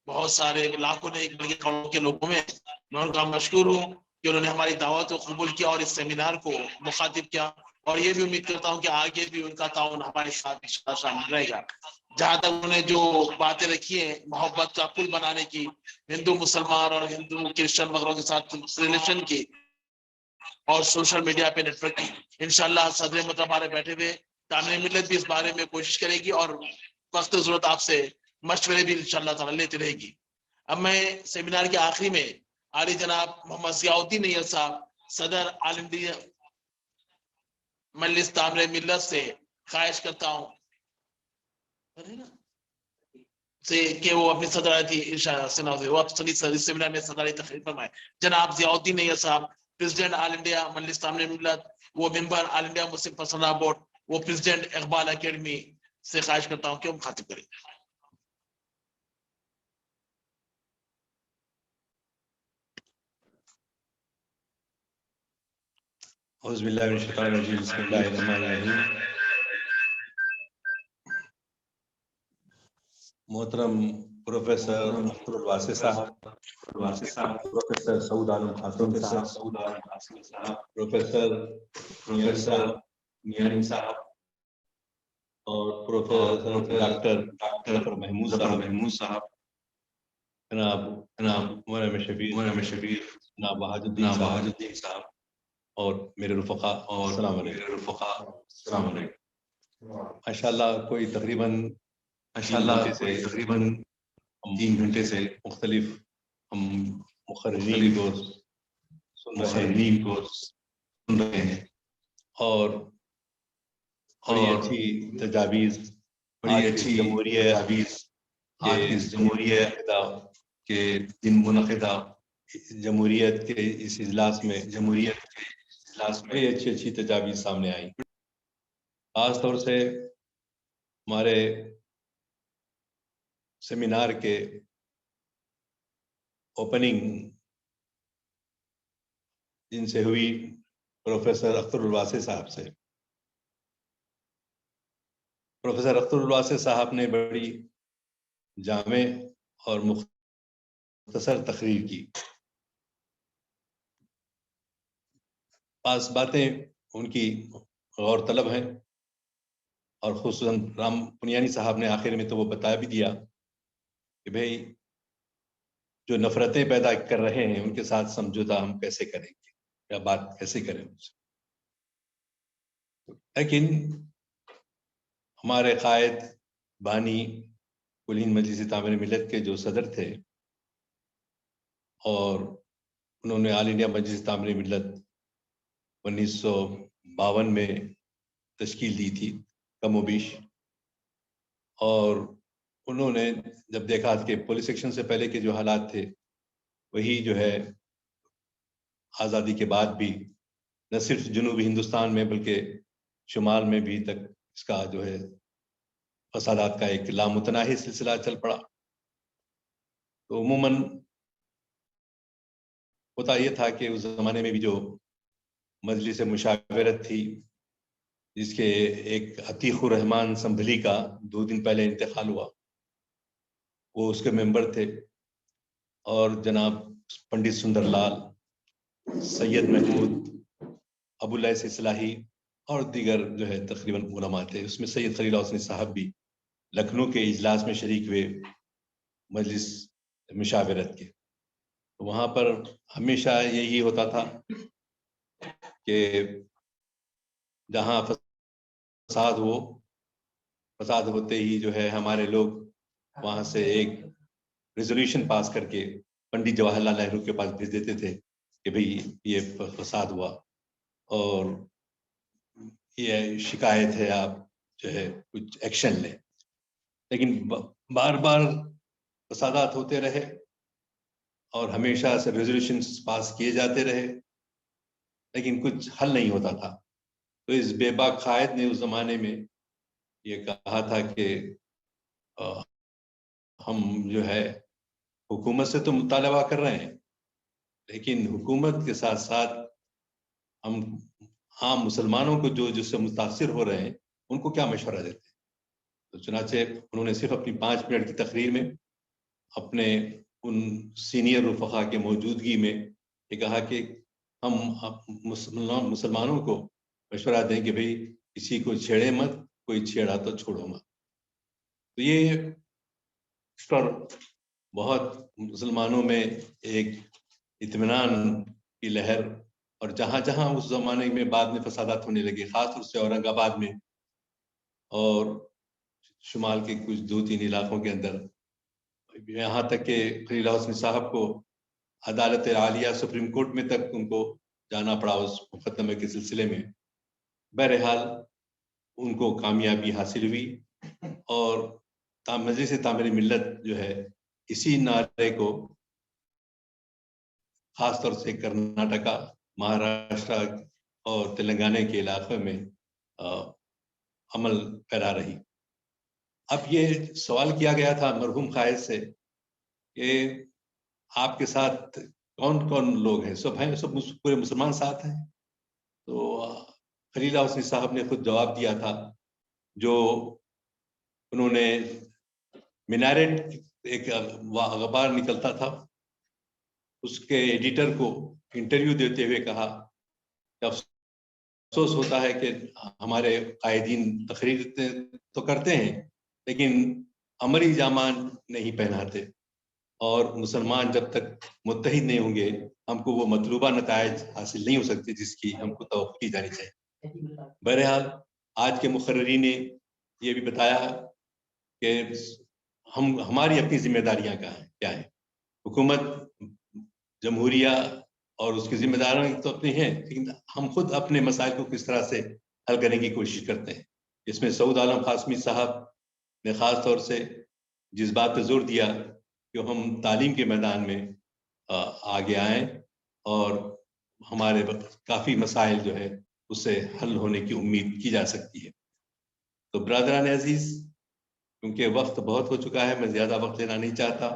बहुत सारे लाखों ने एक करोड़ों के लोगों में मैं उनका मशहूर हूँ कि उन्होंने हमारी दावत को कबूल किया और इस सेमिनार को मुखातिब किया। और ये भी उम्मीद करता हूँ कि आगे भी उनका ताउन हमारे साथ शामिल रहेगा। जहां तक उन्होंने जो बातें रखी है मोहब्बत का पुल बनाने की, हिंदू मुसलमान और हिंदू क्रिश्चियन वगैरह के साथ रिलेशन की और सोशल मीडिया पे नेटवर्क की, इंशाल्लाह सदर मतलब हमारे बैठे हुए तामीर मिल्लत भी इस बारे में कोशिश करेगी और वक्त जरूरत आपसे मशवरे भी इंशाल्लाह ताला लेती रहेगी। अब मैं सेमिनार के आखिरी में आली जनाब मोहम्मद जियाउद्दीन नैयर साहब, सदर आल इंडिया मजलिस तामीर मिल्लत से ख्वाहिश करता हूँ से कि वो अपनी सदराती वो सेमिनार में सदराती तकरीर फरमाए। जनाब जियाउद्दीन नैयर साहब, प्रेसिडेंट ऑल इंडिया मजलिस तामीर मिल्लत, वो member all India Muslim personal board, वो प्रेसिडेंट इकबाल एकेडमी से ख्वाहिश करता हूँ कि वो मुखातिब करें। मोहतरम प्रोफेसर अख्तर वासी साहब, प्रोफेसर सऊद आलम खासिम साहब, प्रोफेसर नियानी साहब और प्रोफेसर डॉक्टर महमूद साहब, जनाब मौलाना शबीर, जनाब बहाजुद्दीन साहब और मेरे रुफ़क़ा और अस्सलाम वालेकुम। माशाअल्लाह कोई तकरीबन 3 घंटे से मुख्तलिफ हम मुखर्रिरीन को सुन रहे हैं और बड़ी अच्छी तजावीज़, बड़ी अच्छी जमहूरियत के दिन मुनक़िदा जमहूरियत के इस इजलास में बड़ी अच्छी तजावीज़ सामने आई। खास तौर से हमारे सेमिनार के ओपनिंग जिनसे हुई प्रोफेसर अख्तर वासी साहब से। प्रोफेसर अख्तर वासी साहब ने बड़ी जामे और मुख्तसर तकरीर की। पास बातें उनकी गौर तलब हैं और खुसूसन राम पुनियानी साहब ने आखिर में तो वो बता भी दिया कि भाई जो नफरतें पैदा कर रहे हैं उनके साथ समझौता हम कैसे करेंगे या बात कैसे करें उनसे। लेकिन हमारे कायद बानी कुल हिंद मजलिस तामीर मिल्लत के जो सदर थे और उन्होंने ऑल इंडिया मजलिस तामीर मिल्लत 1952 में तश्कील दी थी कमोबीश, और उन्होंने जब देखा कि पुलिस एक्शन से पहले के जो हालात थे वही जो है आज़ादी के बाद भी न सिर्फ जनूबी हिंदुस्तान में बल्कि शुमाल में भी तक इसका जो है फसादात का एक लामुतनाही सिलसिला चल पड़ा। तो उमूमन होता ये था कि उस ज़माने में भी जो मजलिस मुशावरत थी जिसके एक अतीकुर रहमान संभली का 2 दिन पहले इंतकाल हुआ, वो उसके मेंबर थे, और जनाब पंडित सुंदरलाल, सैयद महमूद, अबुल लैस इस्लाही और दीगर जो है तकरीबन उलमा थे। उसमें सैयद खलील हसन साहब भी लखनऊ के इजलास में शरीक हुए मजलिस मुशावरत के। तो वहाँ पर हमेशा यही होता था कि जहाँ फसाद होते ही जो है हमारे लोग वहाँ से एक रेजोल्यूशन पास करके पंडित जवाहरलाल नेहरू के पास भेज देते थे कि भाई ये फसाद हुआ और ये शिकायत है, आप जो है कुछ एक्शन लें। लेकिन बार बार फसादात होते रहे और हमेशा से रेजोल्यूशन पास किए जाते रहे, लेकिन कुछ हल नहीं होता था। तो इस बेबाक कायद ने उस जमाने में ये कहा था कि हम जो है हुकूमत से तो मुतालबा कर रहे हैं, लेकिन हुकूमत के साथ साथ हम आम मुसलमानों को जो जिससे मुतासिर हो रहे हैं उनको क्या मशवरा देते हैं। तो चुनाचे उन्होंने सिर्फ अपनी 5 मिनट की तकरीर में अपने उन सीनियर रुफ़क़ा के मौजूदगी में ये कहा कि हम मुसलमानों को मशवरा दें कि भाई किसी को छेड़े मत, कोई छेड़ा तो छोड़ो मत। तो ये इस पर बहुत मुसलमानों में एक इत्मीनान की लहर, और जहाँ जहाँ उस ज़माने में बाद में फसादात होने लगे, ख़ास तौर से औरंगाबाद में और शुमाल के कुछ 2-3 इलाकों के अंदर, यहाँ तक कि खलील हसन साहब को अदालत आलिया सुप्रीम कोर्ट में तक उनको जाना पड़ा उस मुकदमे के सिलसिले में। बहरहाल उनको कामयाबी हासिल हुई और मजलिस तामीर मिल्लत जो है इसी नारे को खास तौर से कर्नाटका, महाराष्ट्र और तेलंगाना के इलाके में अमल करा रही। अब ये सवाल किया गया था मरहूम कायद से कि आपके साथ कौन कौन लोग हैं? सब हैं, सब पूरे मुसलमान साथ हैं? तो खलील हसन साहब ने खुद जवाब दिया था, जो उन्होंने मिनारेट एक अखबार निकलता था उसके एडिटर को इंटरव्यू देते हुए कहा कि अफसोस होता है कि हमारे कायदीन तकरीर तो करते हैं लेकिन अमली जामान नहीं पहनाते, और मुसलमान जब तक मुत्तहिद नहीं होंगे हमको वो मतलूबा नताइज हासिल नहीं हो सकते जिसकी हमको तवक्को की जानी चाहिए। बहरहाल आज के मुकर्रीन ने ये भी बताया कि हमारी अपनी जिम्मेदारियां क्या हैं। हुकूमत जमहूरिया और उसकी जिम्मेदारियां तो अपनी हैं, लेकिन हम खुद अपने मसाइल को किस तरह से हल करने की कोशिश करते हैं। इसमें सऊद आलम कासमी साहब ने ख़ास तौर से जिस बात पर जोर दिया कि हम तालीम के मैदान में आगे आएँ और हमारे काफ़ी मसाइल जो है उससे हल होने की उम्मीद की जा सकती है। तो ब्रादरान अजीज़, क्योंकि वक्त बहुत हो चुका है, मैं ज़्यादा वक्त लेना नहीं चाहता,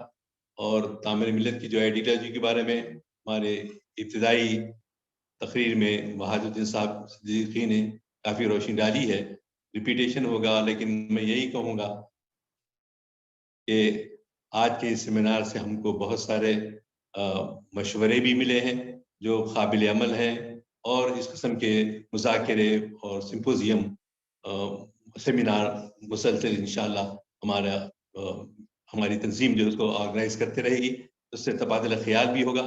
और तामीर मिल्लत की जो आइडियोलॉजी के बारे में हमारे इब्तिदाई तकरीर में वहाजुद्दीन साहब सिद्दीकी ने काफ़ी रोशनी डाली है। रिपीटेशन होगा, लेकिन मैं यही कहूँगा कि आज के इस सेमिनार से हमको बहुत सारे मशवरे भी मिले हैं जो काबिल अमल हैं, और इस किस्म के मुज़ाकरे और सिम्पोजियम सेमिनार मुसलसल इंशाअल्लाह हमारी तंजीम जो उसको ऑर्गेनाइज करते रहेगी। اس سے تبادلہ خیال بھی ہوگا,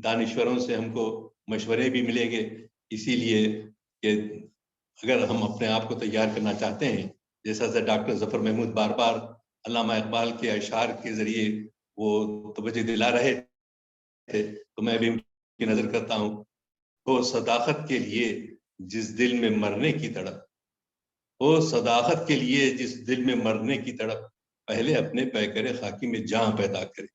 دانشوروں سے ہم کو مشورے بھی ملیں گے. اسی لیے کہ اگر ہم اپنے آپ کو تیار کرنا چاہتے ہیں, جیسا کہ ڈاکٹر ظفر محمود بار بار علامہ اقبال کے اشعار کے ذریعے وہ توجہ دلا رہے تھے, تو میں بھی ان کی نظر کرتا ہوں, وہ صداقت کے لیے جس دل میں مرنے کی تڑپ, وہ صداقت کے لیے جس دل میں مرنے کی تڑپ, پہلے اپنے پیکر خاکی میں جان پیدا کرے,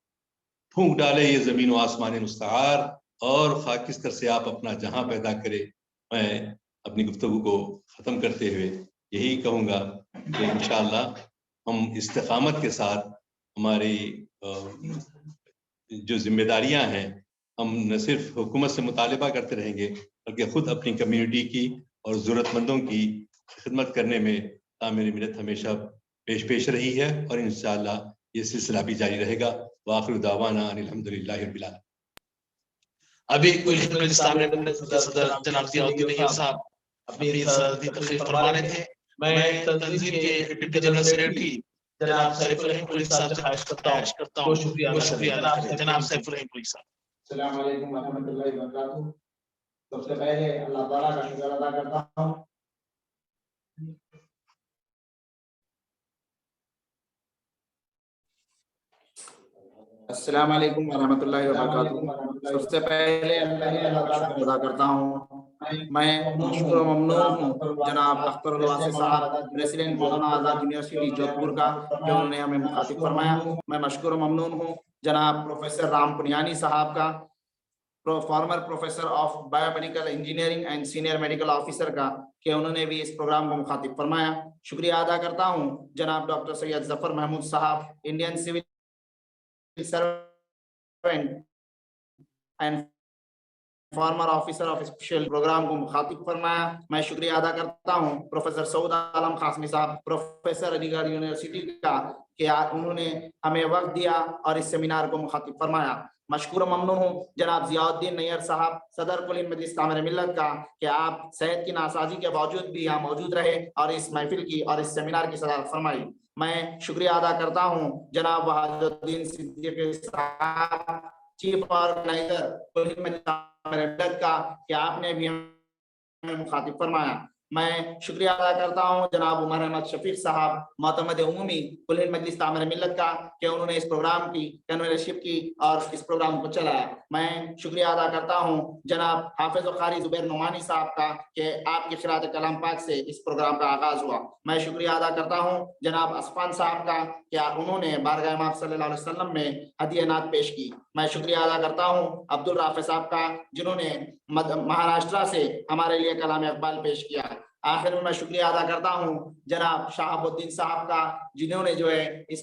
پھونک ڈالے یہ زمین و آسمان مستعار, اور خاکستر سے آپ اپنا جہاں پیدا کرے. میں اپنی گفتگو کو ختم کرتے ہوئے یہی کہوں گا کہ انشاءاللہ ہم استقامت کے ساتھ ہماری جو ذمہ داریاں ہیں, ہم نہ صرف حکومت سے مطالبہ کرتے رہیں گے بلکہ خود اپنی کمیونٹی کی اور ضرورت مندوں کی خدمت کرنے میں تعمیر ملت ہمیشہ پیش رہی ہے, اور انشاءاللہ یہ سلسلہ بھی جاری رہے گا. وآخر دعوانا ان الحمدللہ رب العالمین. ابھی صدر جناب ضیاء الدین نیر صاحب اپنی تقریر فرما رہے تھے. میں تنظیم کے ڈپٹی جنرل سیکرٹری جناب سیف الرحیم پولیس صاحب سے خواہش کرتا ہوں شکریہ جناب سیف الرحیم پولیس صاحب. السلام علیکم ورحمۃ اللہ وبرکاتہ. سب سے پہلے اللہ تعالیٰ کا شکر ادا کرتا ہوں. السلام علیکم ورحمۃ اللہ وبرکاتہ. سب سے پہلے اللہ تعالیٰ کا ادا کرتا ہوں. میں مشکور و ممنون ہوں جناب اختر الواسع صاحب, پریزیڈنٹ مولانا آزاد یونیورسٹی جودھ پور کا, جو انہوں نے ہمیں مخاطب فرمایا. میں مشکور و ممنون ہوں جناب پروفیسر رام پنیانی صاحب کا, former professor of bio medical engineering and senior medical officer کا, کہ انہوں نے بھی اس پروگرام کو مخاطب فرمایا. شکریہ ادا کرتا ہوں جناب ڈاکٹر سید ظفر محمود صاحب, Indian civil servant and former officer of special programme کو مخاطب فرمایا. میں شکریہ ادا کرتا ہوں پروفیسر سعود عالم قاسمی صاحب, پروفیسر علی گڑھ یونیورسٹی کا, کہ انہوں نے ہمیں وقت دیا اور اس سیمینار کو مخاطب فرمایا. مشکور و ممنون ہوں جناب ضیاء الدین نیر صاحب, صدر کل مجلس تعمیر ملت کا, کہ آپ صحت کی ناسازی کے باوجود بھی یہاں موجود رہے اور اس محفل کی اور اس سیمینار کی صدارت فرمائی. میں شکریہ ادا کرتا ہوں جناب وحید الدین صدیقی صاحب, چیف آرگنائزر کل مجلس تعمیر ملت کا, کہ آپ نے بھی ہمیں مخاطب فرمایا. میں شکریہ ادا کرتا ہوں جناب عمر احمد شفیق صاحب, معتمد عمومی کل ہند مجلس تعمیر ملت کا, کہ انہوں نے اس پروگرام کی کنوینرشپ کی اور اس پروگرام کو چلایا. میں شکریہ ادا کرتا ہوں جناب حافظ و قاری زبیر نعمانی صاحب کا, کہ آپ کی قرات کلام پاک سے اس پروگرام کا آغاز ہوا. میں شکریہ ادا کرتا ہوں جناب عثمان صاحب کا, کہ انہوں نے بارگاہ امام صلی اللہ علیہ وسلم میں ہدیہ نعت پیش کی. میں شکریہ ادا کرتا ہوں عبد الرافع صاحب کا, جنہوں نے مہاراشٹرا سے ہمارے لیے کلام اقبال پیش کیا. آخر میں شکریہ ادا کرتا ہوں جناب شہاب الدین صاحب کا, جنہوں نے جو ہے اس